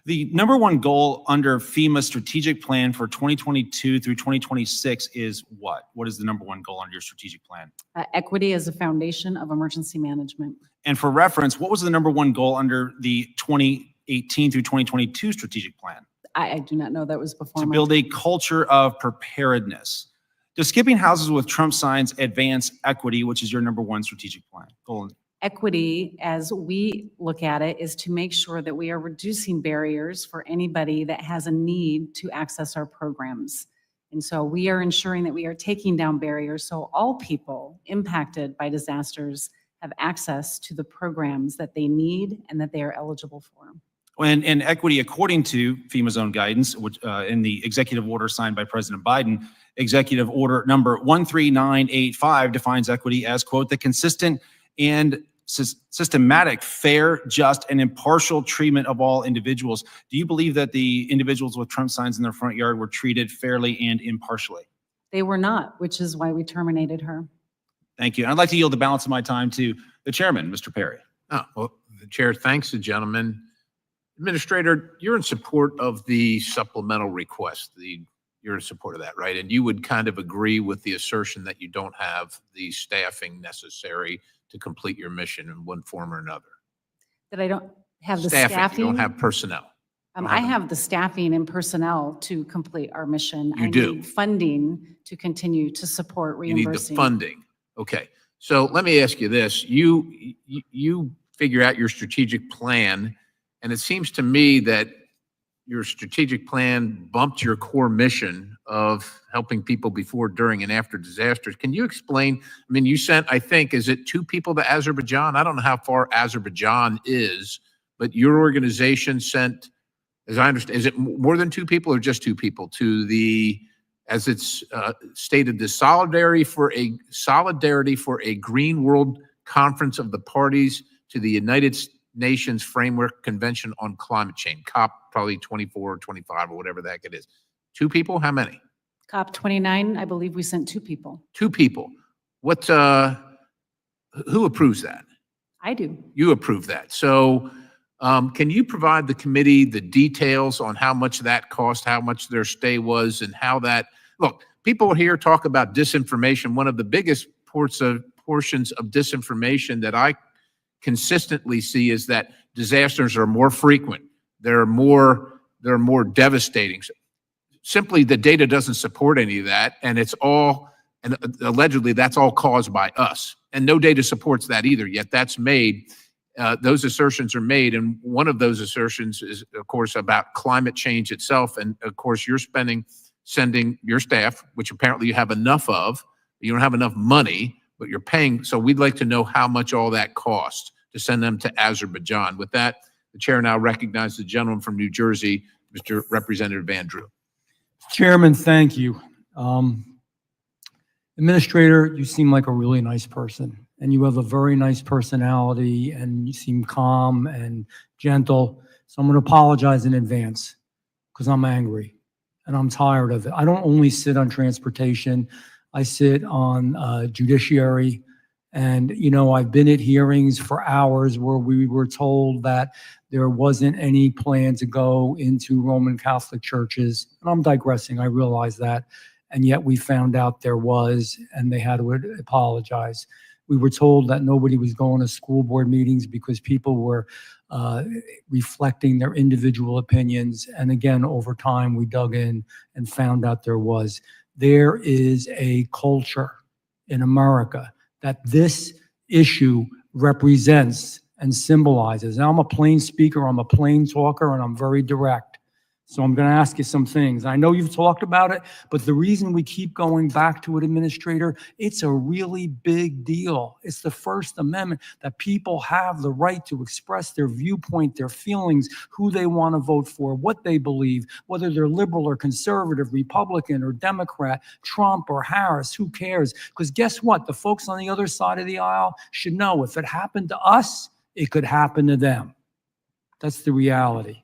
S19: The number one goal under FEMA's strategic plan for 2022 through 2026 is what? What is the number one goal under your strategic plan?
S8: Equity as a foundation of emergency management.
S19: And for reference, what was the number one goal under the 2018 through 2022 strategic plan?
S8: I do not know that was before.
S19: To build a culture of preparedness. Does skipping houses with Trump signs advance equity, which is your number one strategic plan goal?
S8: Equity, as we look at it, is to make sure that we are reducing barriers for anybody that has a need to access our programs. And so we are ensuring that we are taking down barriers so all people impacted by disasters have access to the programs that they need and that they are eligible for.
S19: And equity, according to FEMA's own guidance, which in the executive order signed by President Biden, executive order number 13985 defines equity as, quote, the consistent and systematic, fair, just, and impartial treatment of all individuals. Do you believe that the individuals with Trump signs in their front yard were treated fairly and impartially?
S8: They were not, which is why we terminated her.
S19: Thank you. And I'd like to yield the balance of my time to the chairman, Mr. Perry.
S1: Oh, well, the chair thanks the gentleman. Administrator, you're in support of the supplemental request. You're in support of that, right? And you would kind of agree with the assertion that you don't have the staffing necessary to complete your mission in one form or another.
S8: That I don't have the staffing?
S1: You don't have personnel.
S8: I have the staffing and personnel to complete our mission.
S1: You do.
S8: Need funding to continue to support
S1: You need
S8: reimbursing.
S1: the funding. Okay. So let me ask you this. You figure out your strategic plan, and it seems to me that your strategic plan bumped your core mission of helping people before, during, and after disasters. Can you explain? I mean, you sent, I think, is it 2 people to Azerbaijan? I don't know how far Azerbaijan is, but your organization sent, as I understand, is it more than 2 people or just 2 people to the, as it's stated, the Solidarity for a Green World Conference of the Parties to the United Nations Framework Convention on Climate Change, COP probably 24 or 25 or whatever the heck it is. 2 people? How many?
S8: COP 29, I believe we sent 2 people.
S1: 2 people. What, who approves that?
S8: I do.
S1: You approve that. So can you provide the committee the details on how much that cost, how much their stay was, and how that, look, people here talk about disinformation. One of the biggest portions of disinformation that I consistently see is that disasters are more frequent. They're more devastating. Simply, the data doesn't support any of that, and it's all, and allegedly that's all caused by us. And no data supports that either, yet that's made. Those assertions are made, and one of those assertions is, of course, about climate change itself. And of course, you're sending your staff, which apparently you have enough of. You don't have enough money, but you're paying. So we'd like to know how much all that costs to send them to Azerbaijan. With that, the chair now recognizes the gentleman from New Jersey, Mr. Representative Van Drew.
S20: Chairman, thank you. Administrator, you seem like a really nice person, and you have a very nice personality, and you seem calm and gentle. So I'm going to apologize in advance because I'm angry and I'm tired of it. I don't only sit on transportation. I sit on judiciary. And, you know, I've been at hearings for hours where we were told that there wasn't any plan to go into Roman Catholic churches. And I'm digressing, I realize that. And yet we found out there was, and they had to apologize. We were told that nobody was going to school board meetings because people were reflecting their individual opinions. And again, over time, we dug in and found out there is a culture in America that this issue represents and symbolizes. Now, I'm a plain speaker, I'm a plain talker, and I'm very direct. So I'm going to ask you some things. I know you've talked about it, but the reason we keep going back to it, Administrator, it's a really big deal. It's the First Amendment that people have the right to express their viewpoint, their feelings, who they want to vote for, what they believe, whether they're liberal or conservative, Republican or Democrat, Trump or Harris, who cares? Because guess what? The folks on the other side of the aisle should know if it happened to us, it could happen to them. That's the reality.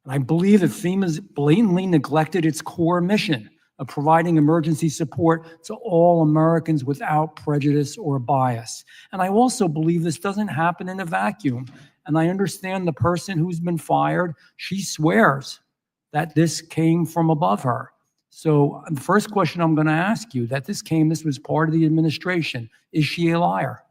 S20: And I believe that FEMA's blatantly neglected its core mission of providing emergency support to all Americans without prejudice or bias. And I also believe this doesn't happen in a vacuum. And I understand the person who's been fired, she swears that this came from above her. So the first question I'm going to ask you, this was part of the administration. Is she a liar?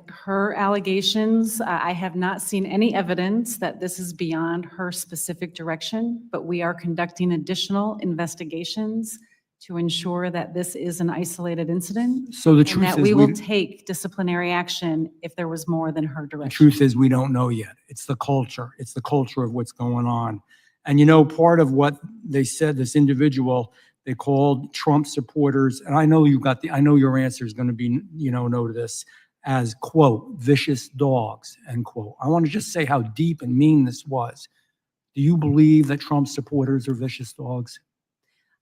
S8: Her allegations, I have not seen any evidence that this is beyond her specific direction, but we are conducting additional investigations to ensure that this is an isolated incident.
S20: So the
S8: and
S20: truth
S8: that
S20: is
S8: we will take disciplinary action if there was more than her
S20: The
S8: direction.
S20: truth is we don't know yet. It's the culture. It's the culture of what's going on. And you know, part of what they said, this individual, they called Trump supporters, and I know I know your answer is going to be, no to this, as, quote, vicious dogs, end quote. I want to just say how deep and mean this was. Do you believe that Trump supporters are vicious dogs?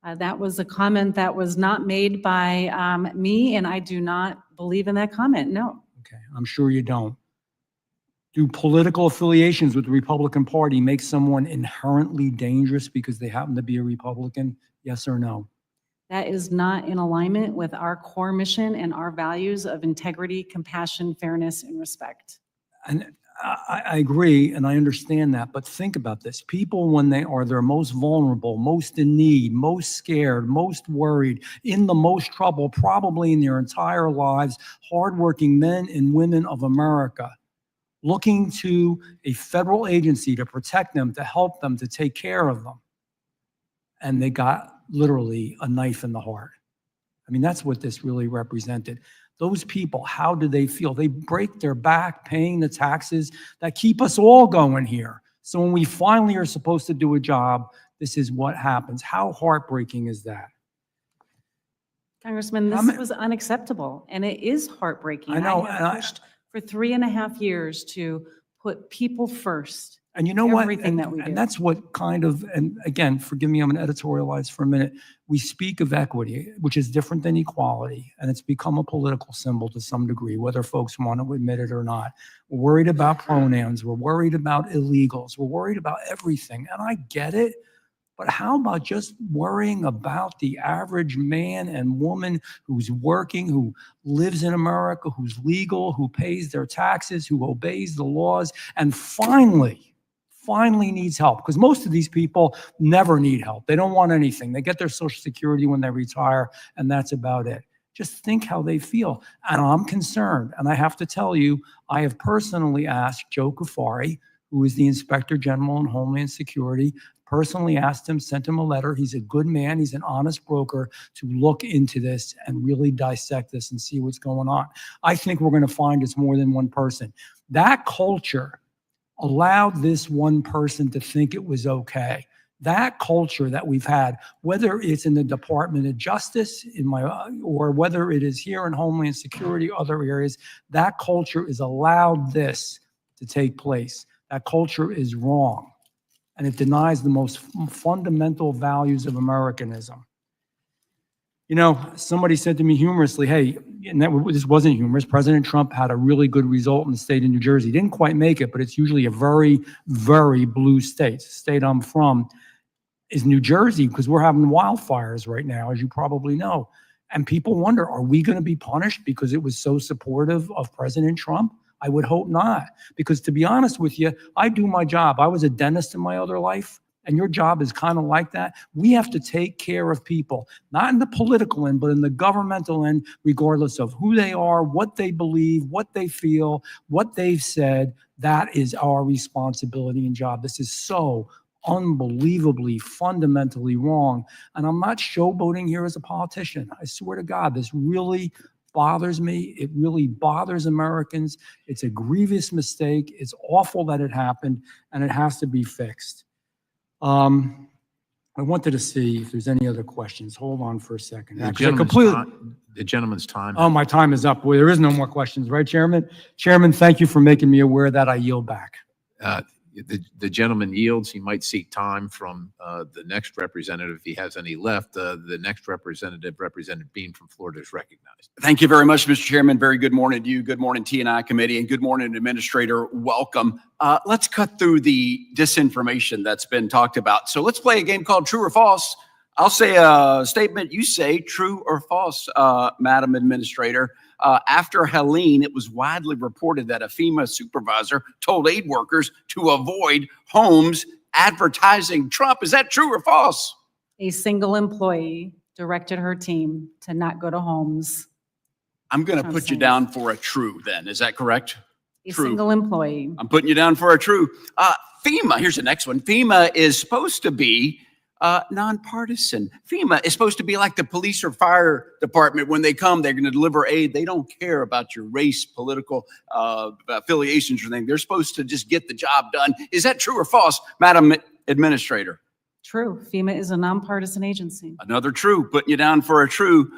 S8: That was a comment that was not made by me, and I do not believe in that comment, no.
S20: Okay, I'm sure you don't. Do political affiliations with the Republican Party make someone inherently dangerous because they happen to be a Republican? Yes or no?
S8: That is not in alignment with our core mission and our values of integrity, compassion, fairness, and respect.
S20: And I agree, and I understand that, but think about this. People, when they are their most vulnerable, most in need, most scared, most worried, in the most trouble, probably in their entire lives, hardworking men and women of America, looking to a federal agency to protect them, to help them, to take care of them. And they got literally a knife in the heart. I mean, that's what this really represented. Those people, how do they feel? They break their back paying the taxes that keep us all going here. So when we finally are supposed to do a job, this is what happens. How heartbreaking is that?
S8: Congressman, this was unacceptable, and it is heartbreaking.
S20: I know,
S8: have pushed for 3.5 years to put people first.
S20: And you know what?
S8: Everything that we do.
S20: And that's what and again, forgive me, I'm going to editorialize for a minute. We speak of equity, which is different than equality, and it's become a political symbol to some degree, whether folks want to admit it or not. We're worried about pronouns. We're worried about illegals. We're worried about everything, and I get it. But how about just worrying about the average man and woman who's working, who lives in America, who's legal, who pays their taxes, who obeys the laws, and finally needs help? Because most of these people never need help. They don't want anything. They get their Social Security when they retire, and that's about it. Just think how they feel. And I'm concerned. And I have to tell you, I have personally asked Joe Kufari, who is the Inspector General in Homeland Security, personally asked him, sent him a letter. He's a good man. He's an honest broker, to look into this and really dissect this and see what's going on. I think we're going to find it's more than one person. That culture allowed this one person to think it was okay. That culture that we've had, whether it's in the Department of Justice, or whether it is here in Homeland Security, other areas, that culture is allowed this to take place. That culture is wrong, and it denies the most fundamental values of Americanism. You know, somebody said to me humorously, hey, and this wasn't humorous, President Trump had a really good result in the state of New Jersey. He didn't quite make it, but it's usually a very, very blue state. The state I'm from is New Jersey, because we're having wildfires right now, as you probably know. And people wonder, are we going to be punished because it was so supportive of President Trump? I would hope not, because to be honest with you, I do my job. I was a dentist in my other life, and your job is kind of like that. We have to take care of people, not in the political end, but in the governmental end, regardless of who they are, what they believe, what they feel, what they've said. That is our responsibility and job. This is so unbelievably, fundamentally wrong. And I'm not showboating here as a politician. I swear to God, this really bothers me. It really bothers Americans. It's a grievous mistake. It's awful that it happened, and it has to be fixed. I wanted to see if there's any other questions. Hold on for a second.
S1: The gentleman's time.
S20: Oh, my time is up. Well, there is no more questions, right, Chairman? Chairman, thank you for making me aware of that. I yield back.
S1: The gentleman yields. He might seek time from the next representative if he has any left. The next representative, Representative Bean from Florida, is recognized.
S21: Thank you very much, Mr. Chairman. Very good morning to you. Good morning, T&I Committee, and good morning, Administrator. Welcome. Let's cut through the disinformation that's been talked about. So let's play a game called True or False. I'll say a statement. You say true or false, Madam Administrator. After Helene, it was widely reported that a FEMA supervisor told aid workers to avoid homes advertising Trump. Is that true or false?
S8: A single employee directed her team to not go to homes.
S21: I'm going to put you down for a true then. Is that correct?
S8: A
S21: True.
S8: single employee.
S21: I'm putting you down for a true. FEMA, here's the next one. FEMA is supposed to be nonpartisan. FEMA is supposed to be like the police or fire department. When they come, they're going to deliver aid. They don't care about your race, political affiliations or anything. They're supposed to just get the job done. Is that true or false, Madam Administrator?
S8: True. FEMA is a nonpartisan agency.
S21: Another true, putting you down for a true.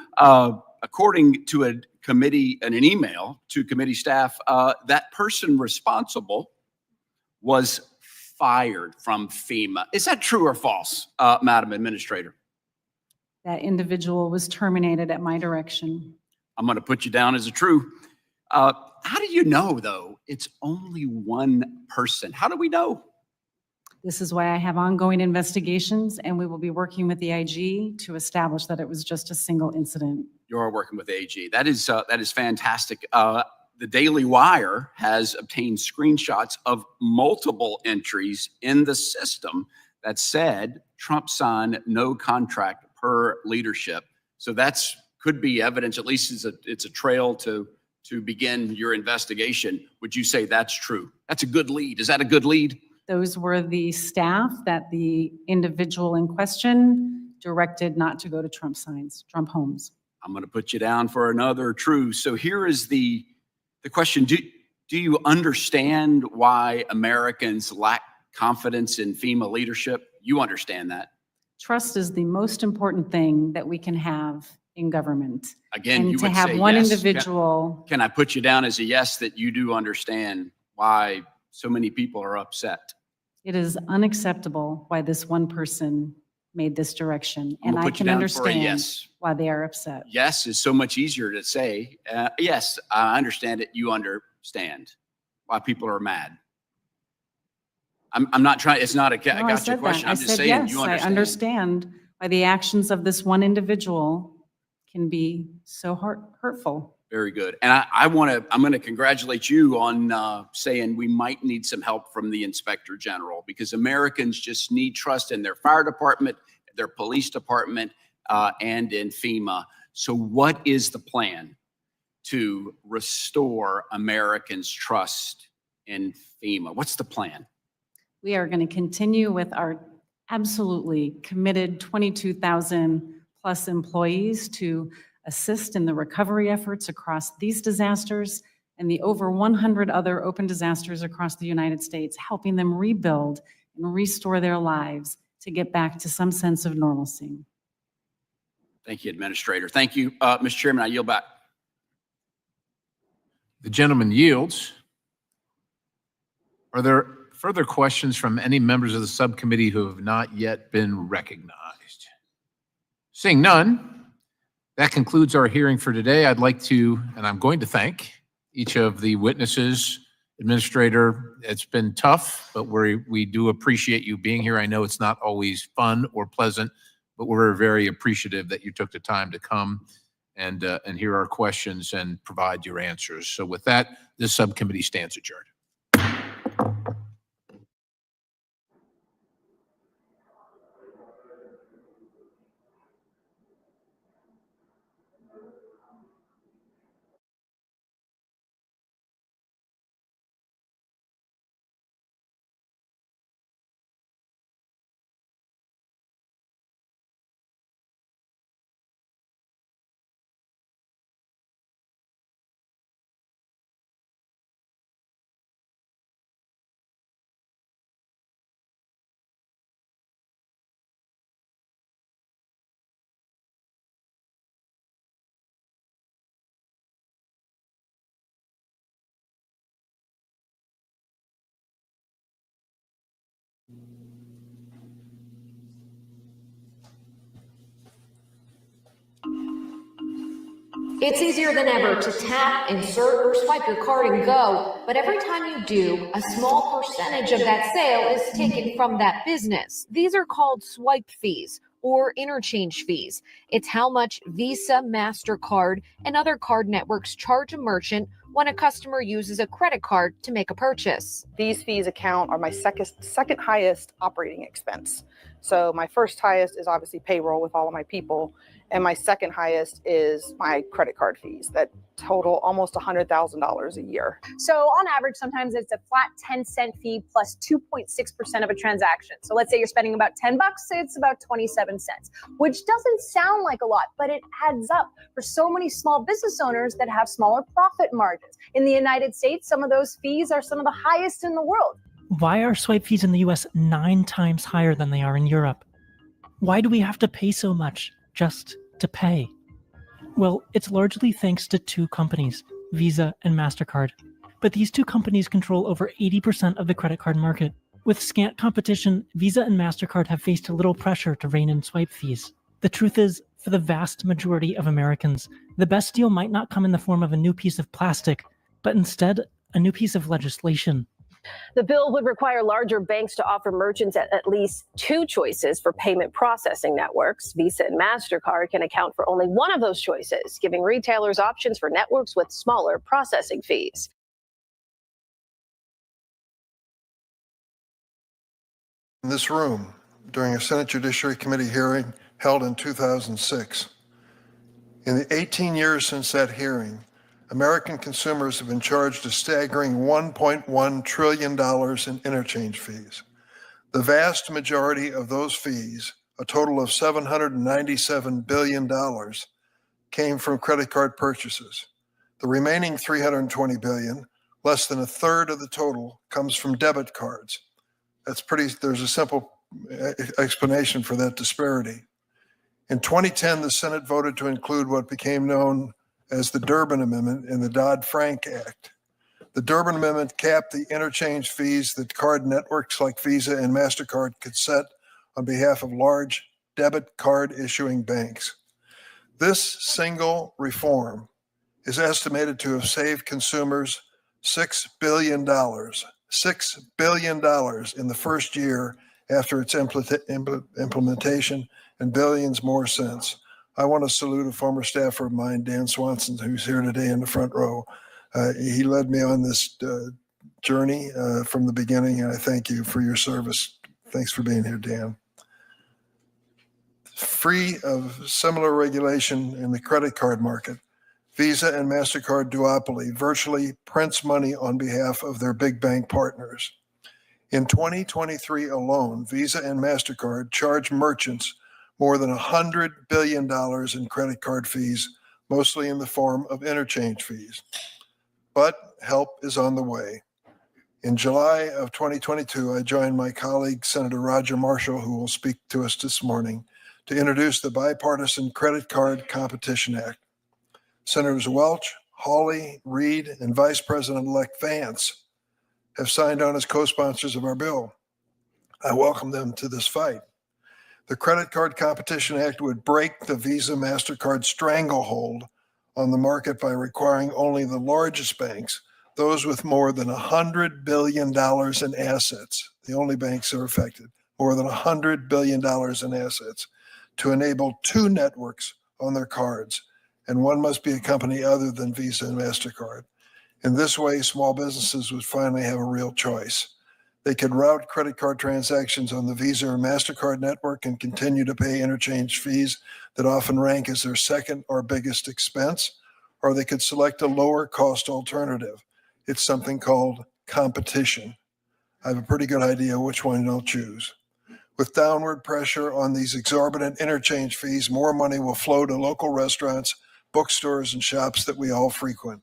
S21: According to a committee and an email to committee staff, that person responsible was fired from FEMA. Is that true or false, Madam Administrator?
S8: That individual was terminated at my direction.
S21: I'm going to put you down as a true. How do you know, though, it's only one person? How do we know?
S8: This is why I have ongoing investigations, and we will be working with the IG to establish that it was just a single incident.
S21: You're working with the AG. That is fantastic. The Daily Wire has obtained screenshots of multiple entries in the system that said Trump signed no contract per leadership. So that's could be evidence, at least it's a trail to begin your investigation. Would you say that's true? That's a good lead. Is that a good lead?
S8: Those were the staff that the individual in question directed not to go to Trump homes.
S21: I'm going to put you down for another true. So here is the question. Do you understand why Americans lack confidence in FEMA leadership? You understand that.
S8: Trust is the most important thing that we can have in government.
S21: Again,
S8: and
S21: you
S8: to
S21: would
S8: have
S21: say
S8: one
S21: yes.
S8: individual.
S21: Can I put you down as a yes that you do understand why so many people are upset?
S8: It is unacceptable why this one person made this direction,
S21: I'm
S8: and
S21: gonna
S8: I
S21: put you
S8: can
S21: down for a
S8: understand
S21: yes.
S8: why they are upset.
S21: Yes is so much easier to say. Yes, I understand it. You understand why people are mad. I'm not trying, it's not a,
S8: No,
S21: I got your
S8: said
S21: question.
S8: that.
S21: I'm
S8: I
S21: just
S8: said
S21: saying
S8: yes,
S21: you
S8: I understand why the actions of this one individual can be so hurtful.
S21: Very good. And I'm going to congratulate you on saying we might need some help from the Inspector General, because Americans just need trust in their fire department, their police department, and in FEMA. So what is the plan to restore Americans' trust in FEMA? What's the plan?
S8: We are going to continue with our absolutely committed 22,000 plus employees to assist in the recovery efforts across these disasters and the over 100 other open disasters across the United States, helping them rebuild and restore their lives to get back to some sense of normalcy.
S21: Thank you, Administrator. Thank you, Mr. Chairman. I yield back.
S1: The gentleman yields. Are there further questions from any members of the subcommittee who have not yet been recognized? Seeing none, that concludes our hearing for today. I'd like to, and I'm going to thank each of the witnesses. Administrator, it's been tough, but we do appreciate you being here. I know it's not always fun or pleasant, but we're very appreciative that you took the time to come and hear our questions and provide your answers. So with that, this subcommittee stands adjourned.
S5: It's easier than ever to tap, insert, or swipe your card and go, but every time you do, a small percentage of that sale is taken from that business. These are called swipe fees or interchange fees. It's how much Visa, MasterCard, and other card networks charge a merchant when a customer uses a credit card to make a purchase.
S22: These fees are my second highest operating expense. So my first highest is obviously payroll with all of my people, and my second highest is my credit card fees that total almost $100,000 a year.
S23: So on average, sometimes it's a flat 10-cent fee plus 2.6% of a transaction. So let's say you're spending about $10, it's about 27 cents, which doesn't sound like a lot, but it adds up for so many small business owners that have smaller profit margins. In the United States, some of those fees are some of the highest in the world.
S24: Why are swipe fees in the US 9 times higher than they are in Europe? Why do we have to pay so much just to pay? Well, it's largely thanks to two companies, Visa and MasterCard. But these two companies control over 80% of the credit card market. With scant competition, Visa and MasterCard have faced little pressure to rein in swipe fees. The truth is, for the vast majority of Americans, the best deal might not come in the form of a new piece of plastic, but instead, a new piece of legislation.
S23: The bill would require larger banks to offer merchants at least two choices for payment processing networks. Visa and MasterCard can account for only one of those choices, giving retailers options for networks with smaller processing fees.
S25: In this room, during a Senate Judiciary Committee hearing held in 2006. In the 18 years since that hearing, American consumers have been charged a staggering $1.1 trillion in interchange fees. The vast majority of those fees, a total of $797 billion, came from credit card purchases. The remaining $320 billion, less than a third of the total, comes from debit cards. There's a simple explanation for that disparity. In 2010, the Senate voted to include what became known as the Durbin Amendment in the Dodd-Frank Act. The Durbin Amendment capped the interchange fees that card networks like Visa and MasterCard could set on behalf of large debit card issuing banks. This single reform is estimated to have saved consumers $6 billion. $6 billion in the first year after its implementation, and billions more since. I want to salute a former staffer of mine, Dan Swanson, who's here today in the front row. He led me on this journey from the beginning, and I thank you for your service. Thanks for being here, Dan. Free of similar regulation in the credit card market, Visa and MasterCard duopoly virtually prints money on behalf of their big bank partners. In 2023 alone, Visa and MasterCard charge merchants more than $100 billion in credit card fees, mostly in the form of interchange fees. But help is on the way. In July of 2022, I joined my colleague, Senator Roger Marshall, who will speak to us this morning, to introduce the Bipartisan Credit Card Competition Act. Senators Welch, Hawley, Reid, and Vice President-elect Vance have signed on as co-sponsors of our bill. I welcome them to this fight. The Credit Card Competition Act would break the Visa MasterCard stranglehold on the market by requiring only the largest banks, those with more than $100 billion in assets, the only banks that are affected, more than $100 billion in assets, to enable two networks on their cards, and one must be a company other than Visa and MasterCard. In this way, small businesses would finally have a real choice. They could route credit card transactions on the Visa or MasterCard network and continue to pay interchange fees that often rank as their second or biggest expense, or they could select a lower cost alternative. It's something called competition. I have a pretty good idea which one they'll choose. With downward pressure on these exorbitant interchange fees, more money will flow to local restaurants, bookstores, and shops that we all frequent.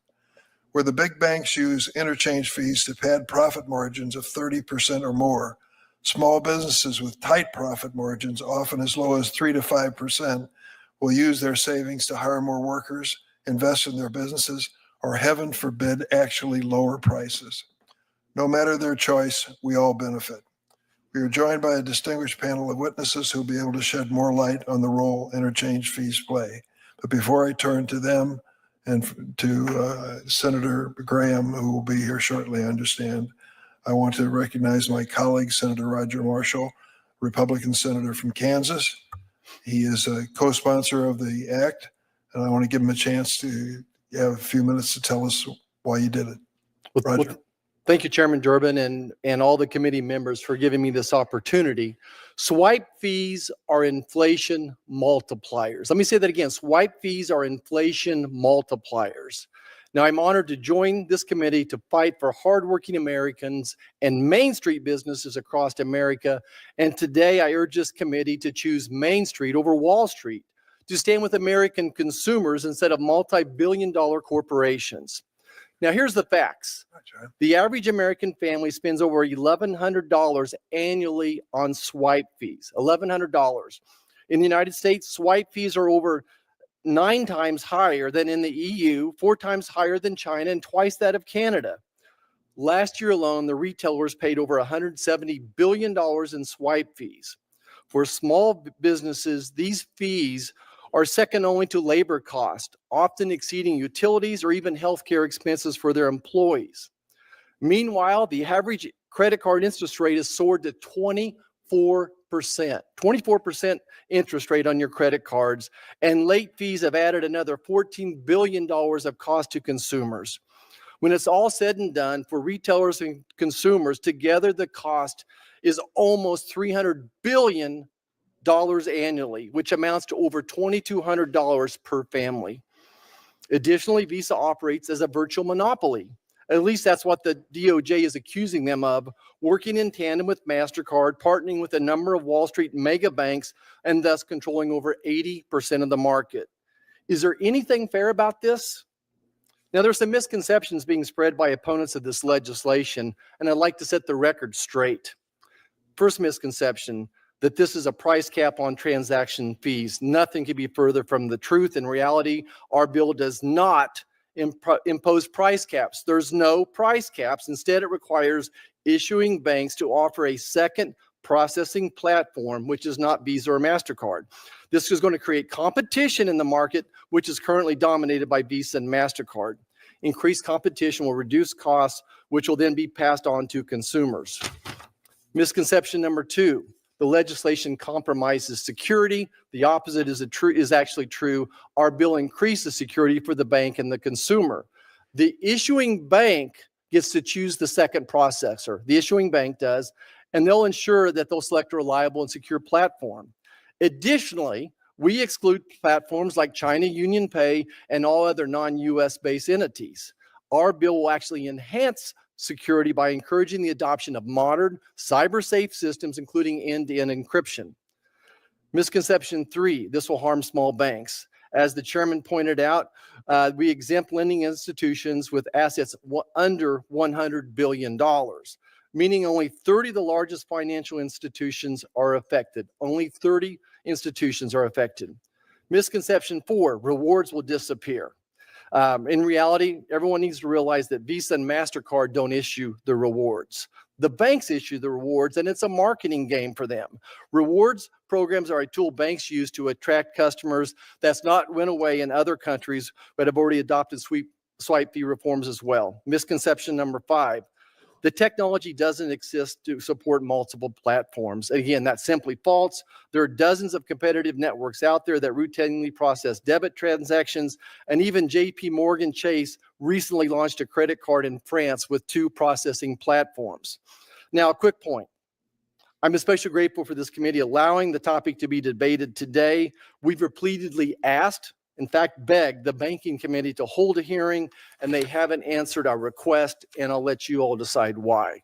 S25: Where the big banks use interchange fees to pad profit margins of 30% or more, small businesses with tight profit margins, often as low as 3 to 5%, will use their savings to hire more workers, invest in their businesses, or heaven forbid, actually lower prices. No matter their choice, we all benefit. We are joined by a distinguished panel of witnesses who will be able to shed more light on the role interchange fees play. But before I turn to them, and to Senator Graham, who will be here shortly, I understand. I want to recognize my colleague, Senator Roger Marshall, Republican senator from Kansas. He is a co-sponsor of the act, and I want to give him a chance to have a few minutes to tell us why you did it. Roger.
S2: Thank you, Chairman Durbin, and all the committee members for giving me this opportunity. Swipe fees are inflation multipliers. Let me say that again. Swipe fees are inflation multipliers. Now, I'm honored to join this committee to fight for hardworking Americans and Main Street businesses across America. And today, I urge this committee to choose Main Street over Wall Street, to stand with American consumers instead of multi-billion-dollar corporations. Now, here's the facts. The average American family spends over $1,100 annually on swipe fees, $1,100. In the United States, swipe fees are over 9 times higher than in the EU, 4 times higher than China, and twice that of Canada. Last year alone, the retailers paid over $170 billion in swipe fees. For small businesses, these fees are second only to labor cost, often exceeding utilities or even healthcare expenses for their employees. Meanwhile, the average credit card interest rate has soared to 24% interest rate on your credit cards, and late fees have added another $14 billion of cost to consumers. When it's all said and done, for retailers and consumers, together the cost is almost $300 billion annually, which amounts to over $2,200 per family. Additionally, Visa operates as a virtual monopoly. At least that's what the DOJ is accusing them of, working in tandem with MasterCard, partnering with a number of Wall Street mega banks, and thus controlling over 80% of the market. Is there anything fair about this? Now, there's some misconceptions being spread by opponents of this legislation, and I'd like to set the record straight. First misconception, that this is a price cap on transaction fees. Nothing could be further from the truth. In reality, our bill does not impose price caps. There's no price caps. Instead, it requires issuing banks to offer a second processing platform, which is not Visa or MasterCard. This is going to create competition in the market, which is currently dominated by Visa and MasterCard. Increased competition will reduce costs, which will then be passed on to consumers. Misconception number 2. The legislation compromises security. The opposite is actually true. Our bill increases security for the bank and the consumer. The issuing bank gets to choose the second processor. The issuing bank does, and they'll ensure that they'll select a reliable and secure platform. Additionally, we exclude platforms like China UnionPay and all other non-US based entities. Our bill will actually enhance security by encouraging the adoption of modern cyber-safe systems, including end-to-end encryption. Misconception 3, this will harm small banks. As the chairman pointed out, we exempt lending institutions with assets under $100 billion, meaning only 30 of the largest financial institutions are affected. Only 30 institutions are affected. Misconception 4, rewards will disappear. In reality, everyone needs to realize that Visa and MasterCard don't issue the rewards. The banks issue the rewards, and it's a marketing game for them. Rewards programs are a tool banks use to attract customers. That's not went away in other countries, but have already adopted swipe fee reforms as well. Misconception number 5. The technology doesn't exist to support multiple platforms. Again, that's simply false. There are dozens of competitive networks out there that routinely process debit transactions, and even JP Morgan Chase recently launched a credit card in France with 2 processing platforms. Now, a quick point. I'm especially grateful for this committee allowing the topic to be debated today. We've repeatedly asked, in fact, begged the banking committee to hold a hearing, and they haven't answered our request, and I'll let you all decide why.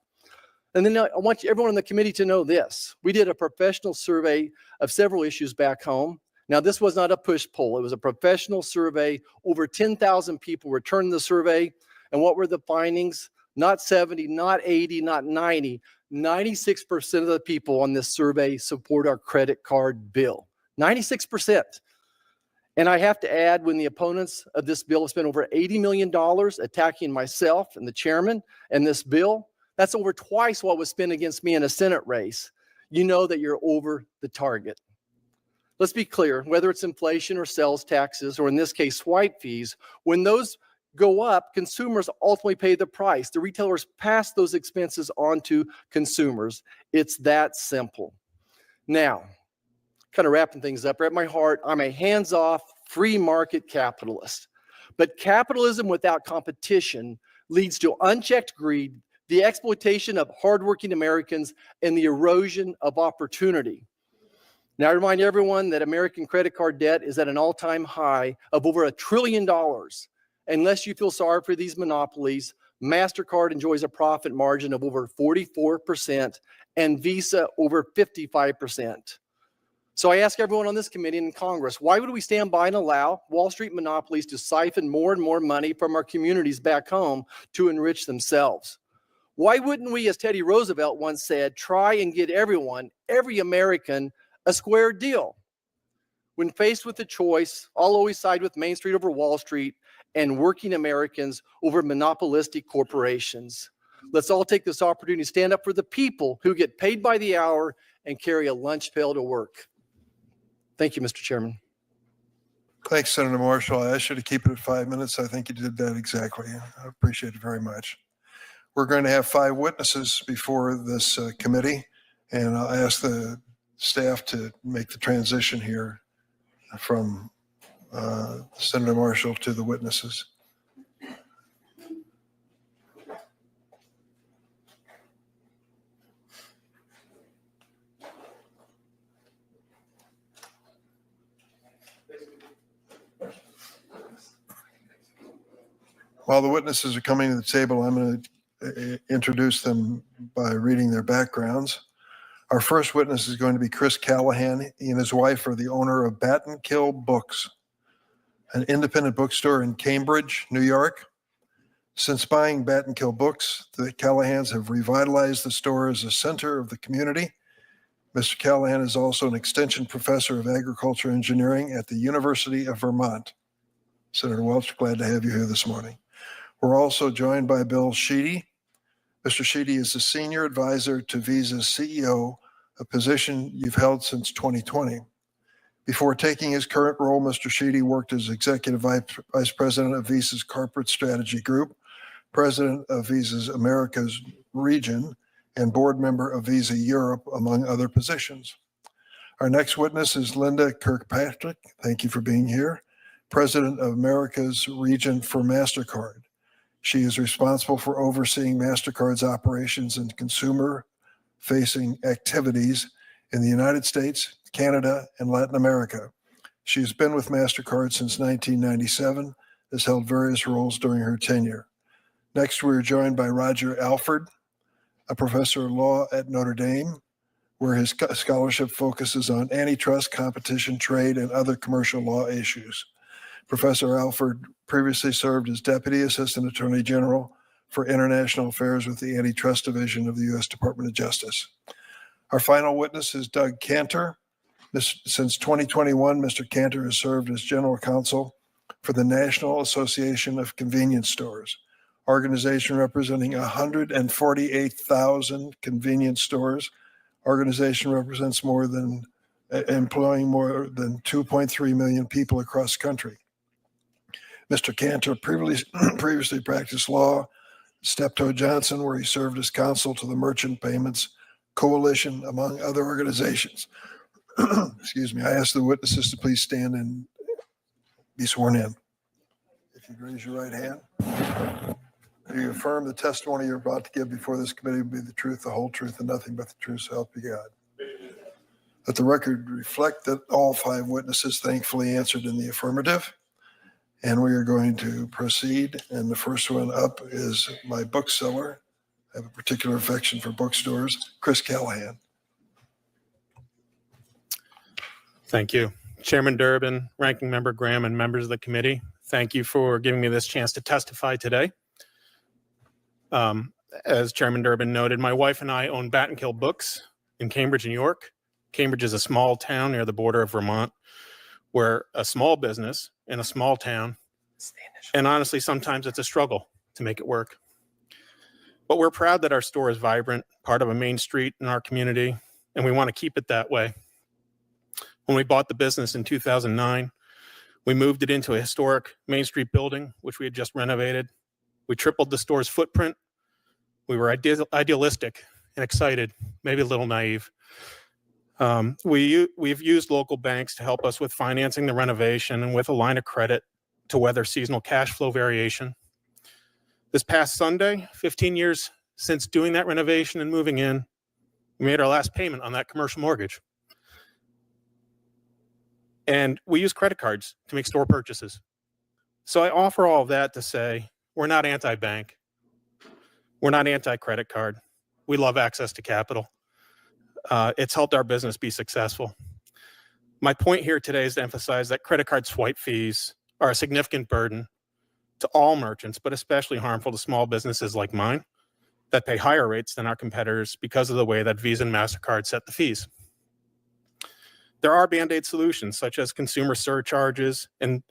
S2: And then I want everyone in the committee to know this. We did a professional survey of several issues back home. Now, this was not a push poll. It was a professional survey. Over 10,000 people returned the survey. And what were the findings? Not 70, not 80, not 90. 96% of the people on this survey support our credit card bill. 96%. And I have to add, when the opponents of this bill have spent over $80 million attacking myself and the chairman and this bill, that's over twice what was spent against me in a Senate race. You know that you're over the target. Let's be clear, whether it's inflation or sales taxes, or in this case, swipe fees, when those go up, consumers ultimately pay the price. The retailers pass those expenses on to consumers. It's that simple. Now, kind of wrapping things up, at my heart, I'm a hands-off, free market capitalist. But capitalism without competition leads to unchecked greed, the exploitation of hardworking Americans, and the erosion of opportunity. Now, I remind everyone that American credit card debt is at an all-time high of over $1 trillion. Unless you feel sorry for these monopolies, MasterCard enjoys a profit margin of over 44% and Visa over 55%. So I ask everyone on this committee and in Congress, why would we stand by and allow Wall Street monopolies to siphon more and more money from our communities back home to enrich themselves? Why wouldn't we, as Teddy Roosevelt once said, try and get everyone, every American, a square deal? When faced with the choice, I'll always side with Main Street over Wall Street and working Americans over monopolistic corporations. Let's all take this opportunity to stand up for the people who get paid by the hour and carry a lunch pail to work. Thank you, Mr. Chairman.
S25: Thanks, Senator Marshall. I asked you to keep it at 5 minutes. I think you did that exactly. I appreciate it very much. We're going to have 5 witnesses before this committee, and I'll ask the staff to make the transition here from Senator Marshall to the witnesses. While the witnesses are coming to the table, I'm going to introduce them by reading their backgrounds. Our first witness is going to be Chris Callahan. He and his wife are the owner of Bat and Kill Books, an independent bookstore in Cambridge, New York. Since buying Bat and Kill Books, the Callahans have revitalized the store as a center of the community. Mr. Callahan is also an extension professor of agriculture engineering at the University of Vermont. Senator Welch, glad to have you here this morning. We're also joined by Bill Sheedy. Mr. Sheedy is the senior advisor to Visa's CEO, a position you've held since 2020. Before taking his current role, Mr. Sheedy worked as executive vice president of Visa's corporate strategy group, president of Visa's Americas region, and board member of Visa Europe, among other positions. Our next witness is Linda Kirkpatrick. Thank you for being here. President of Americas region for MasterCard. She is responsible for overseeing MasterCard's operations and consumer-facing activities in the United States, Canada, and Latin America. She has been with MasterCard since 1997, has held various roles during her tenure. Next, we are joined by Roger Alford, a professor of law at Notre Dame, where his scholarship focuses on antitrust, competition, trade, and other commercial law issues. Professor Alford previously served as Deputy Assistant Attorney General for International Affairs with the Antitrust Division of the U.S. Department of Justice. Our final witness is Doug Cantor. Since 2021, Mr. Cantor has served as General Counsel for the National Association of Convenience Stores, organization representing 148,000 convenience stores. Organization represents employing more than 2.3 million people across the country. Mr. Cantor previously practiced law, Steptoe Johnson, where he served as counsel to the Merchant Payments Coalition, among other organizations. Excuse me. I ask the witnesses to please stand and be sworn in. If you'd raise your right hand. Do you affirm the testimony you're about to give before this committee will be the truth, the whole truth, and nothing but the truth, so help you God? Let the record reflect that all 5 witnesses thankfully answered in the affirmative. And we are going to proceed. And the first one up is my bookseller. I have a particular affection for bookstores, Chris Callahan.
S4: Thank you. Chairman Durbin, Ranking Member Graham, and members of the committee, thank you for giving me this chance to testify today. As Chairman Durbin noted, my wife and I own Bat and Kill Books in Cambridge, New York. Cambridge is a small town near the border of Vermont, where a small business in a small town, and honestly, sometimes it's a struggle to make it work. But we're proud that our store is vibrant, part of a main street in our community, and we want to keep it that way. When we bought the business in 2009, we moved it into a historic Main Street building, which we had just renovated. We tripled the store's footprint. We were idealistic and excited, maybe a little naive. We've used local banks to help us with financing the renovation and with a line of credit to weather seasonal cash flow variation. This past Sunday, 15 years since doing that renovation and moving in, we made our last payment on that commercial mortgage. And we use credit cards to make store purchases. So I offer all of that to say, we're not anti-bank. We're not anti-credit card. We love access to capital. It's helped our business be successful. My point here today is to emphasize that credit card swipe fees are a significant burden to all merchants, but especially harmful to small businesses like mine that pay higher rates than our competitors because of the way that Visa and MasterCard set the fees. There are Band-Aid solutions such as consumer surcharges and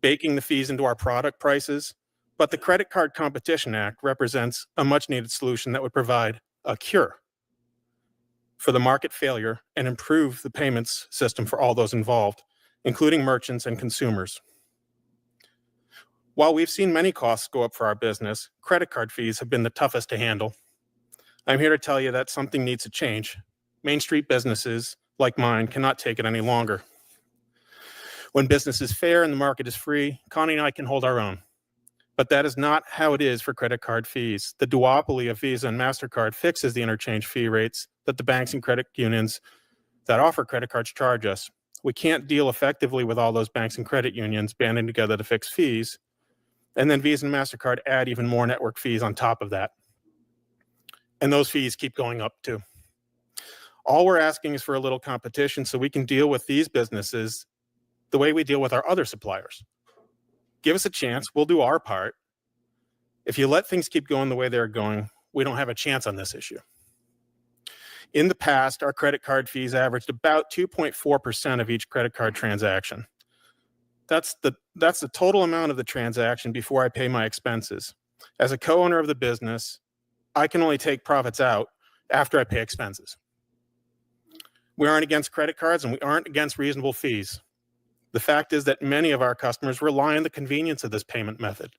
S4: baking the fees into our product prices, but the Credit Card Competition Act represents a much-needed solution that would provide a cure for the market failure and improve the payments system for all those involved, including merchants and consumers. While we've seen many costs go up for our business, credit card fees have been the toughest to handle. I'm here to tell you that something needs to change. Main Street businesses like mine cannot take it any longer. When business is fair and the market is free, Connie and I can hold our own. But that is not how it is for credit card fees. The duopoly of Visa and MasterCard fixes the interchange fee rates that the banks and credit unions that offer credit cards charge us. We can't deal effectively with all those banks and credit unions banding together to fix fees. And then Visa and MasterCard add even more network fees on top of that. And those fees keep going up too. All we're asking is for a little competition so we can deal with these businesses the way we deal with our other suppliers. Give us a chance, we'll do our part. If you let things keep going the way they're going, we don't have a chance on this issue. In the past, our credit card fees averaged about 2.4% of each credit card transaction. That's the total amount of the transaction before I pay my expenses. As a co-owner of the business, I can only take profits out after I pay expenses. We aren't against credit cards and we aren't against reasonable fees. The fact is that many of our customers rely on the convenience of this payment method.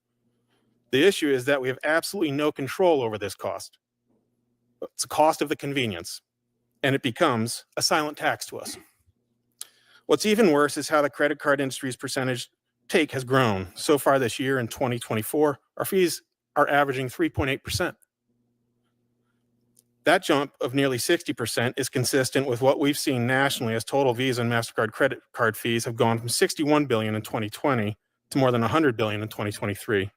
S4: The issue is that we have absolutely no control over this cost. It's a cost of the convenience, and it becomes a silent tax to us. What's even worse is how the credit card industry's percentage take has grown. So far this year in 2024, our fees are averaging 3.8%. That jump of nearly 60% is consistent with what we've seen nationally as total Visa and MasterCard credit card fees have gone from $61 billion in 2020 to more than $100 billion in 2023,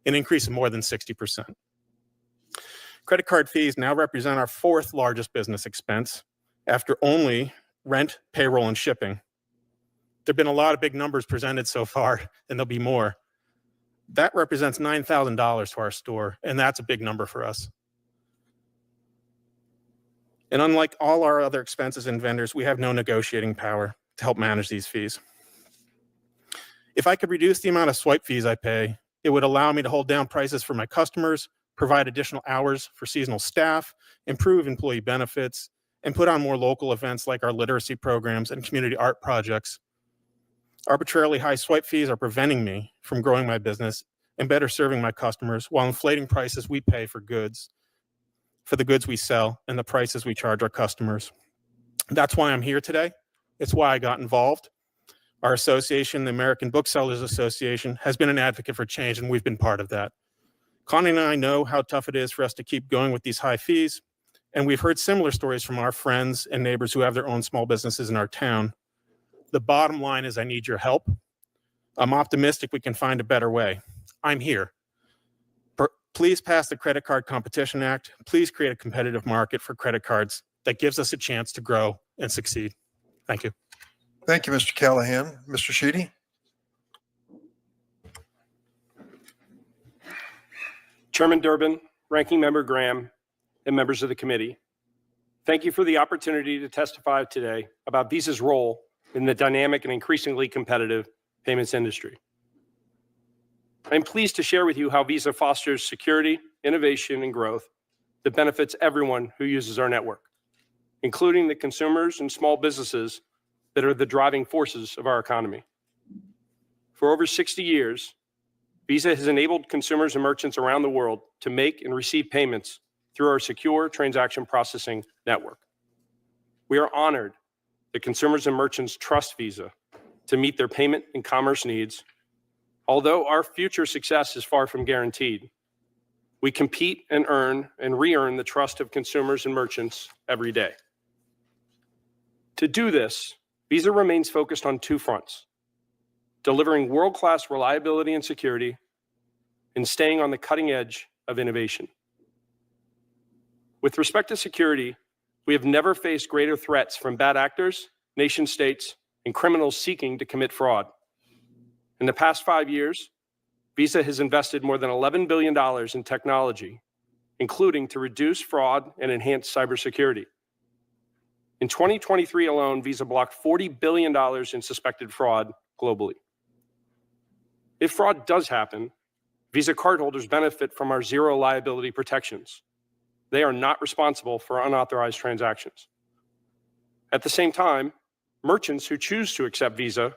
S4: an increase of more than 60%. Credit card fees now represent our fourth largest business expense after only rent, payroll, and shipping. There have been a lot of big numbers presented so far, and there'll be more. That represents $9,000 to our store, and that's a big number for us. And unlike all our other expenses and vendors, we have no negotiating power to help manage these fees. If I could reduce the amount of swipe fees I pay, it would allow me to hold down prices for my customers, provide additional hours for seasonal staff, improve employee benefits, and put on more local events like our literacy programs and community art projects. Arbitrarily high swipe fees are preventing me from growing my business and better serving my customers while inflating prices we pay for goods, for the goods we sell and the prices we charge our customers. That's why I'm here today. It's why I got involved. Our association, the American Booksellers Association, has been an advocate for change, and we've been part of that. Connie and I know how tough it is for us to keep going with these high fees, and we've heard similar stories from our friends and neighbors who have their own small businesses in our town. The bottom line is I need your help. I'm optimistic we can find a better way. I'm here. Please pass the Credit Card Competition Act. Please create a competitive market for credit cards that gives us a chance to grow and succeed. Thank you.
S25: Thank you, Mr. Callahan. Mr. Sheedy?
S6: Chairman Durbin, Ranking Member Graham, and members of the committee, thank you for the opportunity to testify today about Visa's role in the dynamic and increasingly competitive payments industry. I'm pleased to share with you how Visa fosters security, innovation, and growth that benefits everyone who uses our network, including the consumers and small businesses that are the driving forces of our economy. For over 60 years, Visa has enabled consumers and merchants around the world to make and receive payments through our secure transaction processing network. We are honored that consumers and merchants trust Visa to meet their payment and commerce needs. Although our future success is far from guaranteed, we compete and earn and re-earn the trust of consumers and merchants every day. To do this, Visa remains focused on two fronts: delivering world-class reliability and security, and staying on the cutting edge of innovation. With respect to security, we have never faced greater threats from bad actors, nation states, and criminals seeking to commit fraud. In the past 5 years, Visa has invested more than $11 billion in technology, including to reduce fraud and enhance cybersecurity. In 2023 alone, Visa blocked $40 billion in suspected fraud globally. If fraud does happen, Visa cardholders benefit from our zero liability protections. They are not responsible for unauthorized transactions. At the same time, merchants who choose to accept Visa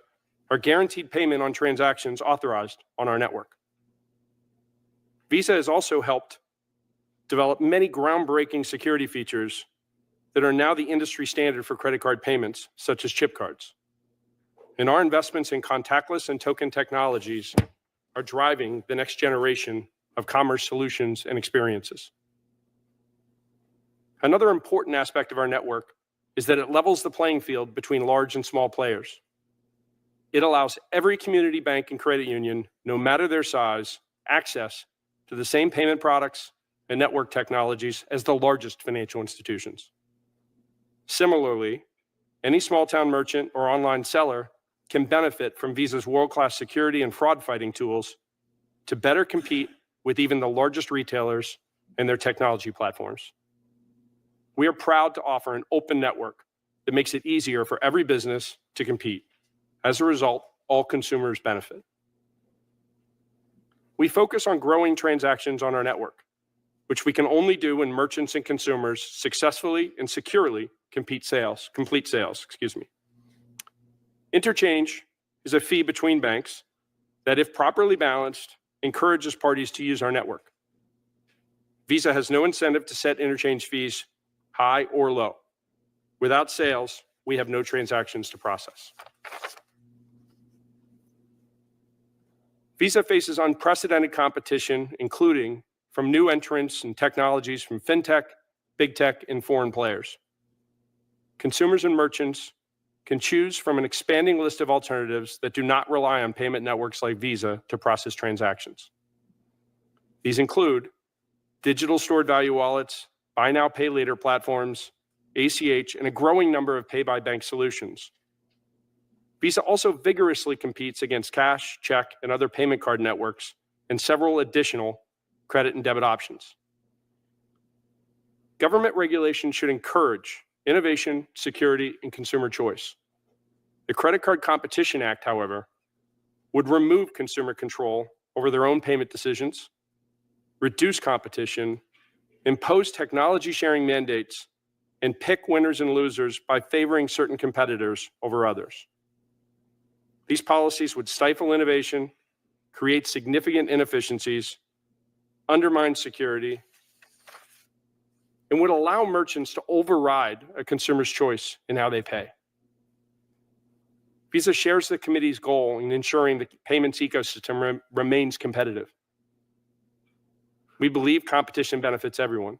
S6: are guaranteed payment on transactions authorized on our network. Visa has also helped develop many groundbreaking security features that are now the industry standard for credit card payments, such as chip cards. And our investments in contactless and token technologies are driving the next generation of commerce solutions and experiences. Another important aspect of our network is that it levels the playing field between large and small players. It allows every community bank and credit union, no matter their size, access to the same payment products and network technologies as the largest financial institutions. Similarly, any small-town merchant or online seller can benefit from Visa's world-class security and fraud-fighting tools to better compete with even the largest retailers and their technology platforms. We are proud to offer an open network that makes it easier for every business to compete. As a result, all consumers benefit. We focus on growing transactions on our network, which we can only do when merchants and consumers successfully and securely complete sales. Interchange is a fee between banks that, if properly balanced, encourages parties to use our network. Visa has no incentive to set interchange fees high or low. Without sales, we have no transactions to process. Visa faces unprecedented competition, including from new entrants and technologies from fintech, big tech, and foreign players. Consumers and merchants can choose from an expanding list of alternatives that do not rely on payment networks like Visa to process transactions. These include digital stored value wallets, buy now, pay later platforms, ACH, and a growing number of pay by bank solutions. Visa also vigorously competes against cash, check, and other payment card networks and several additional credit and debit options. Government regulation should encourage innovation, security, and consumer choice. The Credit Card Competition Act, however, would remove consumer control over their own payment decisions, reduce competition, impose technology sharing mandates, and pick winners and losers by favoring certain competitors over others. These policies would stifle innovation, create significant inefficiencies, undermine security, and would allow merchants to override a consumer's choice in how they pay. Visa shares the committee's goal in ensuring the payments ecosystem remains competitive. We believe competition benefits everyone.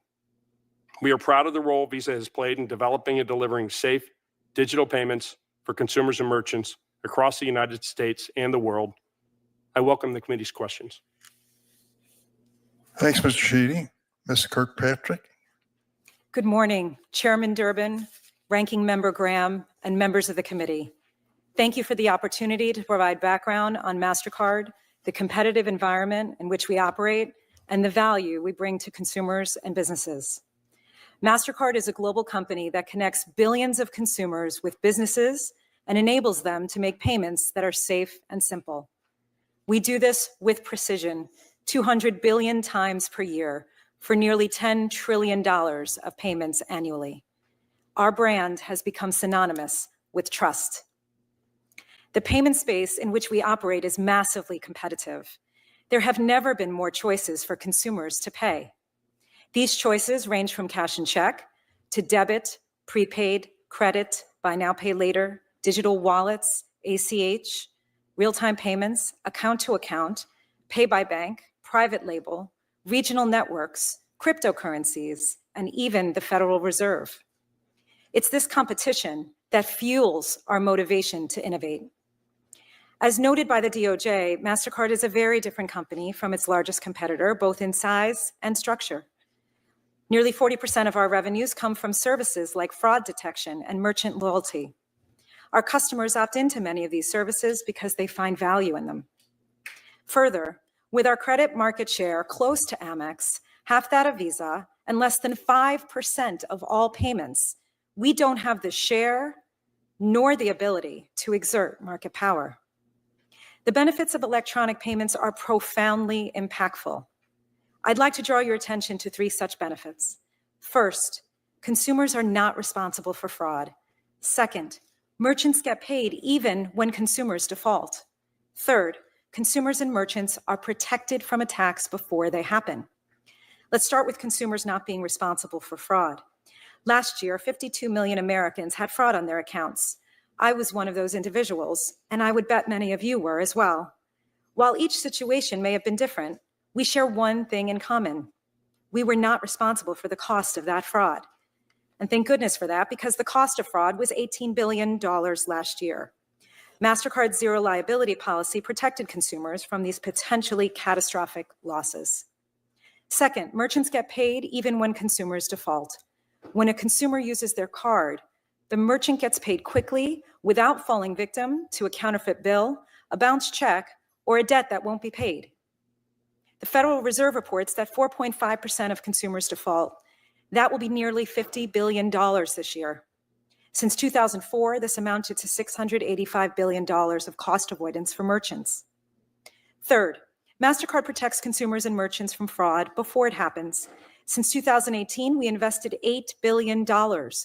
S6: We are proud of the role Visa has played in developing and delivering safe digital payments for consumers and merchants across the United States and the world. I welcome the committee's questions.
S25: Thanks, Mr. Sheedy. Ms. Kirkpatrick.
S7: Good morning, Chairman Durbin, Ranking Member Graham, and members of the committee. Thank you for the opportunity to provide background on MasterCard, the competitive environment in which we operate, and the value we bring to consumers and businesses. MasterCard is a global company that connects billions of consumers with businesses and enables them to make payments that are safe and simple. We do this with precision, 200 billion times per year, for nearly $10 trillion of payments annually. Our brand has become synonymous with trust The payment space in which we operate is massively competitive. There have never been more choices for consumers to pay. These choices range from cash and check to debit, prepaid, credit, buy now, pay later, digital wallets, ACH, real-time payments, account to account, pay by bank, private label, regional networks, cryptocurrencies, and even the Federal Reserve. It's this competition that fuels our motivation to innovate. As noted by the DOJ, MasterCard is a very different company from its largest competitor, both in size and structure. Nearly 40% of our revenues come from services like fraud detection and merchant loyalty. Our customers opt into many of these services because they find value in them. Further, with our credit market share close to Amex, half that of Visa, and less than 5% of all payments, we don't have the share nor the ability to exert market power. The benefits of electronic payments are profoundly impactful. I'd like to draw your attention to 3 such benefits. First, consumers are not responsible for fraud. Second, merchants get paid even when consumers default. Third, consumers and merchants are protected from attacks before they happen. Let's start with consumers not being responsible for fraud. Last year, 52 million Americans had fraud on their accounts. I was one of those individuals, and I would bet many of you were as well. While each situation may have been different, we share one thing in common. We were not responsible for the cost of that fraud. And thank goodness for that, because the cost of fraud was $18 billion last year. MasterCard's zero liability policy protected consumers from these potentially catastrophic losses. Second, merchants get paid even when consumers default. When a consumer uses their card, the merchant gets paid quickly without falling victim to a counterfeit bill, a bounced check, or a debt that won't be paid. The Federal Reserve reports that 4.5% of consumers default. That will be nearly $50 billion this year. Since 2004, this amounted to $685 billion of cost avoidance for merchants. Third, MasterCard protects consumers and merchants from fraud before it happens. Since 2018, we invested $8 billion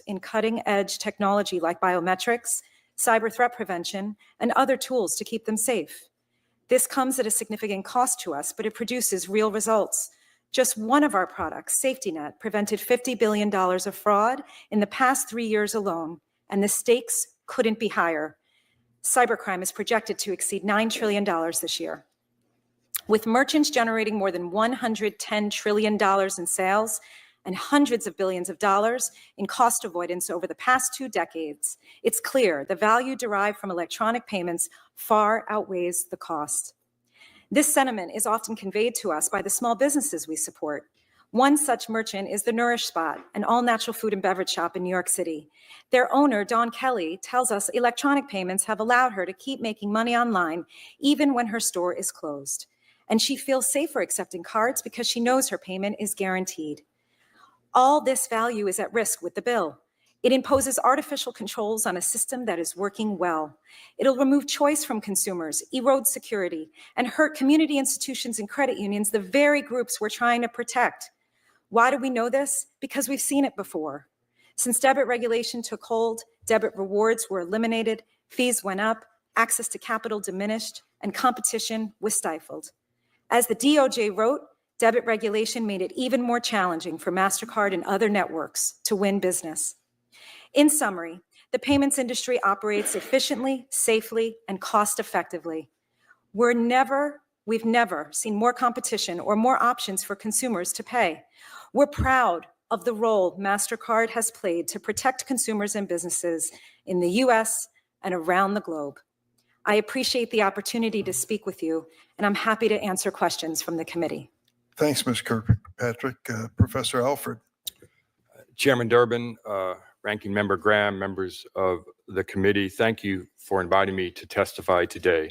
S7: in cutting-edge technology like biometrics, cyber threat prevention, and other tools to keep them safe. This comes at a significant cost to us, but it produces real results. Just one of our products, SafetyNet, prevented $50 billion of fraud in the past 3 years alone, and the stakes couldn't be higher. Cybercrime is projected to exceed $9 trillion this year. With merchants generating more than $110 trillion in sales and hundreds of billions of dollars in cost avoidance over the past 2 decades, it's clear the value derived from electronic payments far outweighs the cost. This sentiment is often conveyed to us by the small businesses we support. One such merchant is the Nourish Spot, an all-natural food and beverage shop in New York City. Their owner, Dawn Kelly, tells us electronic payments have allowed her to keep making money online even when her store is closed. And she feels safer accepting cards because she knows her payment is guaranteed. All this value is at risk with the bill. It imposes artificial controls on a system that is working well. It'll remove choice from consumers, erode security, and hurt community institutions and credit unions, the very groups we're trying to protect. Why do we know this? Because we've seen it before. Since debit regulation took hold, debit rewards were eliminated, fees went up, access to capital diminished, and competition was stifled. As the DOJ wrote, debit regulation made it even more challenging for MasterCard and other networks to win business. In summary, the payments industry operates efficiently, safely, and cost-effectively. We've never seen more competition or more options for consumers to pay. We're proud of the role MasterCard has played to protect consumers and businesses in the US and around the globe. I appreciate the opportunity to speak with you, and I'm happy to answer questions from the committee.
S25: Thanks, Ms. Kirkpatrick. Professor Alford.
S9: Chairman Durbin, Ranking Member Graham, members of the committee, thank you for inviting me to testify today.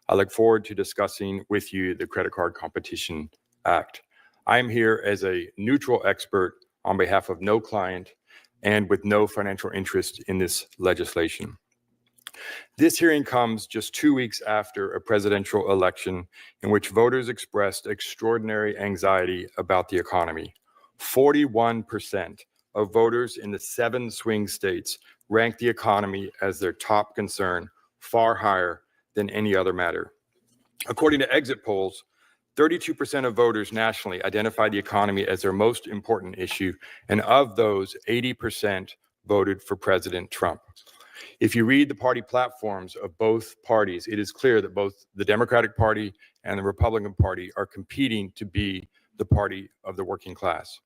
S9: I look forward to discussing with you the Credit Card Competition Act. I am here as a neutral expert on behalf of no client and with no financial interest in this legislation. This hearing comes just 2 weeks after a presidential election in which voters expressed extraordinary anxiety about the economy. 41% of voters in the 7 swing states ranked the economy as their top concern, far higher than any other matter. According to exit polls, 32% of voters nationally identify the economy as their most important issue, and of those, 80% voted for President Trump. If you read the party platforms of both parties, it is clear that both the Democratic Party and the Republican Party are competing to be the party of the working class.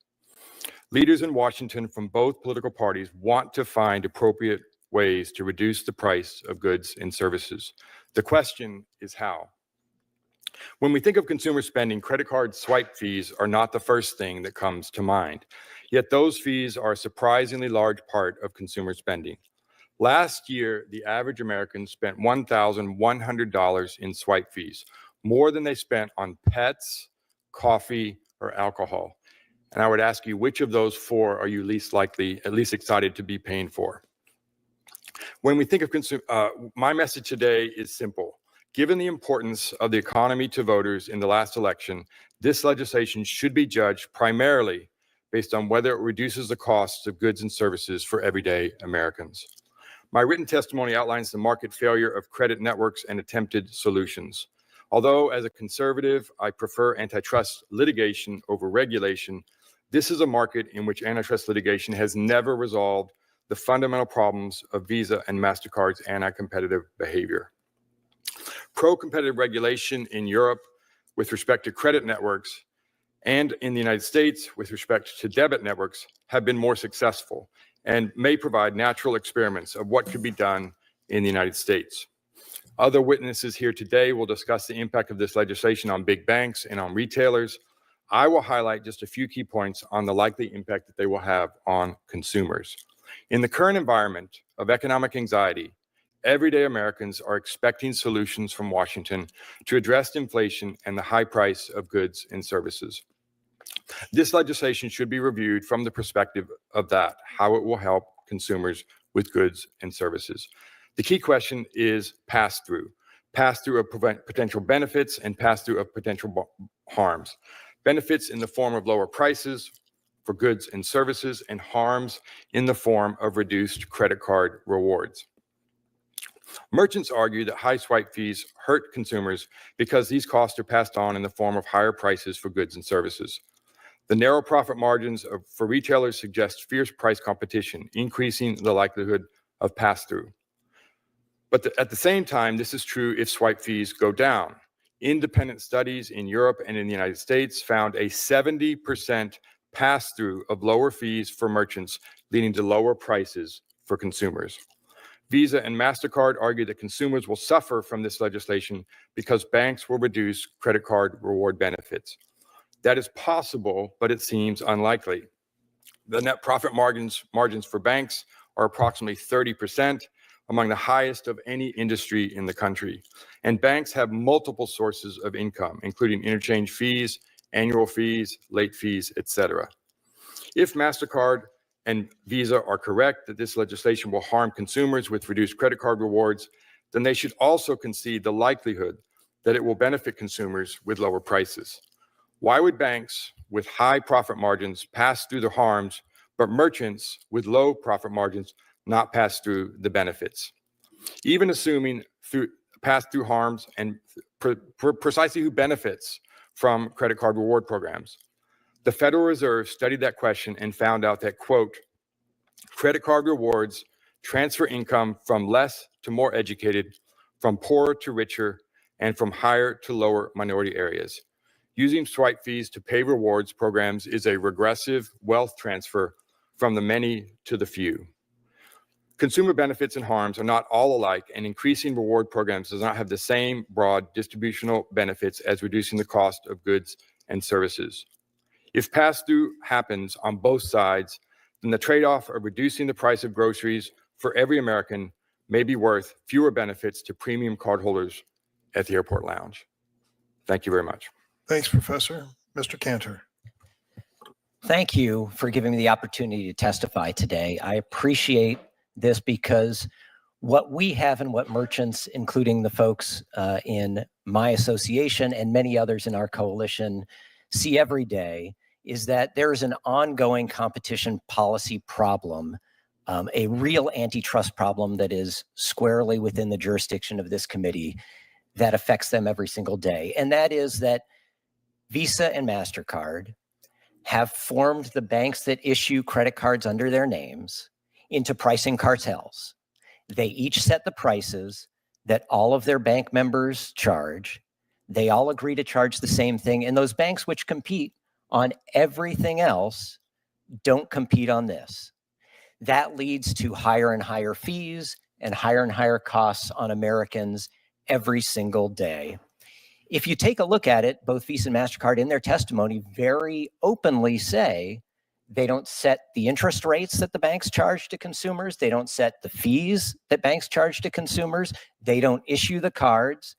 S9: Leaders in Washington from both political parties want to find appropriate ways to reduce the price of goods and services. The question is how. When we think of consumer spending, credit card swipe fees are not the first thing that comes to mind. Yet those fees are a surprisingly large part of consumer spending. Last year, the average American spent $1,100 in swipe fees, more than they spent on pets, coffee, or alcohol. And I would ask you, which of those four are you least excited to be paying for? When we think of my message today is simple. Given the importance of the economy to voters in the last election, this legislation should be judged primarily based on whether it reduces the costs of goods and services for everyday Americans. My written testimony outlines the market failure of credit networks and attempted solutions. Although as a conservative, I prefer antitrust litigation over regulation, this is a market in which antitrust litigation has never resolved the fundamental problems of Visa and MasterCard's anti-competitive behavior. Pro-competitive regulation in Europe with respect to credit networks and in the United States with respect to debit networks have been more successful and may provide natural experiments of what could be done in the United States. Other witnesses here today will discuss the impact of this legislation on big banks and on retailers. I will highlight just a few key points on the likely impact that they will have on consumers. In the current environment of economic anxiety, everyday Americans are expecting solutions from Washington to address inflation and the high price of goods and services. This legislation should be reviewed from the perspective of that, how it will help consumers with goods and services. The key question is pass-through of potential benefits and pass-through of potential harms. Benefits in the form of lower prices for goods and services, and harms in the form of reduced credit card rewards. Merchants argue that high swipe fees hurt consumers because these costs are passed on in the form of higher prices for goods and services. The narrow profit margins for retailers suggest fierce price competition, increasing the likelihood of pass-through. But at the same time, this is true if swipe fees go down. Independent studies in Europe and in the United States found a 70% pass-through of lower fees for merchants, leading to lower prices for consumers. Visa and MasterCard argue that consumers will suffer from this legislation because banks will reduce credit card reward benefits. That is possible, but it seems unlikely. The net profit margins for banks are approximately 30%, among the highest of any industry in the country. And banks have multiple sources of income, including interchange fees, annual fees, late fees, etc. If MasterCard and Visa are correct that this legislation will harm consumers with reduced credit card rewards, then they should also concede the likelihood that it will benefit consumers with lower prices. Why would banks with high profit margins pass through the harms, but merchants with low profit margins not pass through the benefits? Even assuming pass through harms and precisely who benefits from credit card reward programs. The Federal Reserve studied that question and found out that, quote, credit card rewards transfer income from less to more educated, from poorer to richer, and from higher to lower minority areas. Using swipe fees to pay rewards programs is a regressive wealth transfer from the many to the few. Consumer benefits and harms are not all alike, and increasing reward programs does not have the same broad distributional benefits as reducing the cost of goods and services. If pass-through happens on both sides, then the trade-off of reducing the price of groceries for every American may be worth fewer benefits to premium cardholders at the airport lounge. Thank you very much.
S25: Thanks, Professor. Mr. Cantor.
S10: Thank you for giving me the opportunity to testify today. I appreciate this because what we have and what merchants, including the folks in my association and many others in our coalition, see every day is that there is an ongoing competition policy problem a real antitrust problem that is squarely within the jurisdiction of this committee that affects them every single day. And that is that Visa and MasterCard have formed the banks that issue credit cards under their names into pricing cartels. They each set the prices that all of their bank members charge. They all agree to charge the same thing. And those banks which compete on everything else don't compete on this. That leads to higher and higher fees and higher costs on Americans every single day. If you take a look at it, both Visa and MasterCard in their testimony very openly say they don't set the interest rates that the banks charge to consumers. They don't set the fees that banks charge to consumers. They don't issue the cards.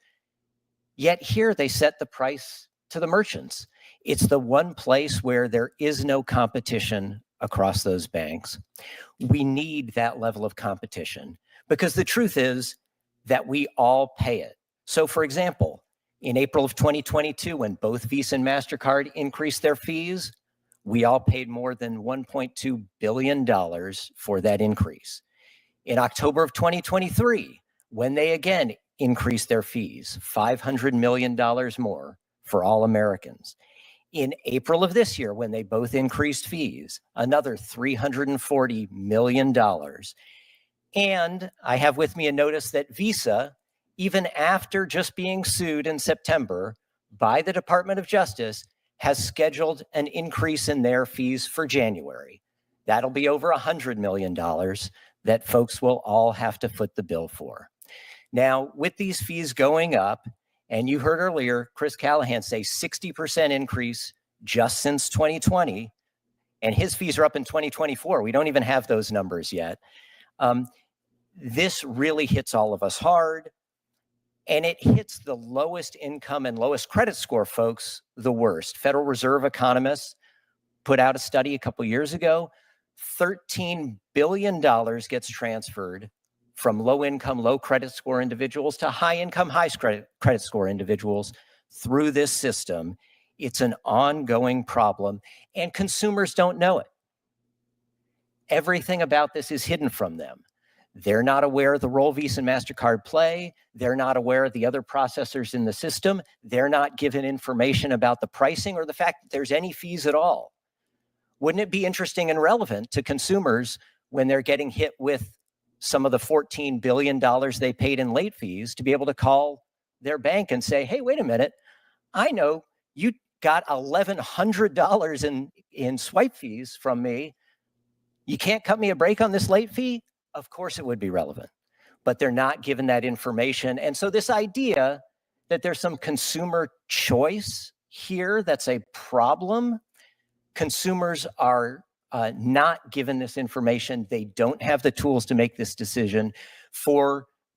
S10: Yet here they set the price to the merchants. It's the one place where there is no competition across those banks. We need that level of competition because the truth is that we all pay it. So for example, in April of 2022, when both Visa and MasterCard increased their fees, we all paid more than $1.2 billion for that increase. In October of 2023, when they again increased their fees, $500 million more for all Americans. In April of this year, when they both increased fees, another $340 million. And I have with me a notice that Visa, even after just being sued in September by the Department of Justice, has scheduled an increase in their fees for January. That'll be over $100 million that folks will all have to foot the bill for. Now, with these fees going up, and you heard earlier Chris Callahan say 60% increase just since 2020, and his fees are up in 2024. We don't even have those numbers yet. This really hits all of us hard, and it hits the lowest income and lowest credit score folks the worst. Federal Reserve economists put out a study a couple years ago. $13 billion gets transferred from low income, low credit score individuals to high income, high credit score individuals through this system. It's an ongoing problem, and consumers don't know it. Everything about this is hidden from them. They're not aware of the role Visa and MasterCard play. They're not aware of the other processors in the system. They're not given information about the pricing or the fact that there's any fees at all. Wouldn't it be interesting and relevant to consumers when they're getting hit with some of the $14 billion they paid in late fees to be able to call their bank and say, hey, wait a minute, I know you got $1,100 in swipe fees from me. You can't cut me a break on this late fee? Of course it would be relevant, but they're not given that information. And so this idea that there's some consumer choice here that's a problem, consumers are not given this information. They don't have the tools to make this decision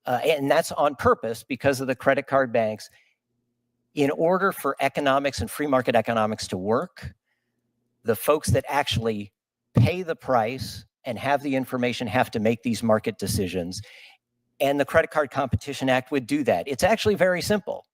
S10: and that's on purpose because of the credit card banks. In order for economics and free market economics to work, the folks that actually pay the price and have the information have to make these market decisions. And the Credit Card Competition Act would do that. It's actually very simple.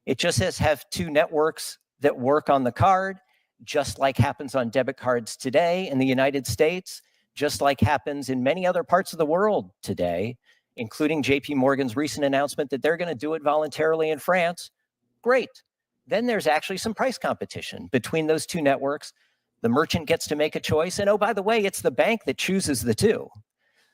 S10: It just says have two networks that work on the card, just like happens on debit cards today in the United States, just like happens in many other parts of the world today, including JP Morgan's recent announcement that they're going to do it voluntarily in France. Great. Then there's actually some price competition between those two networks. The merchant gets to make a choice. And oh, by the way, it's the bank that chooses the two.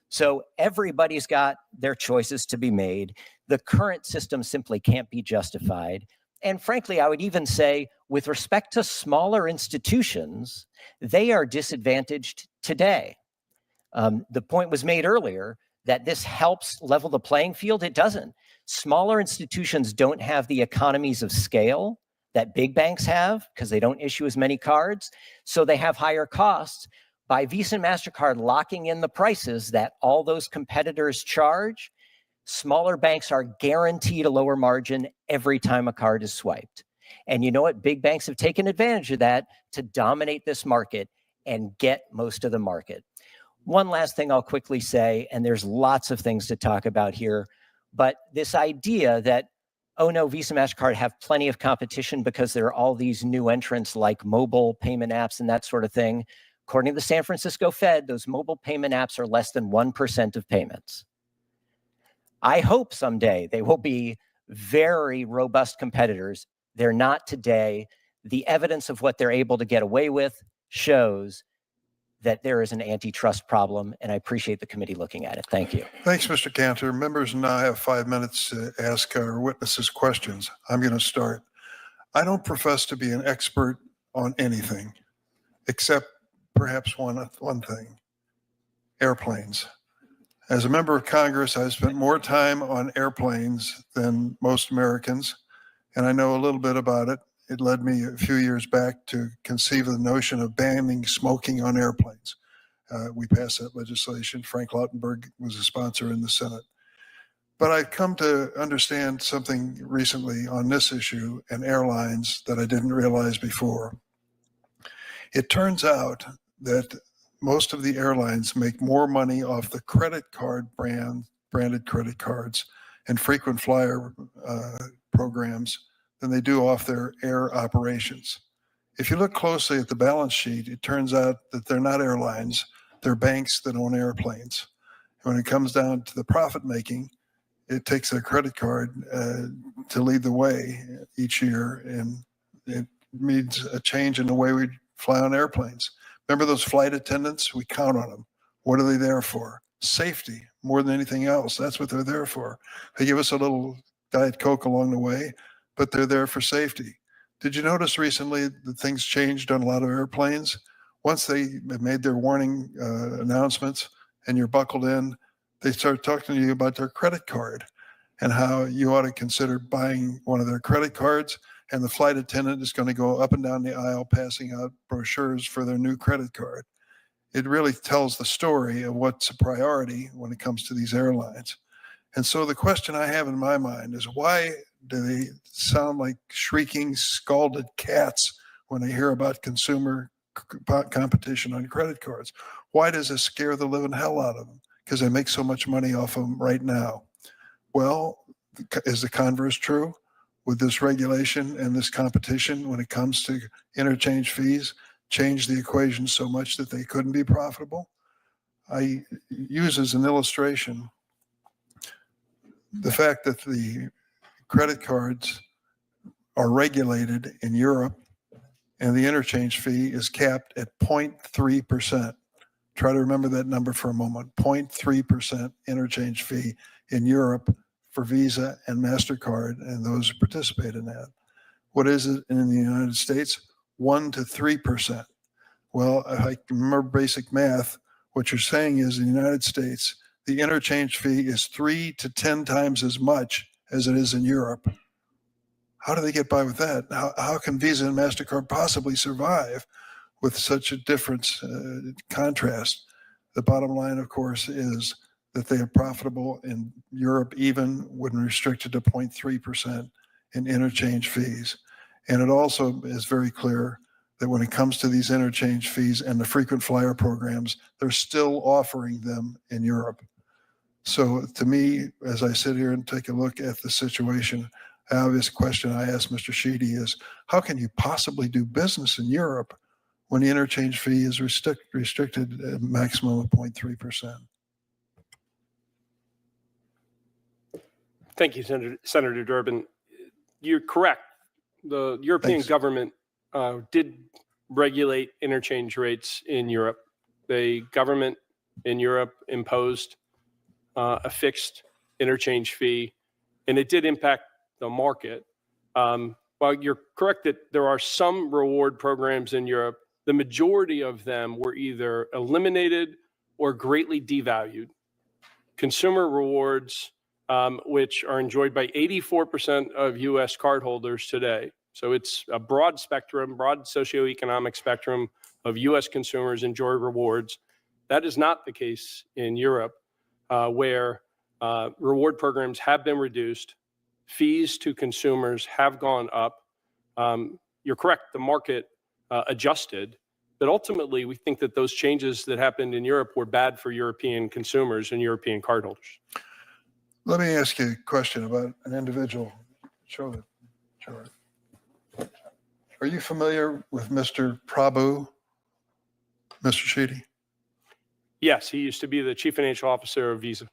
S10: So everybody's got their choices to be made. The current system simply can't be justified. And frankly, I would even say with respect to smaller institutions, they are disadvantaged today. The point was made earlier that this helps level the playing field. It doesn't. Smaller institutions don't have the economies of scale that big banks have because they don't issue as many cards. So they have higher costs. By Visa and MasterCard locking in the prices that all those competitors charge, smaller banks are guaranteed a lower margin every time a card is swiped. And you know what? Big banks have taken advantage of that to dominate this market and get most of the market. One last thing I'll quickly say, and there's lots of things to talk about here, but this idea that, oh no, Visa and MasterCard have plenty of competition because there are all these new entrants like mobile payment apps and that sort of thing. According to the San Francisco Fed, those mobile payment apps are less than 1% of payments. I hope someday they will be very robust competitors. They're not today. The evidence of what they're able to get away with shows that there is an antitrust problem, and I appreciate the committee looking at it. Thank you.
S25: Thanks, Mr. Cantor. Members now have 5 minutes to ask our witnesses questions. I'm going to start. I don't profess to be an expert on anything, except perhaps one thing, airplanes. As a member of Congress, I've spent more time on airplanes than most Americans, and I know a little bit about it. It led me a few years back to conceive the notion of banning smoking on airplanes. We passed that legislation. Frank Lautenberg was a sponsor in the Senate. But I've come to understand something recently on this issue and airlines that I didn't realize before. It turns out that most of the airlines make more money off the credit card branded credit cards and frequent flyer programs than they do off their air operations. If you look closely at the balance sheet, it turns out that they're not airlines, they're banks that own airplanes. When it comes down to the profit making, it takes their credit card to lead the way each year, and it means a change in the way we fly on airplanes. Remember those flight attendants? We count on them. What are they there for? Safety, more than anything else. That's what they're there for. They give us a little Diet Coke along the way, but they're there for safety. Did you notice recently that things changed on a lot of airplanes? Once they made their warning announcements and you're buckled in, they start talking to you about their credit card and how you ought to consider buying one of their credit cards, and the flight attendant is going to go up and down the aisle passing out brochures for their new credit card. It really tells the story of what's a priority when it comes to these airlines. And so the question I have in my mind is, why do they sound like shrieking, scalded cats when they hear about consumer competition on credit cards? Why does it scare the living hell out of them? Because they make so much money off of them right now. Well, is the converse true? With this regulation and this competition when it comes to interchange fees, change the equation so much that they couldn't be profitable? I use as an illustration the fact that the credit cards are regulated in Europe and the interchange fee is capped at 0.3%. Try to remember that number for a moment. 0.3% interchange fee in Europe for Visa and MasterCard and those who participate in that. What is it in the United States? 1 to 3%. Well, if I can remember basic math, what you're saying is in the United States, the interchange fee is 3 to 10 times as much as it is in Europe. How do they get by with that? How can Visa and MasterCard possibly survive with such a difference, contrast? The bottom line, of course, is that they are profitable in Europe, even when restricted to 0.3% in interchange fees. And it also is very clear that when it comes to these interchange fees and the frequent flyer programs, they're still offering them in Europe. So to me, as I sit here and take a look at the situation, the obvious question I ask Mr. Sheedy is, how can you possibly do business in Europe when the interchange fee is restricted at a maximum of 0.3%?
S6: Thank you, Senator Durbin. You're correct. The European government did regulate interchange rates in Europe. The government in Europe imposed a fixed interchange fee, and it did impact the market. While you're correct that there are some reward programs in Europe, the majority of them were either eliminated or greatly devalued. Consumer rewards, which are enjoyed by 84% of U.S. cardholders today. So it's a broad spectrum, broad socioeconomic spectrum of U.S. consumers enjoy rewards. That is not the case in Europe, where reward programs have been reduced, fees to consumers have gone up. You're correct, the market adjusted, but ultimately we think that those changes that happened in Europe were bad for European consumers and European cardholders.
S25: Let me ask you a question about an individual. Show the chart. Are you familiar with Mr. Prabhu? Mr. Sheedy?
S6: Yes, he used to be the chief financial officer of Visa.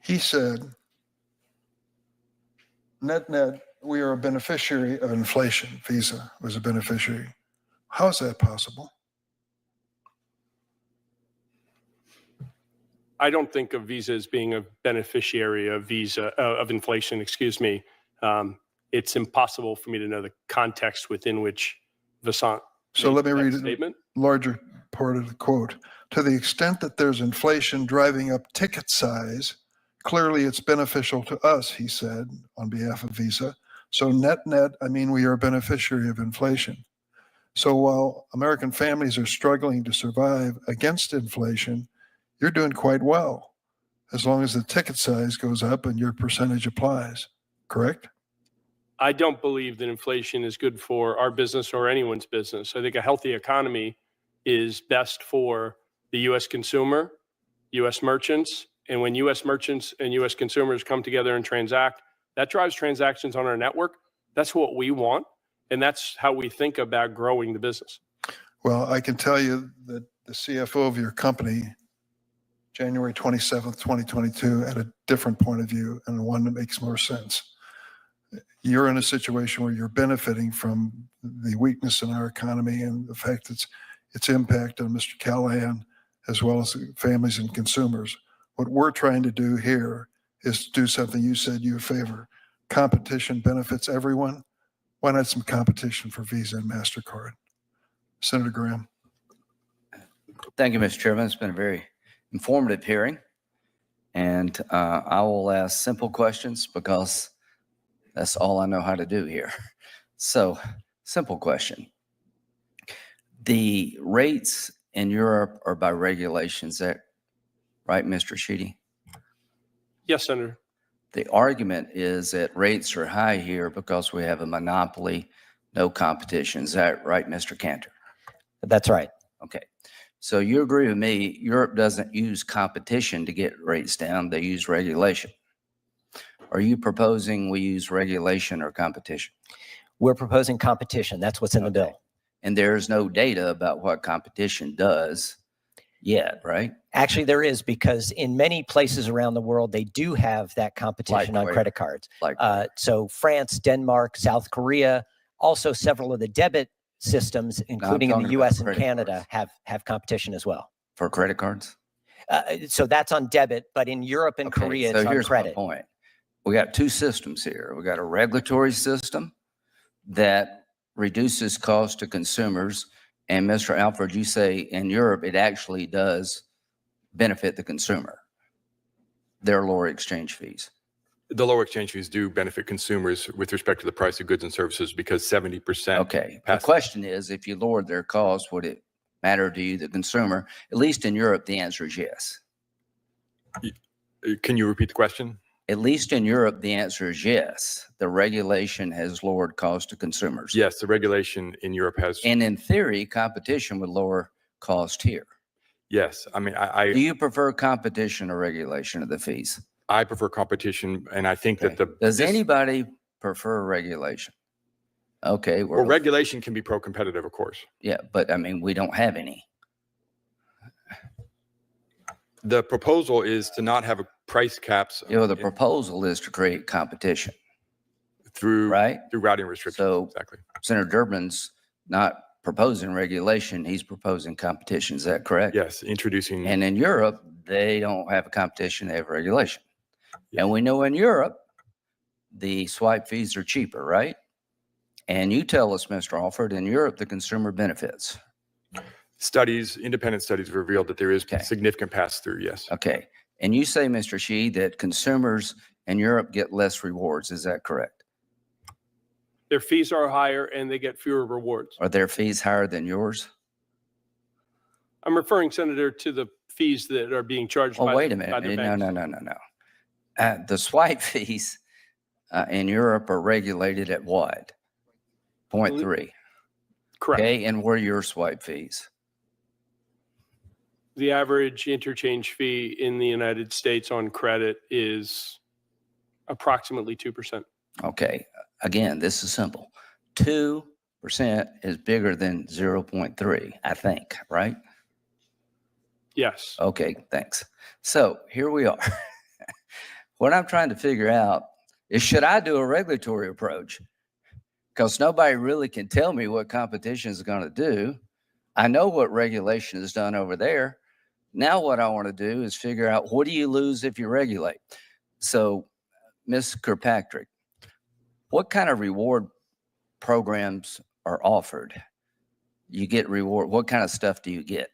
S25: He said, net, we are a beneficiary of inflation. Visa was a beneficiary. How is that possible?
S6: I don't think of Visa as being a beneficiary of of inflation, excuse me. It's impossible for me to know the context within which Vasant
S25: So
S6: made
S25: let me
S6: that
S25: read
S6: statement.
S25: a larger part of the quote. To the extent that there's inflation driving up ticket size, clearly it's beneficial to us, he said on behalf of Visa. So net, I mean, we are a beneficiary of inflation. So while American families are struggling to survive against inflation, you're doing quite well, as long as the ticket size goes up and your percentage applies, correct?
S6: I don't believe that inflation is good for our business or anyone's business. I think a healthy economy is best for the U.S. consumer, U.S. merchants, and when U.S. merchants and U.S. consumers come together and transact, that drives transactions on our network. That's what we want, and that's how we think about growing the business.
S25: Well, I can tell you that the CFO of your company, January 27th, 2022, had a different point of view and one that makes more sense. You're in a situation where you're benefiting from the weakness in our economy and the fact that its impact on Mr. Callahan, as well as families and consumers. What we're trying to do here is to do something you said you favor. Competition benefits everyone. Why not some competition for Visa and MasterCard? Senator Graham.
S11: Thank you, Mr. Chairman. It's been a very informative hearing. And I will ask simple questions because that's all I know how to do here. So, simple question. The rates in Europe are by regulations, that right, Mr. Sheedy?
S6: Yes, Senator.
S11: The argument is that rates are high here because we have a monopoly, no competition. Is that right, Mr. Cantor?
S10: That's right.
S11: Okay. So you agree with me, Europe doesn't use competition to get rates down, they use regulation. Are you proposing we use regulation or competition?
S10: We're proposing competition. That's what's in the bill.
S11: And there's no data about what competition does yet, right?
S10: Actually, there is, because in many places around the world, they do have that competition on credit cards. So France, Denmark, South Korea, also several of the debit systems, including in the US and Canada, have competition as well.
S11: For credit cards?
S10: So that's on debit, but in Europe and Korea, it's on
S11: here's
S10: credit.
S11: my point. We got two systems here. We got a regulatory system that reduces cost to consumers. And Mr. Alford, you say in Europe, it actually does benefit the consumer. Their lower exchange fees.
S9: The lower exchange fees do benefit consumers with respect to the price of goods and services because 70%.
S11: Okay. The question is, if you lowered their cost, would it matter to you, the consumer? At least in Europe, the answer is yes.
S9: Can you repeat the question?
S11: At least in Europe, the answer is yes. The regulation has lowered cost to consumers.
S9: Yes, the regulation in Europe has.
S11: And in theory, competition would lower cost here.
S9: Yes. I mean,
S11: do you prefer competition or regulation of the fees?
S9: I prefer competition, and I think that
S11: Does anybody prefer regulation? Okay.
S9: Well, regulation can be pro-competitive, of course.
S11: Yeah, but I mean, we don't have any.
S9: The proposal is to not have a price caps.
S11: You know, the proposal is to create competition.
S9: Through routing restrictions.
S11: So
S9: exactly.
S11: Senator Durbin's not proposing regulation, he's proposing competition. Is that correct?
S9: Yes, introducing.
S11: And in Europe, they don't have a competition, they have regulation. And we know in Europe, the swipe fees are cheaper, right? And you tell us, Mr. Alford, in Europe, the consumer benefits.
S9: Studies, independent studies revealed that there is significant pass-through, yes.
S11: Okay. And you say, Mr. Shee, that consumers in Europe get less rewards. Is that correct?
S6: Their fees are higher and they get fewer rewards.
S11: Are their fees higher than yours?
S6: I'm referring, Senator, to the fees that are being charged by
S11: wait a
S6: by
S11: minute.
S6: the banks.
S11: No. The swipe fees in Europe are regulated at what? 0.3.
S6: Correct.
S11: Okay, and what are your swipe fees?
S6: The average interchange fee in the United States on credit is approximately 2%.
S11: Okay, again, this is simple. 2 is bigger than 0.3, I think, right?
S6: Yes.
S11: Okay, thanks. So here we are. What I'm trying to figure out is, should I do a regulatory approach? Because nobody really can tell me what competition is going to do. I know what regulation is done over there. Now what I want to do is figure out, what do you lose if you regulate? So, Ms. Kirkpatrick, what kind of reward programs are offered? You get reward. What kind of stuff do you get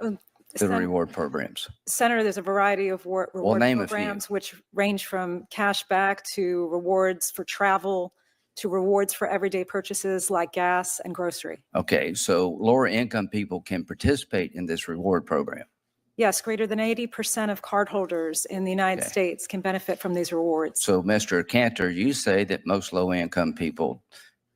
S11: through the reward programs?
S7: Senator, there's a variety of reward
S11: name a few.
S7: programs which range from cash back to rewards for travel to rewards for everyday purchases like gas and grocery.
S11: Okay, so lower income people can participate in this reward program.
S7: Yes, greater than 80% of cardholders in the United States can benefit from these rewards.
S11: So, Mr. Cantor, you say that most low income people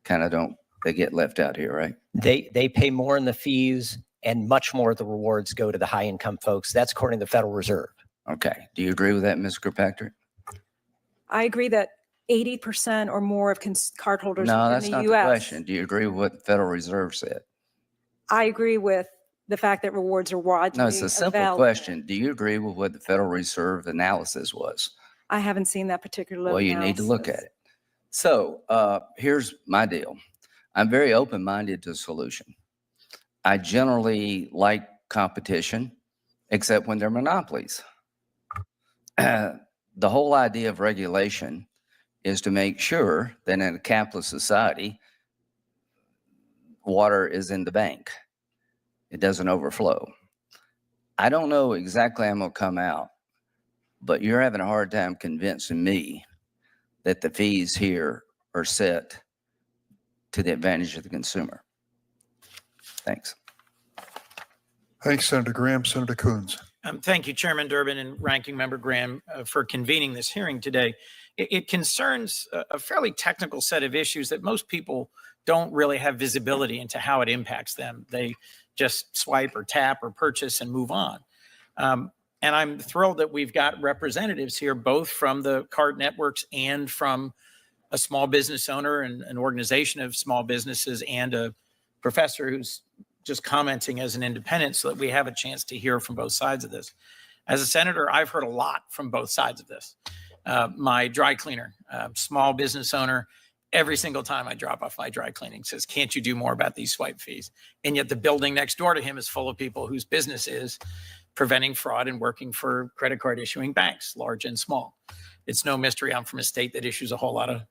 S11: kind of don't, they get left out here, right?
S10: They pay more in the fees, and much more of the rewards go to the high income folks. That's according to the Federal Reserve.
S11: Okay. Do you agree with that, Ms. Kirkpatrick?
S7: I agree that 80% or more of cardholders
S11: No,
S7: in
S11: that's
S7: the
S11: not the
S7: U.S.
S11: question. Do you agree with what the Federal Reserve said?
S7: I agree with the fact that rewards are widely
S11: No, it's a simple
S7: available.
S11: question. Do you agree with what the Federal Reserve analysis was?
S7: I haven't seen that particular
S11: Well, you need to look at it. So here's my deal. I'm very open-minded to solution. I generally like competition, except when they're monopolies. The whole idea of regulation is to make sure that in a capitalist society, water is in the bank. It doesn't overflow. I don't know exactly how I'm going to come out, but you're having a hard time convincing me that the fees here are set to the advantage of the consumer. Thanks.
S25: Thanks, Senator Graham. Senator Coons.
S12: Thank you, Chairman Durbin and Ranking Member Graham, for convening this hearing today. It concerns a fairly technical set of issues that most people don't really have visibility into how it impacts them. They just swipe or tap or purchase and move on. And I'm thrilled that we've got representatives here, both from the card networks and from a small business owner and an organization of small businesses and a professor who's just commenting as an independent, so that we have a chance to hear from both sides of this. As a senator, I've heard a lot from both sides of this. My dry cleaner, small business owner, every single time I drop off my dry cleaning says, can't you do more about these swipe fees? And yet the building next door to him is full of people whose business is preventing fraud and working for credit card issuing banks, large and small. It's no mystery I'm from a state that issues a whole lot of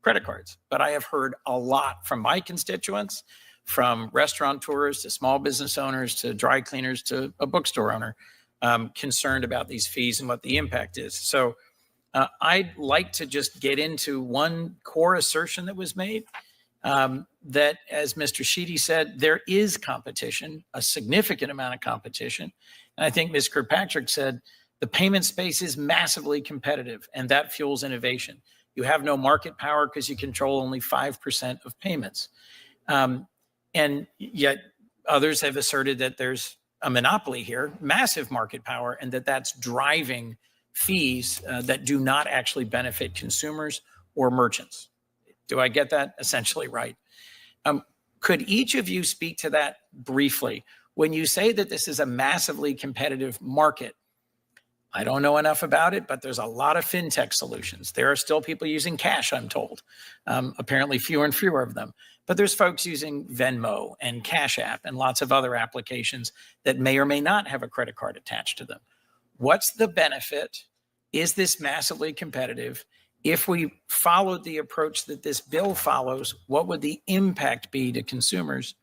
S12: credit cards, but I have heard a lot from my constituents, from restaurateurs to small business owners to dry cleaners to a bookstore owner, concerned about these fees and what the impact is. So I'd like to just get into one core assertion that was made, that, as Mr. Sheedy said, there is competition, a significant amount of competition. And I think Ms. Kirkpatrick said the payment space is massively competitive, and that fuels innovation. You have no market power because you control only 5% of payments. And yet others have asserted that there's a monopoly here, massive market power, and that's driving fees that do not actually benefit consumers or merchants. Do I get that essentially right? Could each of you speak to that briefly? When you say that this is a massively competitive market, I don't know enough about it, but there's a lot of fintech solutions. There are still people using cash, I'm told, apparently fewer and fewer of them. But there's folks using Venmo and Cash App and lots of other applications that may or may not have a credit card attached to them. What's the benefit? Is this massively competitive? If we followed the approach that this bill follows, what would the impact be to consumers?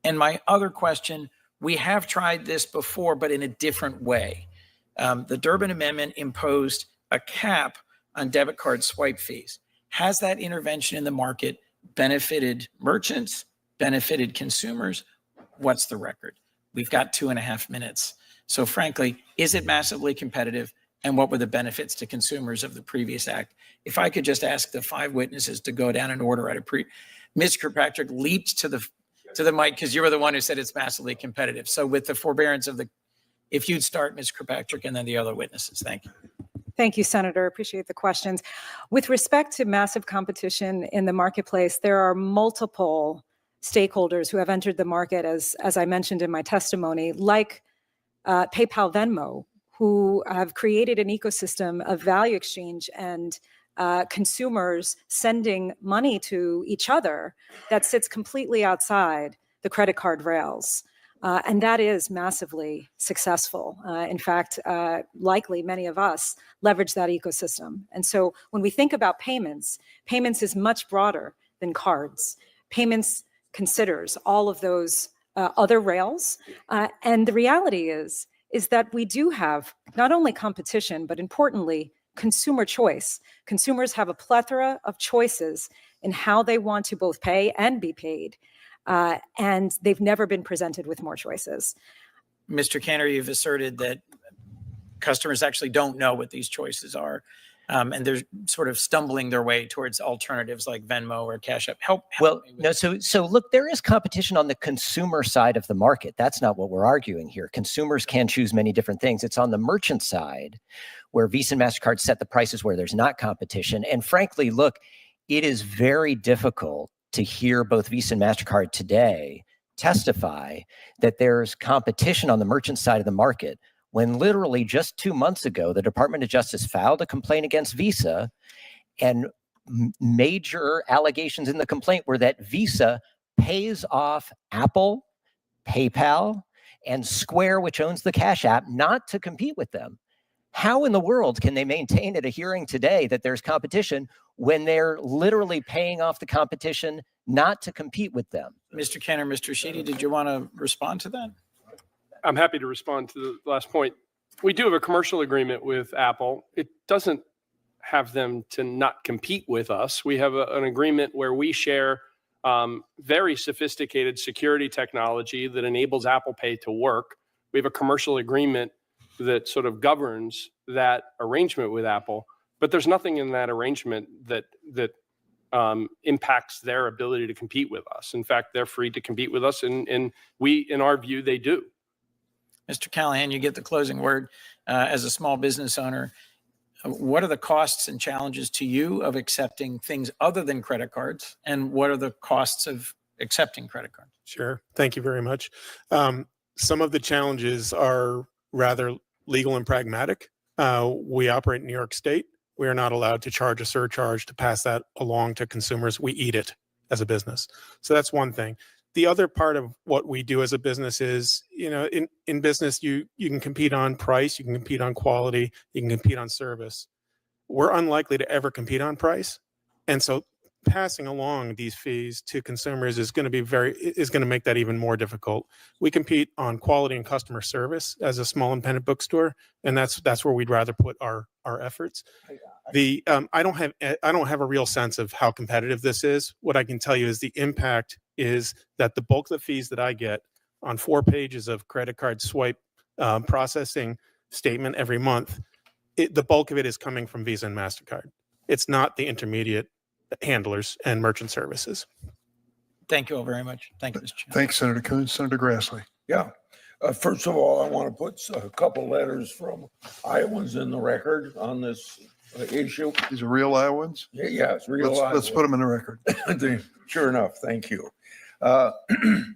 S12: And my other question, we have tried this before, but in a different way. The Durbin Amendment imposed a cap on debit card swipe fees. Has that intervention in the market benefited merchants, benefited consumers? What's the record? We've got 2.5 minutes. So frankly, is it massively competitive? And what were the benefits to consumers of the previous act? If I could just ask the 5 witnesses to go down in order, Ms. Kirkpatrick leaped to the mic because you were the one who said it's massively competitive. So with the forbearance of if you'd start, Ms. Kirkpatrick, and then the other witnesses. Thank you.
S7: Thank you, Senator. Appreciate the questions. With respect to massive competition in the marketplace, there are multiple stakeholders who have entered the market, as I mentioned in my testimony, like PayPal, Venmo, who have created an ecosystem of value exchange and consumers sending money to each other that sits completely outside the credit card rails. And that is massively successful. In fact, likely many of us leverage that ecosystem. And so when we think about payments, payments is much broader than cards. Payments considers all of those other rails. And the reality is that we do have not only competition, but importantly, consumer choice. Consumers have a plethora of choices in how they want to both pay and be paid. And they've never been presented with more choices.
S12: Mr. Cantor, you've asserted that customers actually don't know what these choices are. And they're sort of stumbling their way towards alternatives like Venmo or Cash App.
S10: Well, no, so look, there is competition on the consumer side of the market. That's not what we're arguing here. Consumers can choose many different things. It's on the merchant side where Visa and MasterCard set the prices where there's not competition. And frankly, look, it is very difficult to hear both Visa and MasterCard today testify that there's competition on the merchant side of the market, when literally just 2 months ago, the Department of Justice filed a complaint against Visa, and major allegations in the complaint were that Visa pays off Apple, PayPal, and Square, which owns the Cash App, not to compete with them. How in the world can they maintain at a hearing today that there's competition when they're literally paying off the competition not to compete with them?
S12: Mr. Cantor, Mr. Sheedy, did you want to respond to that?
S6: I'm happy to respond to the last point. We do have a commercial agreement with Apple. It doesn't have them to not compete with us. We have an agreement where we share very sophisticated security technology that enables Apple Pay to work. We have a commercial agreement that sort of governs that arrangement with Apple, but there's nothing in that arrangement that impacts their ability to compete with us. In fact, they're free to compete with us, and we, in our view, they do.
S12: Mr. Callahan, you get the closing word. As a small business owner, what are the costs and challenges to you of accepting things other than credit cards? And what are the costs of accepting credit cards?
S4: Sure. Thank you very much. Some of the challenges are rather legal and pragmatic. We operate in New York State. We are not allowed to charge a surcharge to pass that along to consumers. We eat it as a business. So that's one thing. The other part of what we do as a business is, in business, you can compete on price, you can compete on quality, you can compete on service. We're unlikely to ever compete on price. And so passing along these fees to consumers is going to make that even more difficult. We compete on quality and customer service as a small independent bookstore, and that's where we'd rather put our efforts. I don't have a real sense of how competitive this is. What I can tell you is the impact is that the bulk of the fees that I get on 4 pages of credit card swipe processing statement every month, the bulk of it is coming from Visa and MasterCard. It's not the intermediate handlers and merchant services.
S12: Thank you all very much. Thank you, Mr. Chairman.
S25: Thanks, Senator Coons. Senator Grassley.
S13: Yeah. First of all, I want to put a couple letters from Iowans in the record on this issue.
S25: These are real Iowans?
S13: Yeah, it's real
S25: Let's
S13: Iowans.
S25: put them in the record.
S13: Sure enough. Thank you. I'm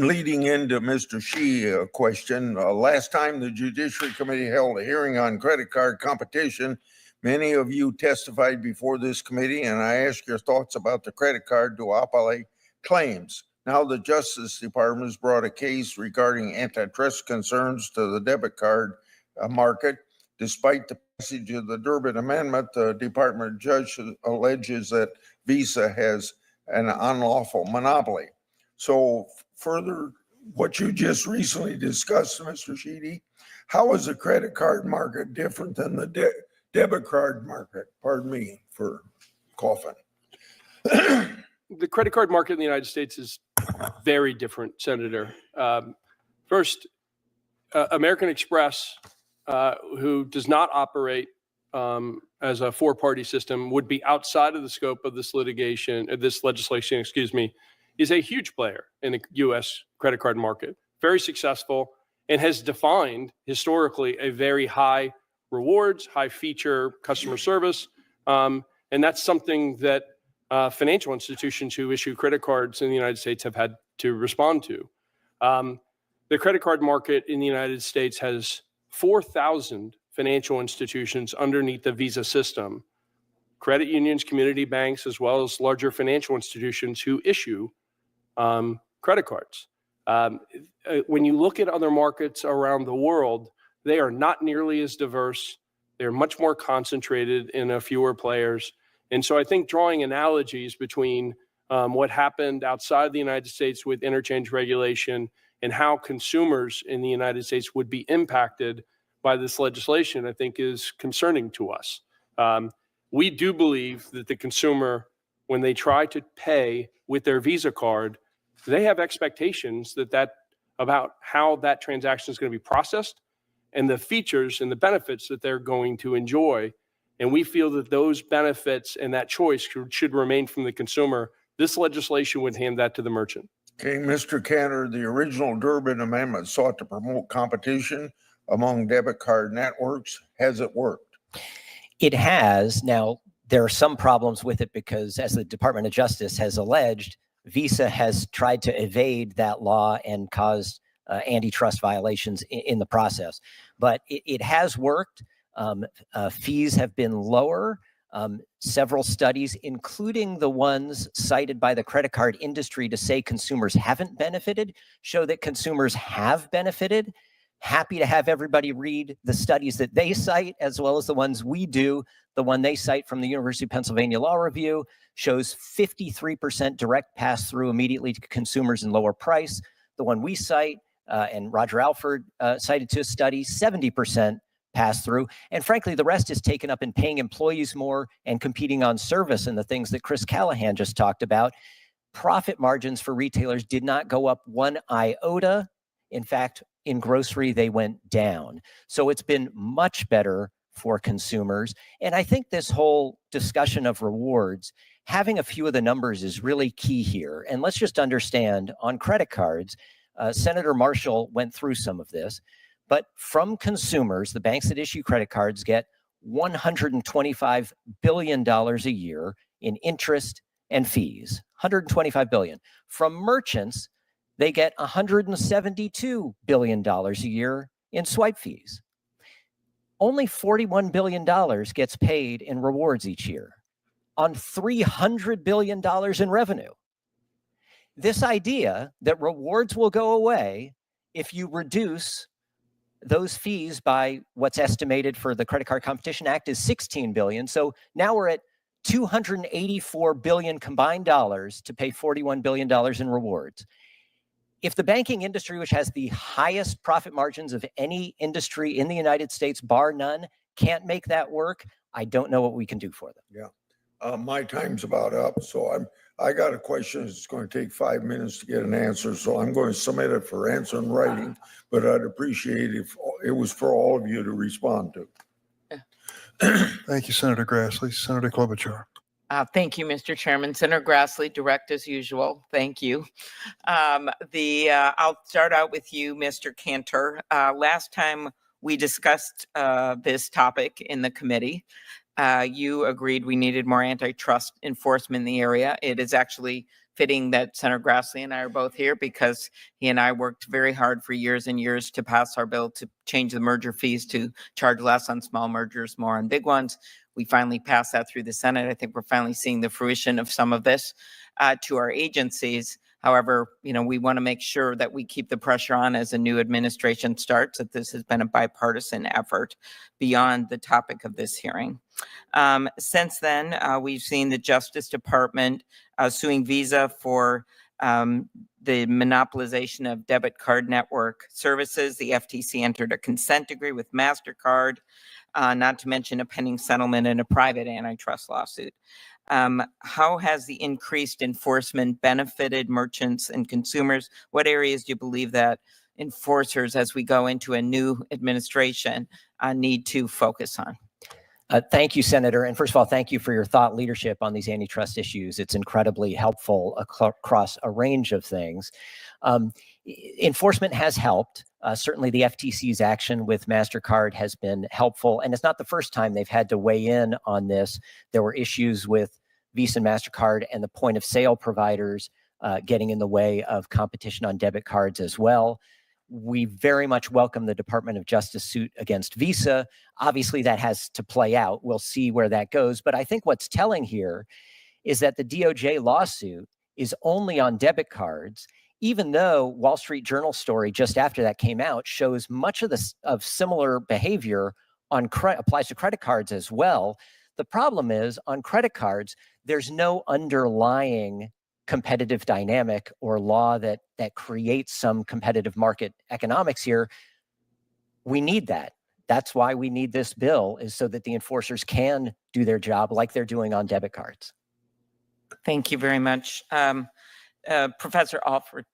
S13: leading into Mr. Shee question. Last time the Judiciary Committee held a hearing on credit card competition, many of you testified before this committee, and I asked your thoughts about the credit card duopoly claims. Now the Justice Department has brought a case regarding antitrust concerns to the debit card market. Despite the passage of the Durbin Amendment, the department judge alleges that Visa has an unlawful monopoly. So further, what you just recently discussed, Mr. Sheedy, how is the credit card market different than the debit card market? Pardon me for coughing.
S6: The credit card market in the United States is very different, Senator. First, American Express, who does not operate as a 4-party system, would be outside of the scope of this legislation, is a huge player in the U.S. credit card market, very successful, and has defined historically a very high rewards, high feature customer service. And that's something that financial institutions who issue credit cards in the United States have had to respond to. The credit card market in the United States has 4,000 financial institutions underneath the Visa system, credit unions, community banks, as well as larger financial institutions who issue credit cards. When you look at other markets around the world, they are not nearly as diverse. They're much more concentrated in a fewer players. And so I think drawing analogies between what happened outside the United States with interchange regulation and how consumers in the United States would be impacted by this legislation, I think is concerning to us. We do believe that the consumer, when they try to pay with their Visa card, they have expectations about how that transaction is going to be processed and the features and the benefits that they're going to enjoy. And we feel that those benefits and that choice should remain from the consumer. This legislation would hand that to the merchant.
S13: Okay, Mr. Cantor, the original Durbin Amendment sought to promote competition among debit card networks. Has it worked?
S10: It has. Now, there are some problems with it because, as the Department of Justice has alleged, Visa has tried to evade that law and caused antitrust violations in the process. But it has worked. Fees have been lower. Several studies, including the ones cited by the credit card industry to say consumers haven't benefited, show that consumers have benefited. Happy to have everybody read the studies that they cite, as well as the ones we do. The one they cite from the University of Pennsylvania Law Review shows 53% direct pass-through immediately to consumers and lower price. The one we cite, and Roger Alford cited to a study, 70% pass-through. And frankly, the rest is taken up in paying employees more and competing on service and the things that Chris Callahan just talked about. Profit margins for retailers did not go up one iota. In fact, in grocery, they went down. So it's been much better for consumers. And I think this whole discussion of rewards, having a few of the numbers is really key here. And let's just understand on credit cards, Senator Marshall went through some of this, but from consumers, the banks that issue credit cards get $125 billion a year in interest and fees, $125 billion. From merchants, they get $172 billion a year in swipe fees. Only $41 billion gets paid in rewards each year on $300 billion in revenue. This idea that rewards will go away if you reduce those fees by what's estimated for the Credit Card Competition Act is $16 billion. So now we're at $284 billion combined dollars to pay $41 billion in rewards. If the banking industry, which has the highest profit margins of any industry in the United States, bar none, can't make that work, I don't know what we can do for them.
S13: Yeah. My time's about up, so I got a question. It's going to take 5 minutes to get an answer, so I'm going to submit it for answer in writing, but I'd appreciate if it was for all of you to respond to.
S25: Thank you, Senator Grassley. Senator Klobuchar.
S14: Thank you, Mr. Chairman. Senator Grassley, direct as usual. Thank you. I'll start out with you, Mr. Cantor. Last time we discussed this topic in the committee, you agreed we needed more antitrust enforcement in the area. It is actually fitting that Senator Grassley and I are both here because he and I worked very hard for years and years to pass our bill to change the merger fees to charge less on small mergers, more on big ones. We finally passed that through the Senate. I think we're finally seeing the fruition of some of this to our agencies. However, we want to make sure that we keep the pressure on as a new administration starts, that this has been a bipartisan effort beyond the topic of this hearing. Since then, we've seen the Justice Department suing Visa for the monopolization of debit card network services. The FTC entered a consent decree with MasterCard, not to mention a pending settlement in a private antitrust lawsuit. How has the increased enforcement benefited merchants and consumers? What areas do you believe that enforcers, as we go into a new administration, need to focus on?
S10: Thank you, Senator. And first of all, thank you for your thought leadership on these antitrust issues. It's incredibly helpful across a range of things. Enforcement has helped. Certainly the FTC's action with MasterCard has been helpful, and it's not the first time they've had to weigh in on this. There were issues with Visa and MasterCard and the point of sale providers getting in the way of competition on debit cards as well. We very much welcome the Department of Justice suit against Visa. Obviously, that has to play out. We'll see where that goes. But I think what's telling here is that the DOJ lawsuit is only on debit cards, even though Wall Street Journal story just after that came out shows much of similar behavior applies to credit cards as well. The problem is on credit cards, there's no underlying competitive dynamic or law that creates some competitive market economics here. We need that. That's why we need this bill, is so that the enforcers can do their job like they're doing on debit cards.
S14: Thank you very much. Professor Alford,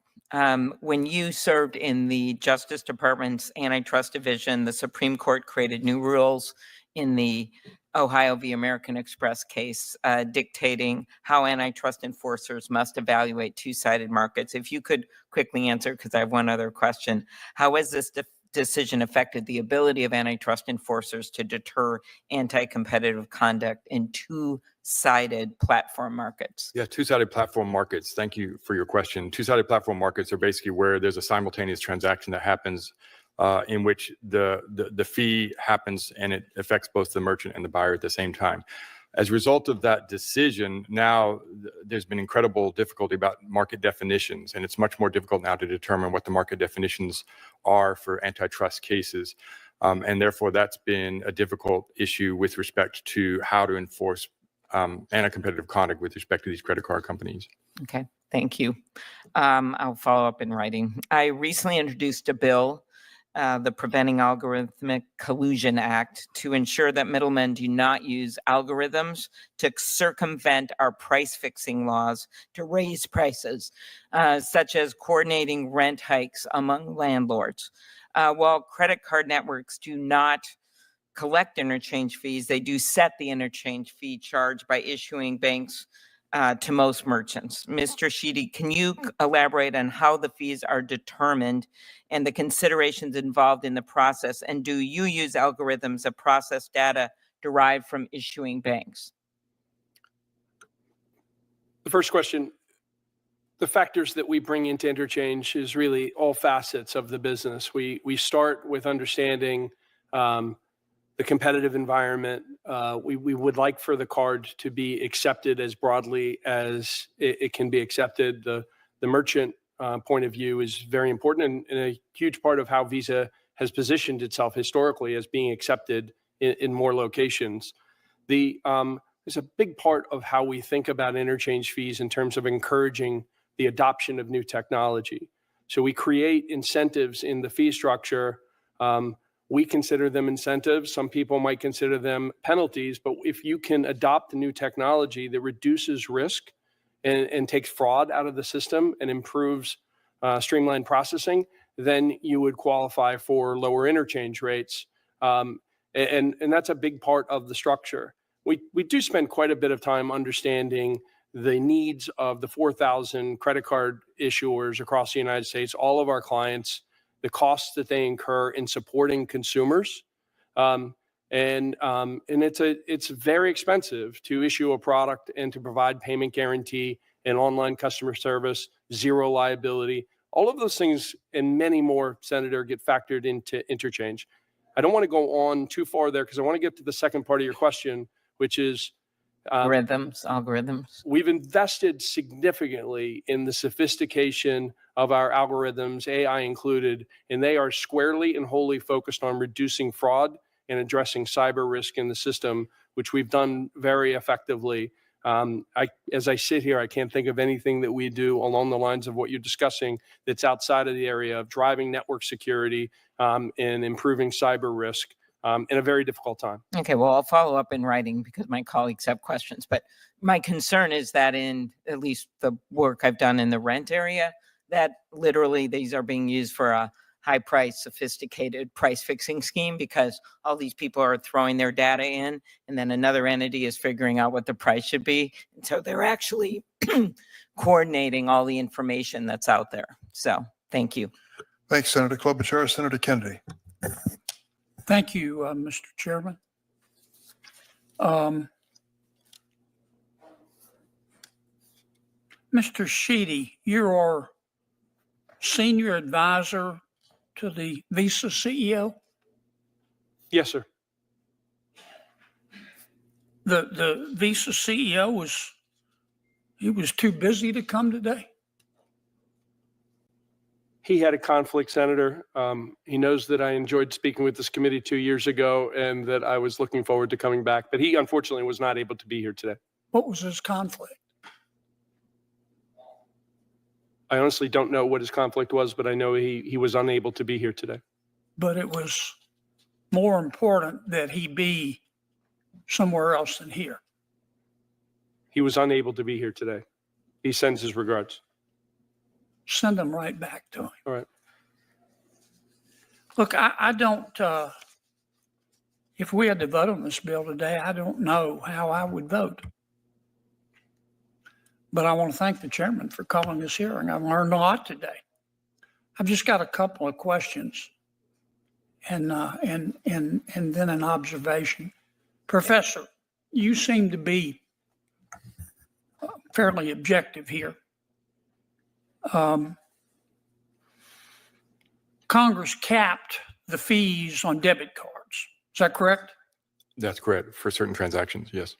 S14: when you served in the Justice Department's Antitrust Division, the Supreme Court created new rules in the Ohio v. American Express case, dictating how antitrust enforcers must evaluate two-sided markets. If you could quickly answer, because I have one other question, how has this decision affected the ability of antitrust enforcers to deter anti-competitive conduct in two-sided platform markets?
S9: Yeah, two-sided platform markets. Thank you for your question. Two-sided platform markets are basically where there's a simultaneous transaction that happens in which the fee happens and it affects both the merchant and the buyer at the same time. As a result of that decision, now there's been incredible difficulty about market definitions, and it's much more difficult now to determine what the market definitions are for antitrust cases. And therefore, that's been a difficult issue with respect to how to enforce anti-competitive conduct with respect to these credit card companies.
S14: Okay, thank you. I'll follow up in writing. I recently introduced a bill, the Preventing Algorithmic Collusion Act, to ensure that middlemen do not use algorithms to circumvent our price fixing laws to raise prices, such as coordinating rent hikes among landlords. While credit card networks do not collect interchange fees, they do set the interchange fee charge by issuing banks to most merchants. Mr. Sheedy, can you elaborate on how the fees are determined and the considerations involved in the process? And do you use algorithms that process data derived from issuing banks?
S6: The first question, the factors that we bring into interchange is really all facets of the business. We start with understanding the competitive environment. We would like for the card to be accepted as broadly as it can be accepted. The merchant point of view is very important and a huge part of how Visa has positioned itself historically as being accepted in more locations. There's a big part of how we think about interchange fees in terms of encouraging the adoption of new technology. So we create incentives in the fee structure. We consider them incentives. Some people might consider them penalties, but if you can adopt a new technology that reduces risk and takes fraud out of the system and improves streamlined processing, then you would qualify for lower interchange rates. And that's a big part of the structure. We do spend quite a bit of time understanding the needs of the 4,000 credit card issuers across the United States, all of our clients, the costs that they incur in supporting consumers. And it's very expensive to issue a product and to provide payment guarantee and online customer service, zero liability. All of those things and many more, Senator, get factored into interchange. I don't want to go on too far there because I want to get to the second part of your question, which is
S14: algorithms.
S6: We've invested significantly in the sophistication of our algorithms, AI included, and they are squarely and wholly focused on reducing fraud and addressing cyber risk in the system, which we've done very effectively. As I sit here, I can't think of anything that we do along the lines of what you're discussing that's outside of the area of driving network security and improving cyber risk. In a very difficult time.
S14: Okay, well, I'll follow up in writing because my colleagues have questions. But my concern is that in at least the work I've done in the rent area, that literally these are being used for a high price, sophisticated price fixing scheme because all these people are throwing their data in and then another entity is figuring out what the price should be. And so they're actually coordinating all the information that's out there. So thank you.
S25: Thanks, Senator Klobuchar. Senator Kennedy.
S3: Thank you, Mr. Chairman. Mr. Sheedy, you are senior advisor to the Visa CEO.
S6: Yes, sir.
S3: The Visa CEO was too busy to come today.
S6: He had a conflict, Senator. He knows that I enjoyed speaking with this committee 2 years ago and that I was looking forward to coming back, but he unfortunately was not able to be here today.
S3: What was his conflict?
S6: I honestly don't know what his conflict was, but I know he was unable to be here today.
S3: But it was more important that he be somewhere else than here.
S6: He was unable to be here today. He sends his regards.
S3: Send him right back to him.
S6: All right.
S3: Look, I don't, if we had to vote on this bill today, I don't know how I would vote. But I want to thank the chairman for calling this hearing. I've learned a lot today. I've just got a couple of questions and then an observation. Professor, you seem to be fairly objective here. Congress capped the fees on debit cards. Is that correct?
S9: That's correct. For certain transactions, yes.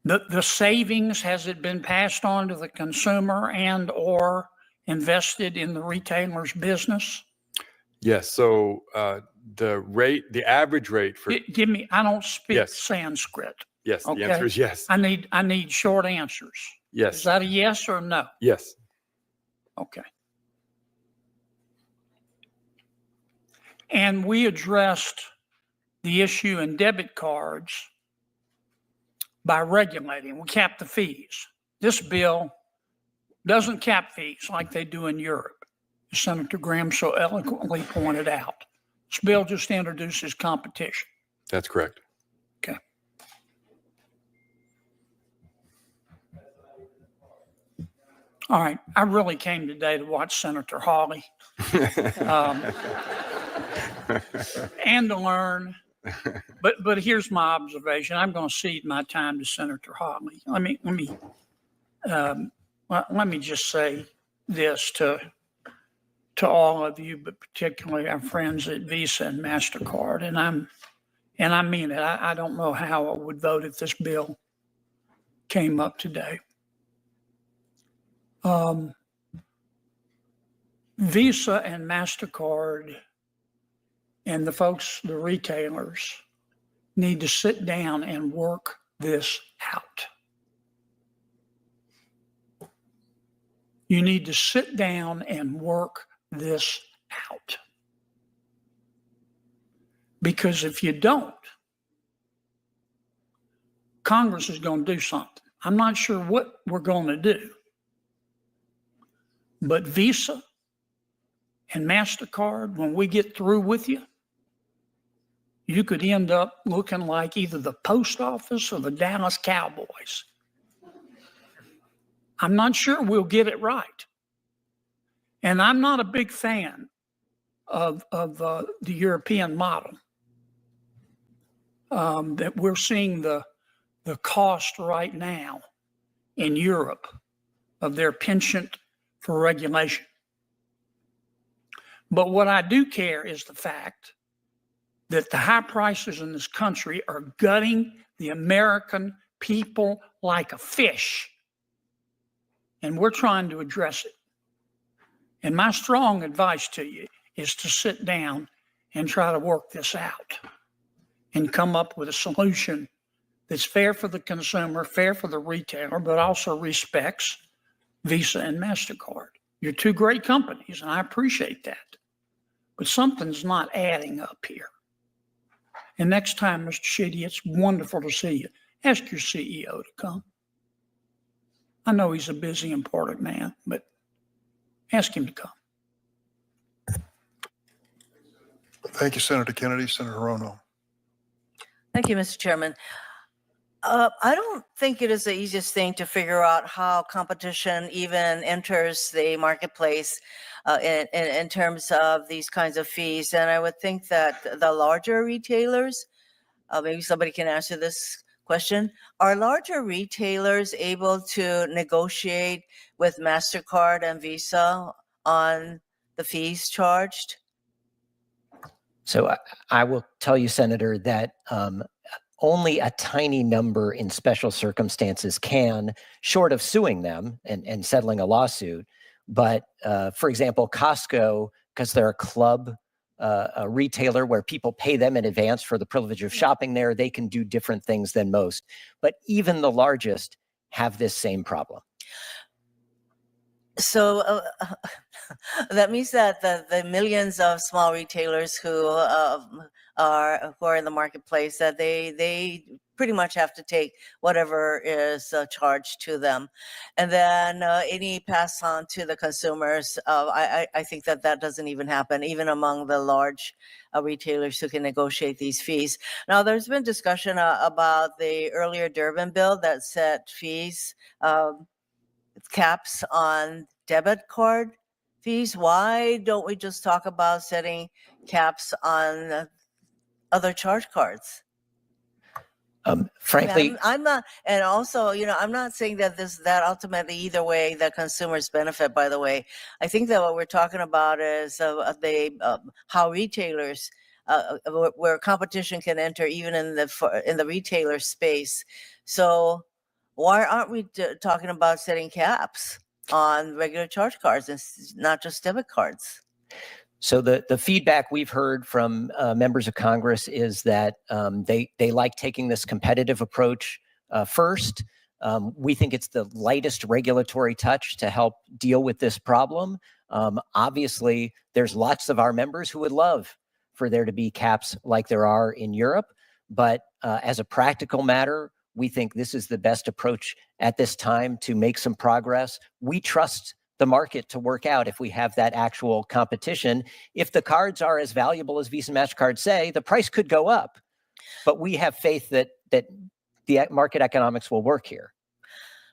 S3: The savings, has it been passed on to the consumer and or invested in the retailer's business?
S9: Yes. So the average rate for.
S3: Give me, I don't speak
S9: Yes.
S3: Sanskrit.
S9: Yes.
S3: Okay.
S9: The answer is yes.
S3: I need short answers.
S9: Yes.
S3: Is that a yes or no?
S9: Yes.
S3: Okay. And we addressed the issue in debit cards by regulating. We capped the fees. This bill doesn't cap fees like they do in Europe, as Senator Graham so eloquently pointed out. This bill just introduces competition.
S9: That's correct.
S3: Okay. All right. I really came today to watch Senator Hawley and to learn. But here's my observation. I'm going to cede my time to Senator Hawley. Let me just say this to all of you, but particularly our friends at Visa and MasterCard. And I mean it. I don't know how I would vote if this bill came up today. Visa and MasterCard and the folks, the retailers, need to sit down and work this out. You need to sit down and work this out. Because if you don't, Congress is going to do something. I'm not sure what we're going to do. But Visa and MasterCard, when we get through with you, you could end up looking like either the post office or the Dallas Cowboys. I'm not sure we'll get it right. And I'm not a big fan of the European model. That we're seeing the cost right now in Europe of their penchant for regulation. But what I do care is the fact that the high prices in this country are gutting the American people like a fish. And we're trying to address it. And my strong advice to you is to sit down and try to work this out and come up with a solution that's fair for the consumer, fair for the retailer, but also respects Visa and MasterCard. You're two great companies, and I appreciate that. But something's not adding up here. And next time, Mr. Sheedy, it's wonderful to see you. Ask your CEO to come. I know he's a busy, important man, but ask him to come.
S25: Thank you, Senator Kennedy. Senator Rono.
S15: Thank you, Mr. Chairman. I don't think it is the easiest thing to figure out how competition even enters the marketplace in terms of these kinds of fees. And I would think that the larger retailers, maybe somebody can answer this question, are larger retailers able to negotiate with MasterCard and Visa on the fees charged?
S10: So I will tell you, Senator, that only a tiny number in special circumstances can, short of suing them and settling a lawsuit. But for example, Costco, because they're a club, a retailer where people pay them in advance for the privilege of shopping there, they can do different things than most. But even the largest have this same problem.
S15: So that means that the millions of small retailers who are in the marketplace, that they pretty much have to take whatever is charged to them, and then any pass on to the consumers. I think that doesn't even happen, even among the large retailers who can negotiate these fees. Now, there's been discussion about the earlier Durbin bill that set fees. Caps on debit card fees. Why don't we just talk about setting caps on other charge cards?
S10: Frankly,
S15: I'm not, and also, I'm not saying that that ultimately either way that consumers benefit. By the way, I think that what we're talking about is how retailers, where competition can enter even in the retailer space. So why aren't we talking about setting caps on regular charge cards and not just debit cards?
S10: So the feedback we've heard from members of Congress is that they like taking this competitive approach first. We think it's the lightest regulatory touch to help deal with this problem. Obviously, there's lots of our members who would love for there to be caps like there are in Europe. But as a practical matter, we think this is the best approach at this time to make some progress. We trust the market to work out if we have that actual competition. If the cards are as valuable as Visa and MasterCard say, the price could go up. But we have faith that the market economics will work here.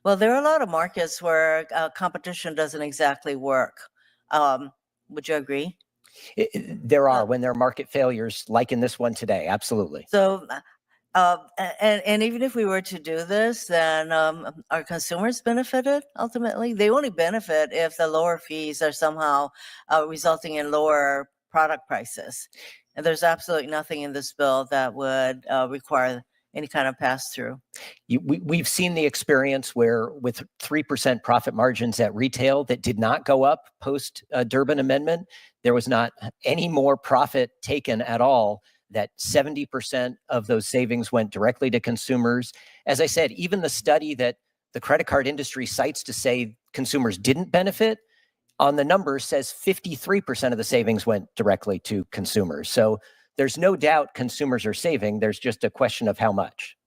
S15: Well, there are a lot of markets where competition doesn't exactly work. Would you agree?
S10: There are, when there are market failures, like in this one today, absolutely.
S15: So, and even if we were to do this, then are consumers benefited ultimately? They only benefit if the lower fees are somehow resulting in lower product prices. And there's absolutely nothing in this bill that would require any kind of pass-through.
S10: We've seen the experience where with 3% profit margins at retail that did not go up post Durbin Amendment, there was not any more profit taken at all, that 70% of those savings went directly to consumers. As I said, even the study that the credit card industry cites to say consumers didn't benefit, on the numbers says 53% of the savings went directly to consumers. So there's no doubt consumers are saving. There's just a question of how much.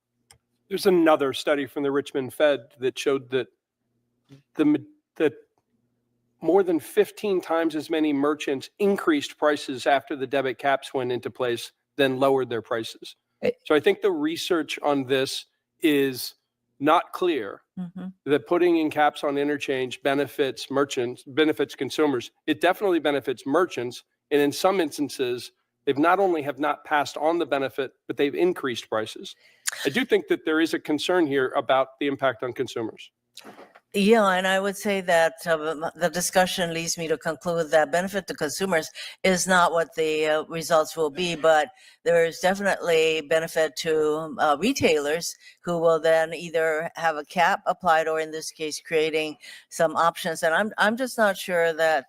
S6: There's another study from the Richmond Fed that showed that that more than 15 times as many merchants increased prices after the debit caps went into place than lowered their prices. So I think the research on this is not clear that putting in caps on interchange benefits merchants, benefits consumers. It definitely benefits merchants. And in some instances, they've not only have not passed on the benefit, but they've increased prices. I do think that there is a concern here about the impact on consumers.
S15: Yeah, and I would say that the discussion leads me to conclude that benefit to consumers is not what the results will be, but there is definitely benefit to retailers who will then either have a cap applied or in this case creating some options. And I'm just not sure that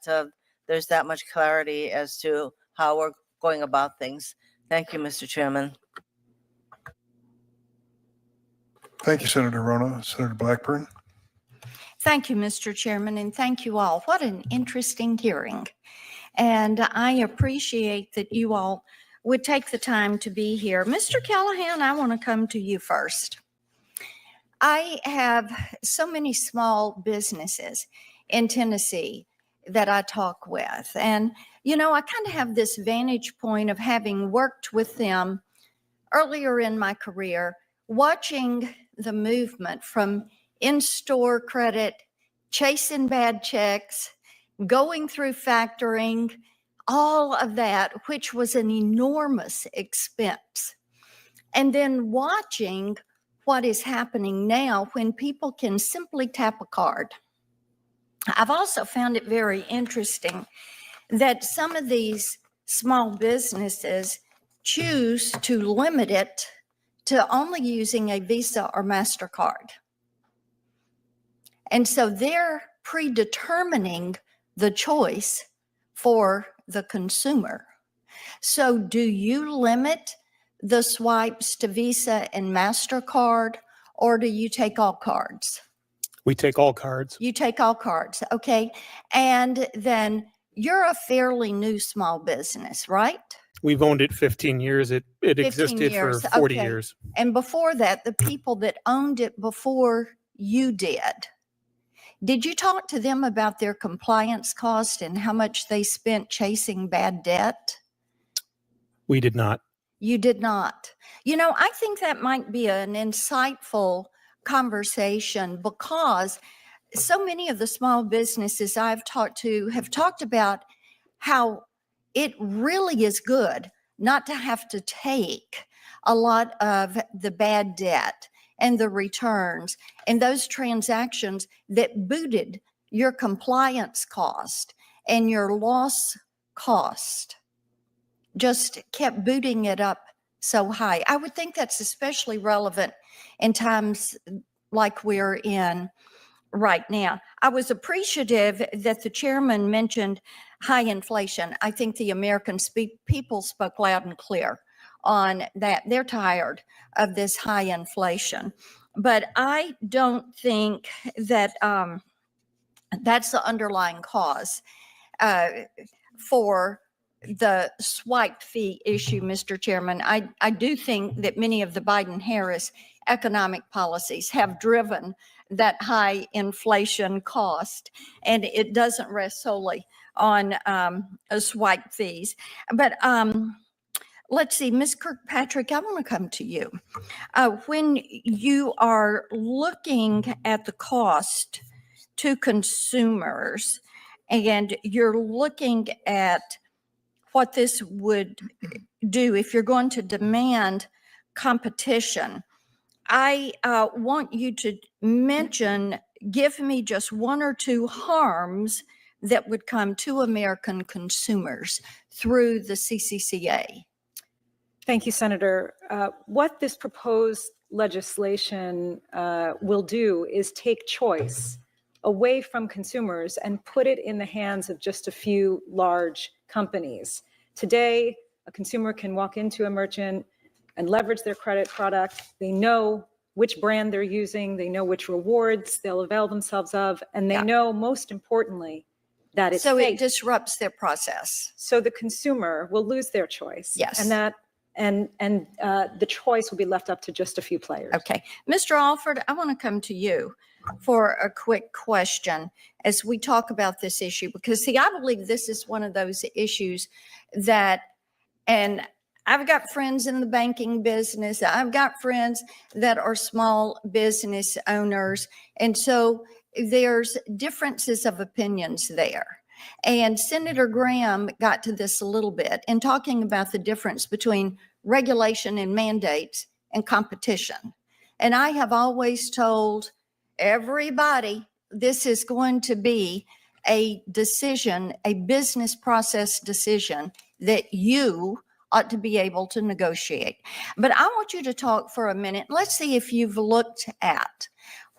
S15: there's that much clarity as to how we're going about things. Thank you, Mr. Chairman.
S25: Thank you, Senator Rona. Senator Blackburn.
S16: Thank you, Mr. Chairman, and thank you all. What an interesting hearing. And I appreciate that you all would take the time to be here. Mr. Callahan, I want to come to you first. I have so many small businesses in Tennessee that I talk with. And, you know, I kind of have this vantage point of having worked with them earlier in my career, watching the movement from in-store credit, chasing bad checks, going through factoring, all of that, which was an enormous expense. And then watching what is happening now when people can simply tap a card. I've also found it very interesting that some of these small businesses choose to limit it to only using a Visa or MasterCard. And so they're predetermining the choice for the consumer. So do you limit the swipes to Visa and MasterCard, or do you take all cards?
S4: We take all cards.
S16: You take all cards, okay. And then you're a fairly new small business, right?
S4: We've owned it 15 years. It
S16: 15
S4: existed
S16: years,
S4: for 40
S16: okay.
S4: years.
S16: And before that, the people that owned it before you did you talk to them about their compliance cost and how much they spent chasing bad debt?
S4: We did not.
S16: You did not. You know, I think that might be an insightful conversation, because so many of the small businesses I've talked to have talked about how it really is good not to have to take a lot of the bad debt and the returns and those transactions that booted your compliance cost and your loss cost, just kept booting it up so high. I would think that's especially relevant in times like we're in right now. I was appreciative that the chairman mentioned high inflation. I think the American people spoke loud and clear on that. They're tired of this high inflation. But I don't think that that's the underlying cause for the swipe fee issue, Mr. Chairman. I do think that many of the Biden-Harris economic policies have driven that high inflation cost, and it doesn't rest solely on swipe fees. But let's see, Ms. Kirkpatrick, I want to come to you. When you are looking at the cost to consumers and you're looking at what this would do if you're going to demand competition, I want you to give me just one or two harms that would come to American consumers through the CCCA.
S7: Thank you, Senator. What this proposed legislation will do is take choice away from consumers and put it in the hands of just a few large companies. Today, a consumer can walk into a merchant and leverage their credit product. They know which brand they're using, they know which rewards they'll avail themselves of, and they know, most importantly, that it's
S16: so
S7: fake.
S16: it disrupts their process.
S7: So the consumer will lose their choice.
S16: Yes.
S7: And that the choice will be left up to just a few players.
S16: Okay. Mr. Alford, I want to come to you for a quick question as we talk about this issue, because see, I believe this is one of those issues that, and I've got friends in the banking business, I've got friends that are small business owners, and so there's differences of opinions there. And Senator Graham got to this a little bit in talking about the difference between regulation and mandates and competition. And I have always told everybody this is going to be a decision, a business process decision that you ought to be able to negotiate. But I want you to talk for a minute. Let's see if you've looked at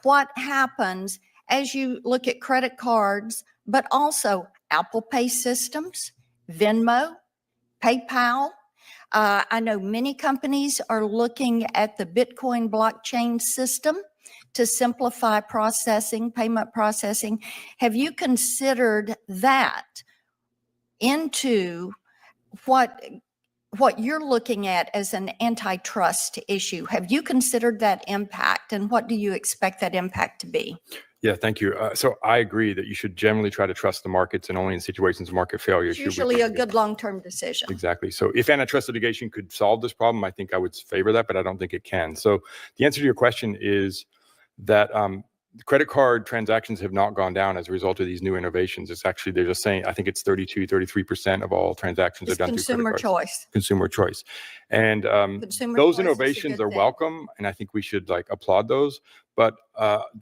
S16: what happens as you look at credit cards, but also Apple Pay systems, Venmo, PayPal. I know many companies are looking at the Bitcoin blockchain system to simplify processing, payment processing. Have you considered that into what you're looking at as an antitrust issue? Have you considered that impact, and what do you expect that impact to be?
S9: Yeah, thank you. So I agree that you should generally try to trust the markets, and only in situations of market failure.
S16: It's
S9: should we
S16: usually a good long-term decision.
S9: Exactly. So if antitrust litigation could solve this problem, I think I would favor that, but I don't think it can. So the answer to your question is that credit card transactions have not gone down as a result of these new innovations. It's actually, they're just saying, I think it's 33% of all transactions
S16: It's
S9: are done through
S16: consumer
S9: credit cards.
S16: choice.
S9: Consumer choice. And
S16: Consumer
S9: those
S16: choice is a
S9: innovations
S16: good
S9: are
S16: thing.
S9: welcome, and I think we should like applaud those. But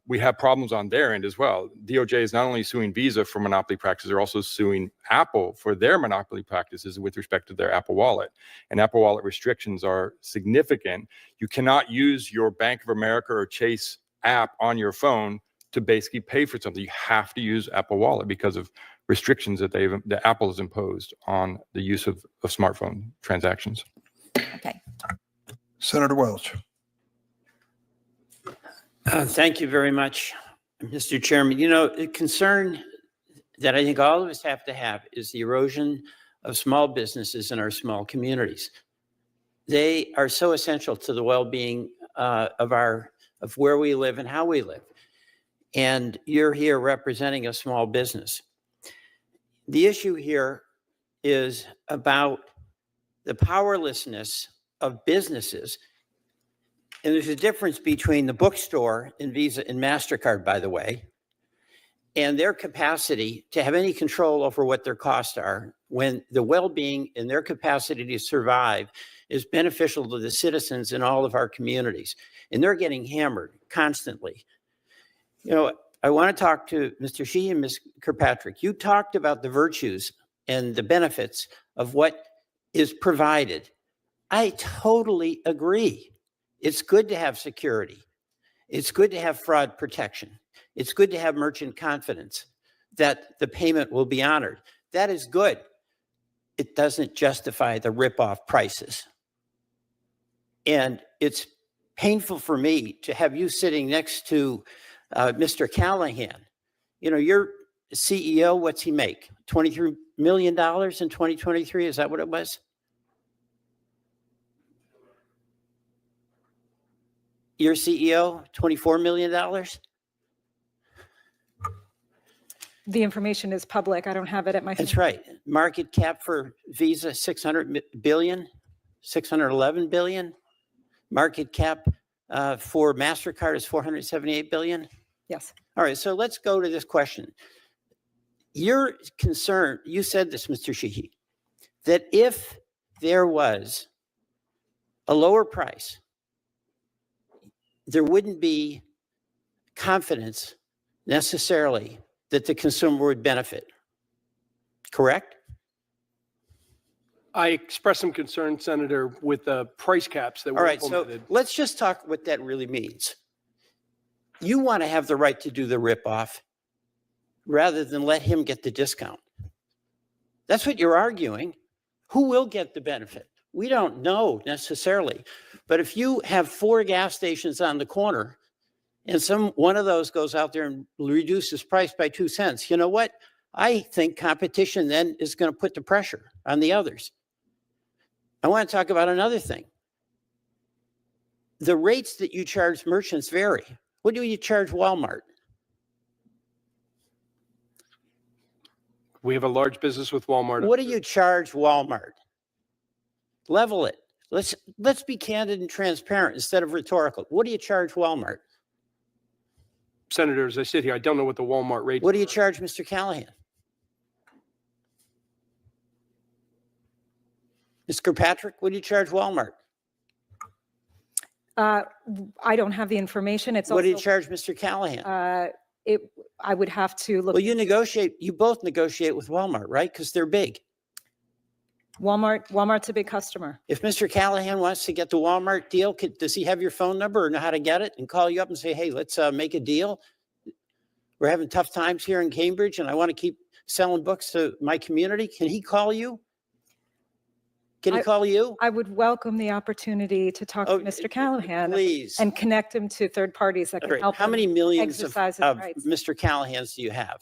S9: we have problems on their end as well. DOJ is not only suing Visa for monopoly practices, they're also suing Apple for their monopoly practices with respect to their Apple Wallet. And Apple Wallet restrictions are significant. You cannot use your Bank of America or Chase app on your phone to basically pay for something. You have to use Apple Wallet because of restrictions that Apple has imposed on the use of smartphone transactions.
S16: Okay.
S25: Senator Welch.
S8: Thank you very much, Mr. Chairman. You know, the concern that I think all of us have to have is the erosion of small businesses in our small communities. They are so essential to the well-being of where we live and how we live. And you're here representing a small business. The issue here is about the powerlessness of businesses. And there's a difference between the bookstore and Visa and MasterCard, by the way, and their capacity to have any control over what their costs are when the well-being and their capacity to survive is beneficial to the citizens in all of our communities. And they're getting hammered constantly. You know, I want to talk to Mr. Sheehy and Ms. Kirkpatrick. You talked about the virtues and the benefits of what is provided. I totally agree. It's good to have security. It's good to have fraud protection. It's good to have merchant confidence that the payment will be honored. That is good. It doesn't justify the rip-off prices. And it's painful for me to have you sitting next to Mr. Callahan. You know, your CEO, what's he make? $23 million in 2023? Is that what it was? Your CEO, $24 million?
S7: The information is public. I don't have it at my.
S8: That's right. Market cap for Visa, 600 billion, 611 billion. Market cap for MasterCard is 478 billion.
S7: Yes.
S8: All right. So let's go to this question. You're concerned, you said this, Mr. Sheehy, that if there was a lower price, there wouldn't be confidence necessarily that the consumer would benefit. Correct?
S6: I expressed some concern, Senator, with the price caps that
S8: All
S6: were
S8: right, so
S6: implemented.
S8: let's just talk what that really means. You want to have the right to do the ripoff rather than let him get the discount. That's what you're arguing. Who will get the benefit? We don't know necessarily. But if you have 4 gas stations on the corner and one of those goes out there and reduces price by 2 cents, you know what? I think competition then is going to put the pressure on the others. I want to talk about another thing. The rates that you charge merchants vary. What do you charge Walmart?
S6: We have a large business with Walmart.
S8: What do you charge Walmart? Level it. Let's be candid and transparent instead of rhetorical. What do you charge Walmart?
S6: Senator, as I sit here, I don't know what the Walmart rate.
S8: What do you charge Mr. Callahan? Ms. Kirkpatrick, what do you charge Walmart?
S7: I don't have the information. It's
S8: What do you
S7: also,
S8: charge Mr. Callahan?
S7: I would have to look.
S8: Well, you both negotiate with Walmart, right? Because they're big.
S7: Walmart's a big customer.
S8: If Mr. Callahan wants to get the Walmart deal, does he have your phone number or know how to get it and call you up and say, hey, let's make a deal? We're having tough times here in Cambridge and I want to keep selling books to my community. Can he call you? Can he call you?
S7: I would welcome the opportunity to talk to Mr. Callahan.
S8: Please.
S7: And connect him to third parties that can
S8: Great.
S7: help
S8: How
S7: him
S8: many millions of
S7: exercise his rights.
S8: Mr. Callahans do you have?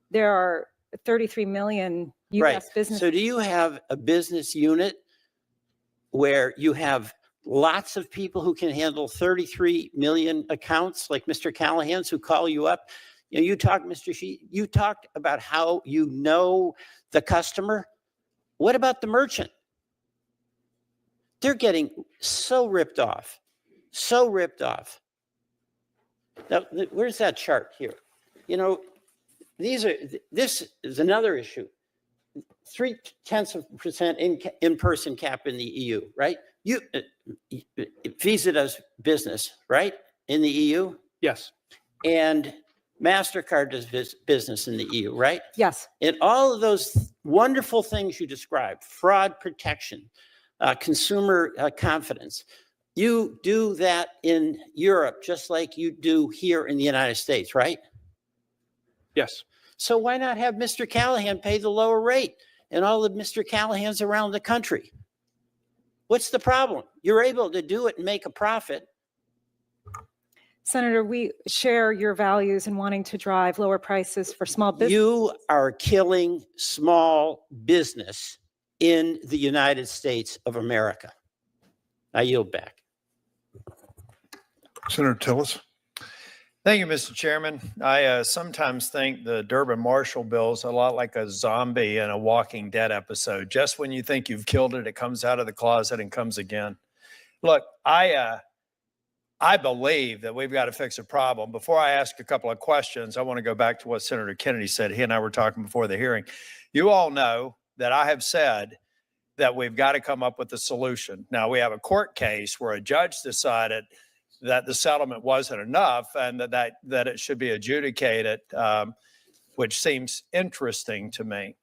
S7: There are 33 million
S8: Right.
S7: U.S. businesses.
S8: So do you have a business unit where you have lots of people who can handle 33 million accounts like Mr. Callahan's who call you up. You know, you talked, Mr. Shi, you talked about how you know the customer. What about the merchant? They're getting so ripped off, so ripped off. Now, where's that chart here? You know, this is another issue. 0.3% in-person cap in the EU, right? Visa does business, right? In the EU?
S6: Yes.
S8: And MasterCard does business in the EU, right?
S7: Yes.
S8: And all of those wonderful things you described, fraud protection, consumer confidence, you do that in Europe just like you do here in the United States, right?
S6: Yes.
S8: So why not have Mr. Callahan pay the lower rate and all the Mr. Callahans around the country? What's the problem? You're able to do it and make a profit.
S7: Senator, we share your values in wanting to drive lower prices for small business.
S8: You are killing small business in the United States of America. I yield back.
S25: Senator Tillis.
S17: Thank you, Mr. Chairman. I sometimes think the Durbin-Marshall bill is a lot like a zombie in a Walking Dead episode. Just when you think you've killed it, it comes out of the closet and comes again. Look, I believe that we've got to fix a problem. Before I ask a couple of questions, I want to go back to what Senator Kennedy said. He and I were talking before the hearing. You all know that I have said that we've got to come up with a solution. Now, we have a court case where a judge decided that the settlement wasn't enough and that it should be adjudicated, which seems interesting to me.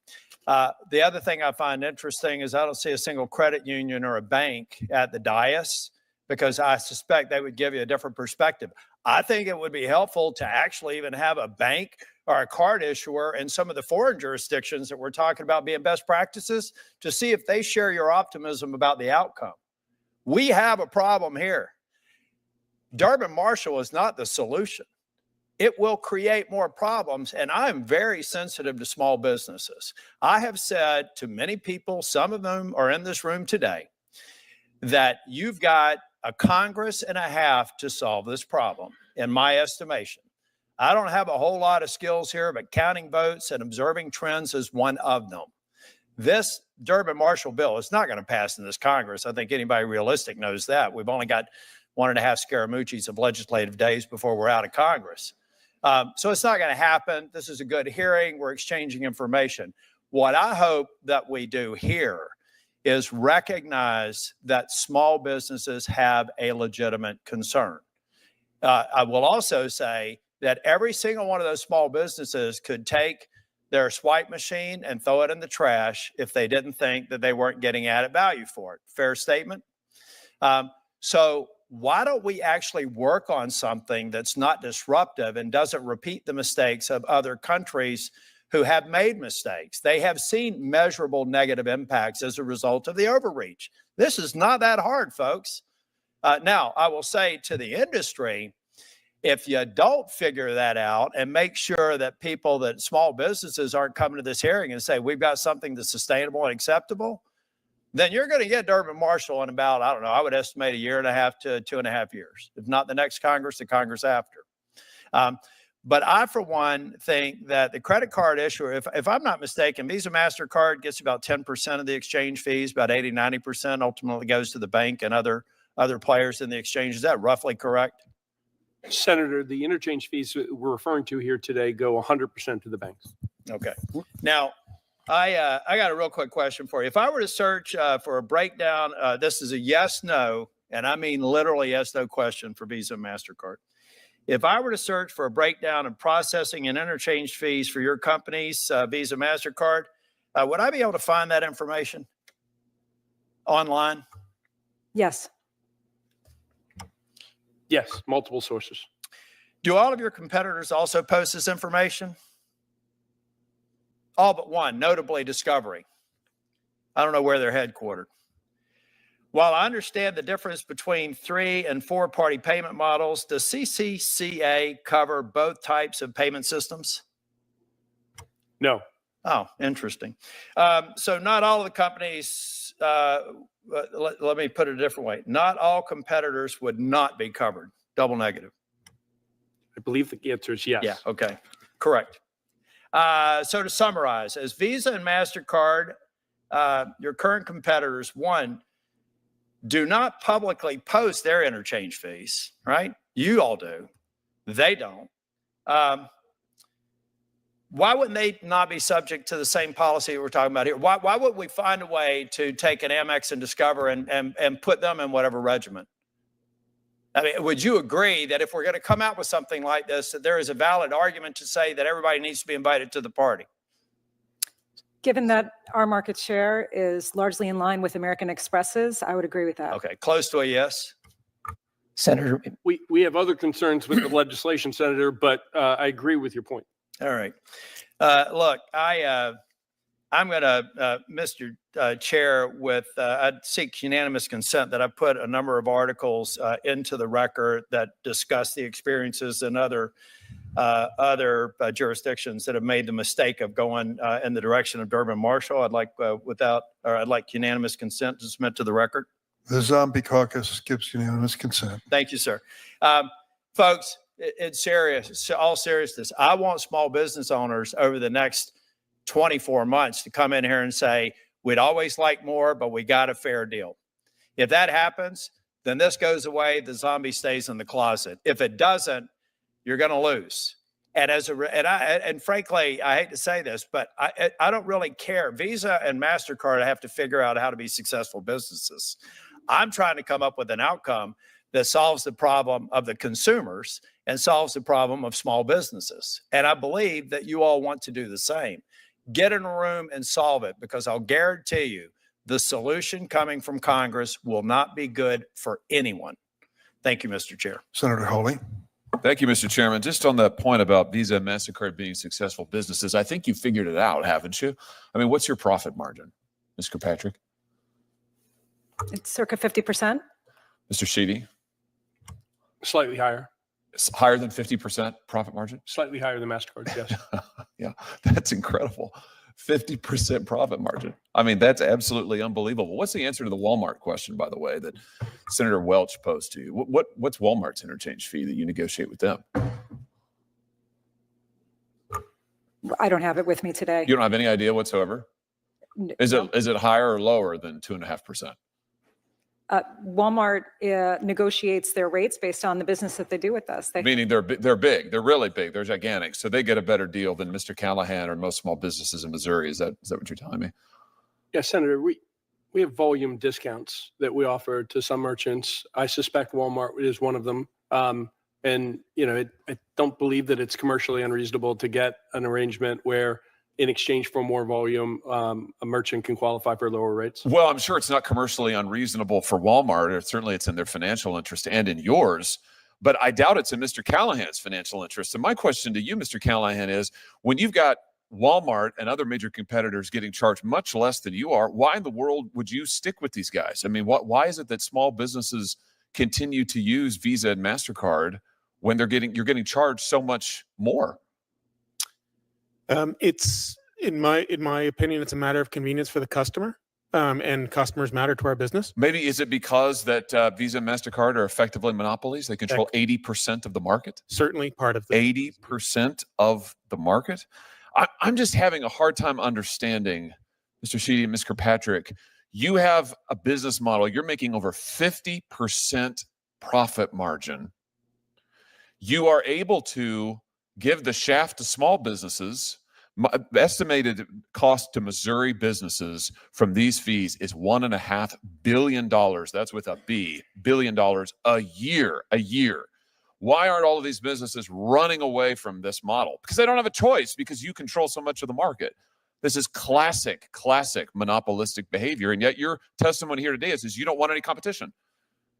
S17: The other thing I find interesting is I don't see a single credit union or a bank at the dais because I suspect they would give you a different perspective. I think it would be helpful to actually even have a bank or a card issuer in some of the foreign jurisdictions that we're talking about being best practices to see if they share your optimism about the outcome. We have a problem here. Durbin-Marshall is not the solution. It will create more problems, and I'm very sensitive to small businesses. I have said to many people, some of them are in this room today, that you've got a Congress and a half to solve this problem, in my estimation. I don't have a whole lot of skills here, but counting votes and observing trends is one of them. This Durbin-Marshall bill is not going to pass in this Congress. I think anybody realistic knows that. We've only got 1.5 Scaramucci's of legislative days before we're out of Congress. So it's not going to happen. This is a good hearing. We're exchanging information. What I hope that we do here is recognize that small businesses have a legitimate concern. I will also say that every single one of those small businesses could take their swipe machine and throw it in the trash if they didn't think that they weren't getting added value for it. Fair statement? So why don't we actually work on something that's not disruptive and doesn't repeat the mistakes of other countries who have made mistakes? They have seen measurable negative impacts as a result of the overreach. This is not that hard, folks. Now, I will say to the industry, if you don't figure that out and make sure that small businesses aren't coming to this hearing and say, we've got something that's sustainable and acceptable, then you're going to get Durbin-Marshall in about, I don't know, I would estimate 1.5 to 2.5 years, if not the next Congress, the Congress after. But I, for one, think that the credit card issuer, if I'm not mistaken, Visa MasterCard gets about 10% of the exchange fees, about 80, 90% ultimately goes to the bank and other players in the exchange. Is that roughly correct?
S6: Senator, the interchange fees we're referring to here today go 100% to the banks.
S17: Okay. Now, I got a real quick question for you. If I were to search for a breakdown, this is a yes, no, and I mean literally yes, no question for Visa and MasterCard. If I were to search for a breakdown of processing and interchange fees for your companies, Visa, MasterCard, would I be able to find that information online?
S7: Yes.
S6: Yes, multiple sources.
S17: Do all of your competitors also post this information? All but one, notably Discovery. I don't know where they're headquartered. While I understand the difference between 3- and 4-party payment models, does CCCA cover both types of payment systems?
S6: No.
S17: Oh, interesting. So not all of the companies let me put it a different way. Not all competitors would not be covered. Double negative.
S6: I believe the answer is yes.
S17: Yeah, okay, correct. So to summarize, as Visa and MasterCard, your current competitors, one, do not publicly post their interchange fees, right? You all do. They don't. Why wouldn't they not be subject to the same policy we're talking about here? Why would we find a way to take an Amex and Discover and put them in whatever regiment? I mean, would you agree that if we're going to come out with something like this, that there is a valid argument to say that everybody needs to be invited to the party?
S7: Given that our market share is largely in line with American Express's, I would agree with that.
S17: Okay, close to a yes.
S10: Senator,
S6: We have other concerns with the legislation, Senator, but I agree with your point.
S17: All right. Look, I'm going to, Mr. Chair, I'd seek unanimous consent that I put a number of articles into the record that discuss the experiences in other jurisdictions that have made the mistake of going in the direction of Durbin Marshall. I'd like unanimous consent to submit to the record.
S25: The Zombie Caucus gives unanimous consent.
S17: Thank you, sir. Folks, it's serious. All seriousness. I want small business owners over the next 24 months to come in here and say, we'd always like more, but we got a fair deal. If that happens, then this goes away. The zombie stays in the closet. If it doesn't, you're going to lose. And frankly, I hate to say this, but I don't really care. Visa and MasterCard have to figure out how to be successful businesses. I'm trying to come up with an outcome that solves the problem of the consumers and solves the problem of small businesses. And I believe that you all want to do the same. Get in a room and solve it, because I'll guarantee you the solution coming from Congress will not be good for anyone. Thank you, Mr. Chair.
S25: Senator Hawley.
S1: Thank you, Mr. Chairman. Just on that point about Visa and MasterCard being successful businesses, I think you figured it out, haven't you? I mean, what's your profit margin, Ms. Kirkpatrick?
S7: It's circa 50%.
S1: Mr. Sheedy?
S6: Slightly higher.
S1: It's higher than 50% profit margin?
S6: Slightly higher than MasterCard, yes.
S1: Yeah, that's incredible. 50% profit margin. I mean, that's absolutely unbelievable. What's the answer to the Walmart question, by the way, that Senator Welch posed to you? What's Walmart's interchange fee that you negotiate with them?
S7: I don't have it with me today.
S1: You don't have any idea whatsoever? Is it higher or lower than 2.5%?
S7: Walmart negotiates their rates based on the business that they do with us.
S1: Meaning they're big, they're really big, they're gigantic. So they get a better deal than Mr. Callahan or most small businesses in Missouri. Is that what you're telling me?
S6: Yes, Senator, we have volume discounts that we offer to some merchants. I suspect Walmart is one of them. And, I don't believe that it's commercially unreasonable to get an arrangement where in exchange for more volume, a merchant can qualify for lower rates?
S1: Well, I'm sure it's not commercially unreasonable for Walmart, or certainly it's in their financial interest and in yours, but I doubt it's in Mr. Callahan's financial interest. And my question to you, Mr. Callahan, is when you've got Walmart and other major competitors getting charged much less than you are, why in the world would you stick with these guys? I mean, why is it that small businesses continue to use Visa and MasterCard when you're getting charged so much more?
S4: It's in my opinion, it's a matter of convenience for the customer, and customers matter to our business.
S1: Maybe is it because that Visa and MasterCard are effectively monopolies? They control 80% of the market.
S4: Certainly part of
S1: 80% of the market. I'm just having a hard time understanding, Mr. Sheedy and Ms. Kirkpatrick. You have a business model. You're making over 50% profit margin. You are able to give the shaft to small businesses. Estimated cost to Missouri businesses from these fees is $1.5 billion. That's with a B, $1 billion a year. Why aren't all of these businesses running away from this model? Because they don't have a choice, because you control so much of the market. This is classic monopolistic behavior. And yet your testimony here today is you don't want any competition.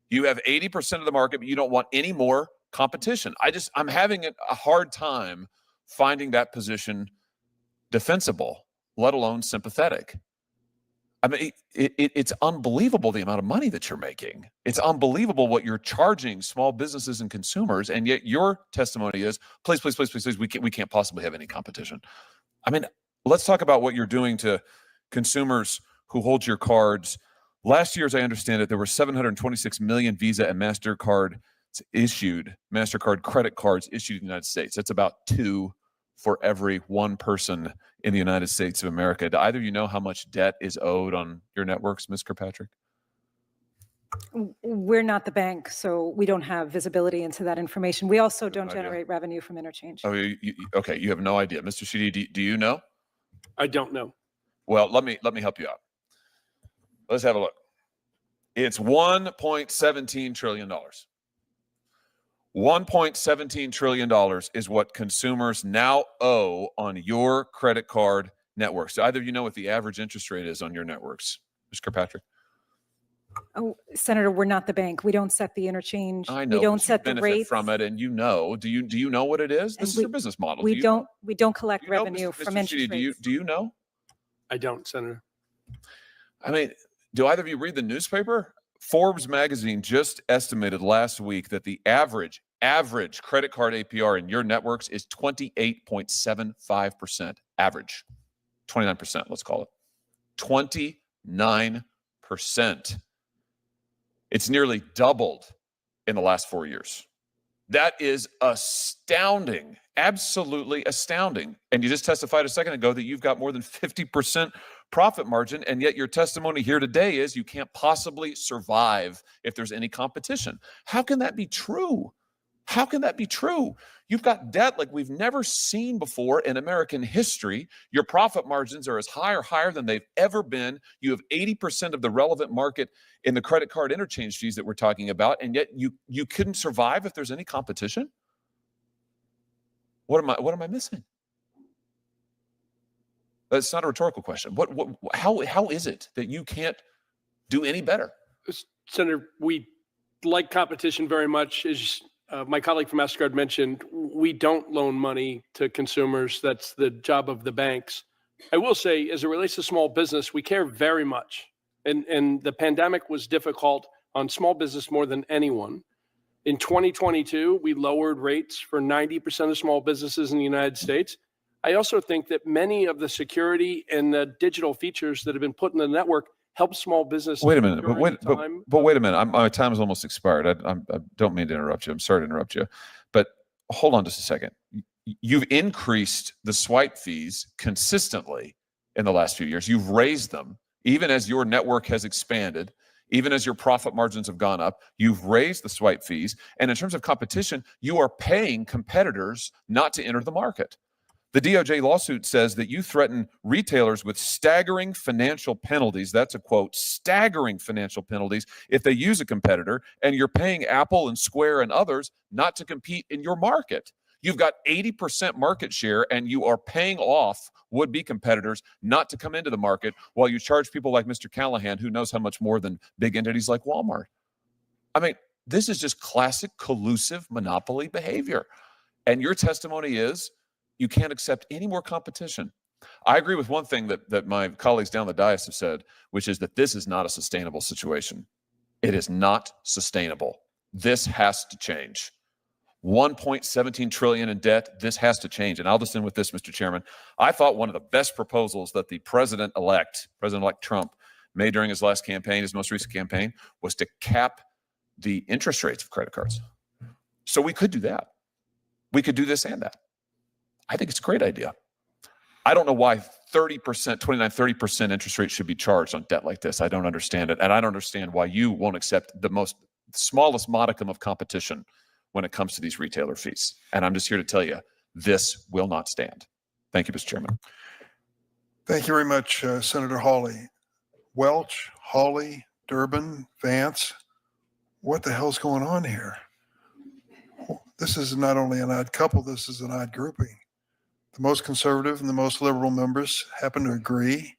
S1: You have 80% of the market, but you don't want any more competition. I'm having a hard time finding that position defensible, let alone sympathetic. I mean, it's unbelievable the amount of money that you're making. It's unbelievable what you're charging small businesses and consumers, and yet your testimony is, please, we can't possibly have any competition. I mean, let's talk about what you're doing to consumers who hold your cards Last year, as I understand it, there were 726 million Visa and MasterCard credit cards issued in the United States. That's about 2 for every 1 person in the United States of America. Do either of you know how much debt is owed on your networks, Ms. Kirkpatrick?
S7: We're not the bank, so we don't have visibility into that information. We also don't
S1: idea.
S7: generate revenue from interchange.
S1: Oh, okay. You have no idea. Mr. Sheedy, do you know?
S6: I don't know.
S1: Well, let me help you out. Let's have a look. It's $1.17 trillion. $1.17 trillion is what consumers now owe on your credit card networks. Do either of you know what the average interest rate is on your networks, Mr. Kirkpatrick?
S7: Oh, Senator, we're not the bank. We don't set the interchange.
S1: I know.
S7: We don't
S1: but you
S7: set the
S1: benefit
S7: rates.
S1: from it, and you know. Do you know what it is? This is your business model.
S7: We don't collect revenue
S1: Mr.
S7: from
S1: Sheedy,
S7: interest rates.
S1: do you know?
S6: I don't, Senator.
S1: I mean, do either of you read the newspaper? Forbes magazine just estimated last week that the average credit card APR in your networks is 28.75%. Average. 29%, let's call it. 29%. It's nearly doubled in the last 4 years. That is astounding. Absolutely astounding. And you just testified a second ago that you've got more than 50% profit margin, and yet your testimony here today is you can't possibly survive if there's any competition. How can that be true? How can that be true? You've got debt like we've never seen before in American history. Your profit margins are as high or higher than they've ever been. You have 80% of the relevant market in the credit card interchange fees that we're talking about, and yet you couldn't survive if there's any competition? What am I missing? That's not a rhetorical question. How is it that you can't do any better?
S6: Senator, we like competition very much. As my colleague from MasterCard mentioned, we don't loan money to consumers. That's the job of the banks. I will say, as it relates to small business, we care very much. And the pandemic was difficult on small business more than anyone. In 2022, we lowered rates for 90% of small businesses in the United States. I also think that many of the security and the digital features that have been put in the network help small business.
S1: Wait a minute, but wait a minute. My time has almost expired. I don't mean to interrupt you. I'm sorry to interrupt you, but hold on just a second. You've increased the swipe fees consistently in the last few years. You've raised them, even as your network has expanded, even as your profit margins have gone up. You've raised the swipe fees. And in terms of competition, you are paying competitors not to enter the market. The DOJ lawsuit says that you threaten retailers with staggering financial penalties. That's a quote, staggering financial penalties if they use a competitor, and you're paying Apple and Square and others not to compete in your market. You've got 80% market share, and you are paying off would-be competitors not to come into the market while you charge people like Mr. Callahan, who knows how much more than big entities like Walmart. I mean, this is just classic collusive monopoly behavior. And your testimony is you can't accept any more competition. I agree with one thing that my colleagues down the dais have said, which is that this is not a sustainable situation. It is not sustainable. This has to change. 1.17 trillion in debt. This has to change. And I'll just end with this, Mr. Chairman. I thought one of the best proposals that the President-elect Trump, made during his last campaign, his most recent campaign, was to cap the interest rates of credit cards. So we could do that. We could do this and that. I think it's a great idea. I don't know why 30% interest rate should be charged on debt like this. I don't understand it. And I don't understand why you won't accept the smallest modicum of competition when it comes to these retailer fees. And I'm just here to tell you, this will not stand. Thank you, Mr. Chairman.
S25: Thank you very much, Senator Hawley. Welch, Hawley, Durbin, Vance, what the hell's going on here? This is not only an odd couple, this is an odd grouping. The most conservative and the most liberal members happen to agree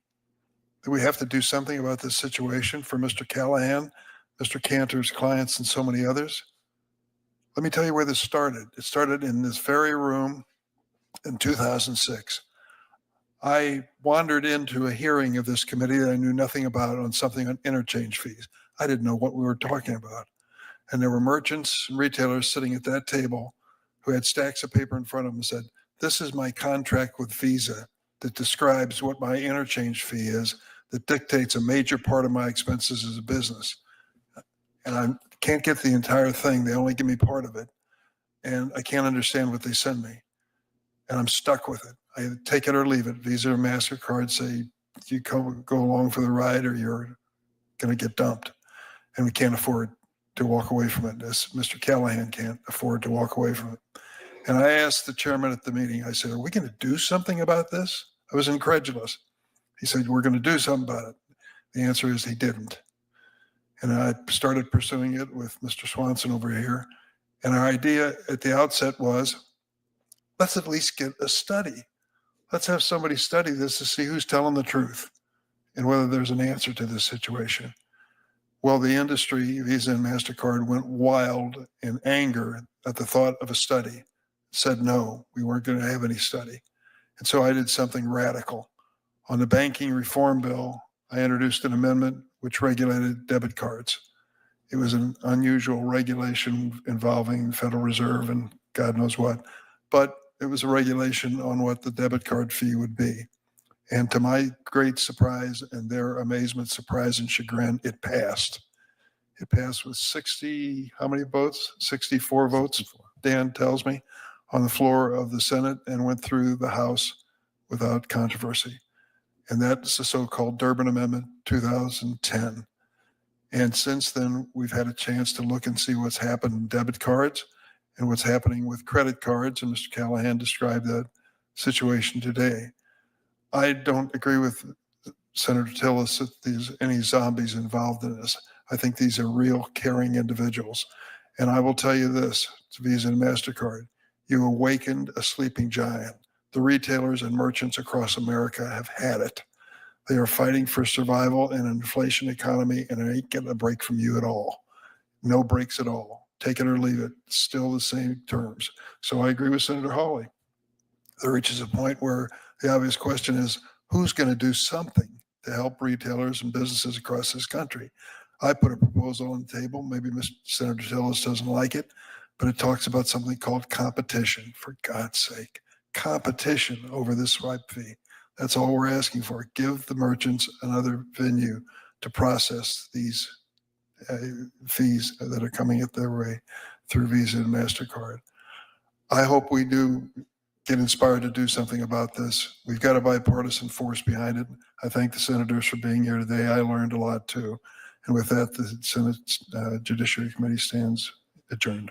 S25: that we have to do something about this situation for Mr. Callahan, Mr. Cantor's clients, and so many others. Let me tell you where this started. It started in this very room in 2006. I wandered into a hearing of this committee that I knew nothing about on something on interchange fees. I didn't know what we were talking about. And there were merchants and retailers sitting at that table who had stacks of paper in front of them and said, "This is my contract with Visa that describes what my interchange fee is. that dictates a major part of my expenses as a business. And I can't get the entire thing. They only give me part of it. And I can't understand what they send me. And I'm stuck with it. I take it or leave it. Visa or MasterCard say, you go along for the ride or you're going to get dumped. And we can't afford to walk away from it, as Mr. Callahan can't afford to walk away from it. And I asked the chairman at the meeting, I said, are we going to do something about this? I was incredulous. He said, we're going to do something about it. The answer is he didn't. And I started pursuing it with Mr. Swanson over here. And our idea at the outset was, let's at least get a study. Let's have somebody study this to see who's telling the truth and whether there's an answer to this situation. Well, the industry, Visa and MasterCard, went wild in anger at the thought of a study, said no, we weren't going to have any study. And so I did something radical. On the banking reform bill, I introduced an amendment which regulated debit cards. It was an unusual regulation involving the Federal Reserve and God knows what, but it was a regulation on what the debit card fee would be. And to my great surprise and their amazement, surprise, and chagrin, it passed. It passed with 60, how many votes? 64 votes, Dan tells me, on the floor of the Senate and went through the House without controversy. And that's the so-called Durbin Amendment 2010. And since then, we've had a chance to look and see what's happened in debit cards and what's happening with credit cards. And Mr. Callahan described that situation today. I don't agree with Senator Tillis that there's any zombies involved in this. I think these are real caring individuals. And I will tell you this, to Visa and MasterCard, you awakened a sleeping giant. The retailers and merchants across America have had it. They are fighting for survival in an inflation economy, and it ain't getting a break from you at all. No breaks at all. Take it or leave it. Still the same terms. So I agree with Senator Hawley. There reaches a point where the obvious question is, who's going to do something to help retailers and businesses across this country? I put a proposal on the table. Maybe Mr. Senator Tillis doesn't like it, but it talks about something called competition, for God's sake. Competition over this swipe fee. That's all we're asking for. Give the merchants another venue to process these fees that are coming at their way through Visa and MasterCard. I hope we do get inspired to do something about this. We've got a bipartisan force behind it. I thank the senators for being here today. I learned a lot too. And with that, the Senate Judiciary Committee stands adjourned.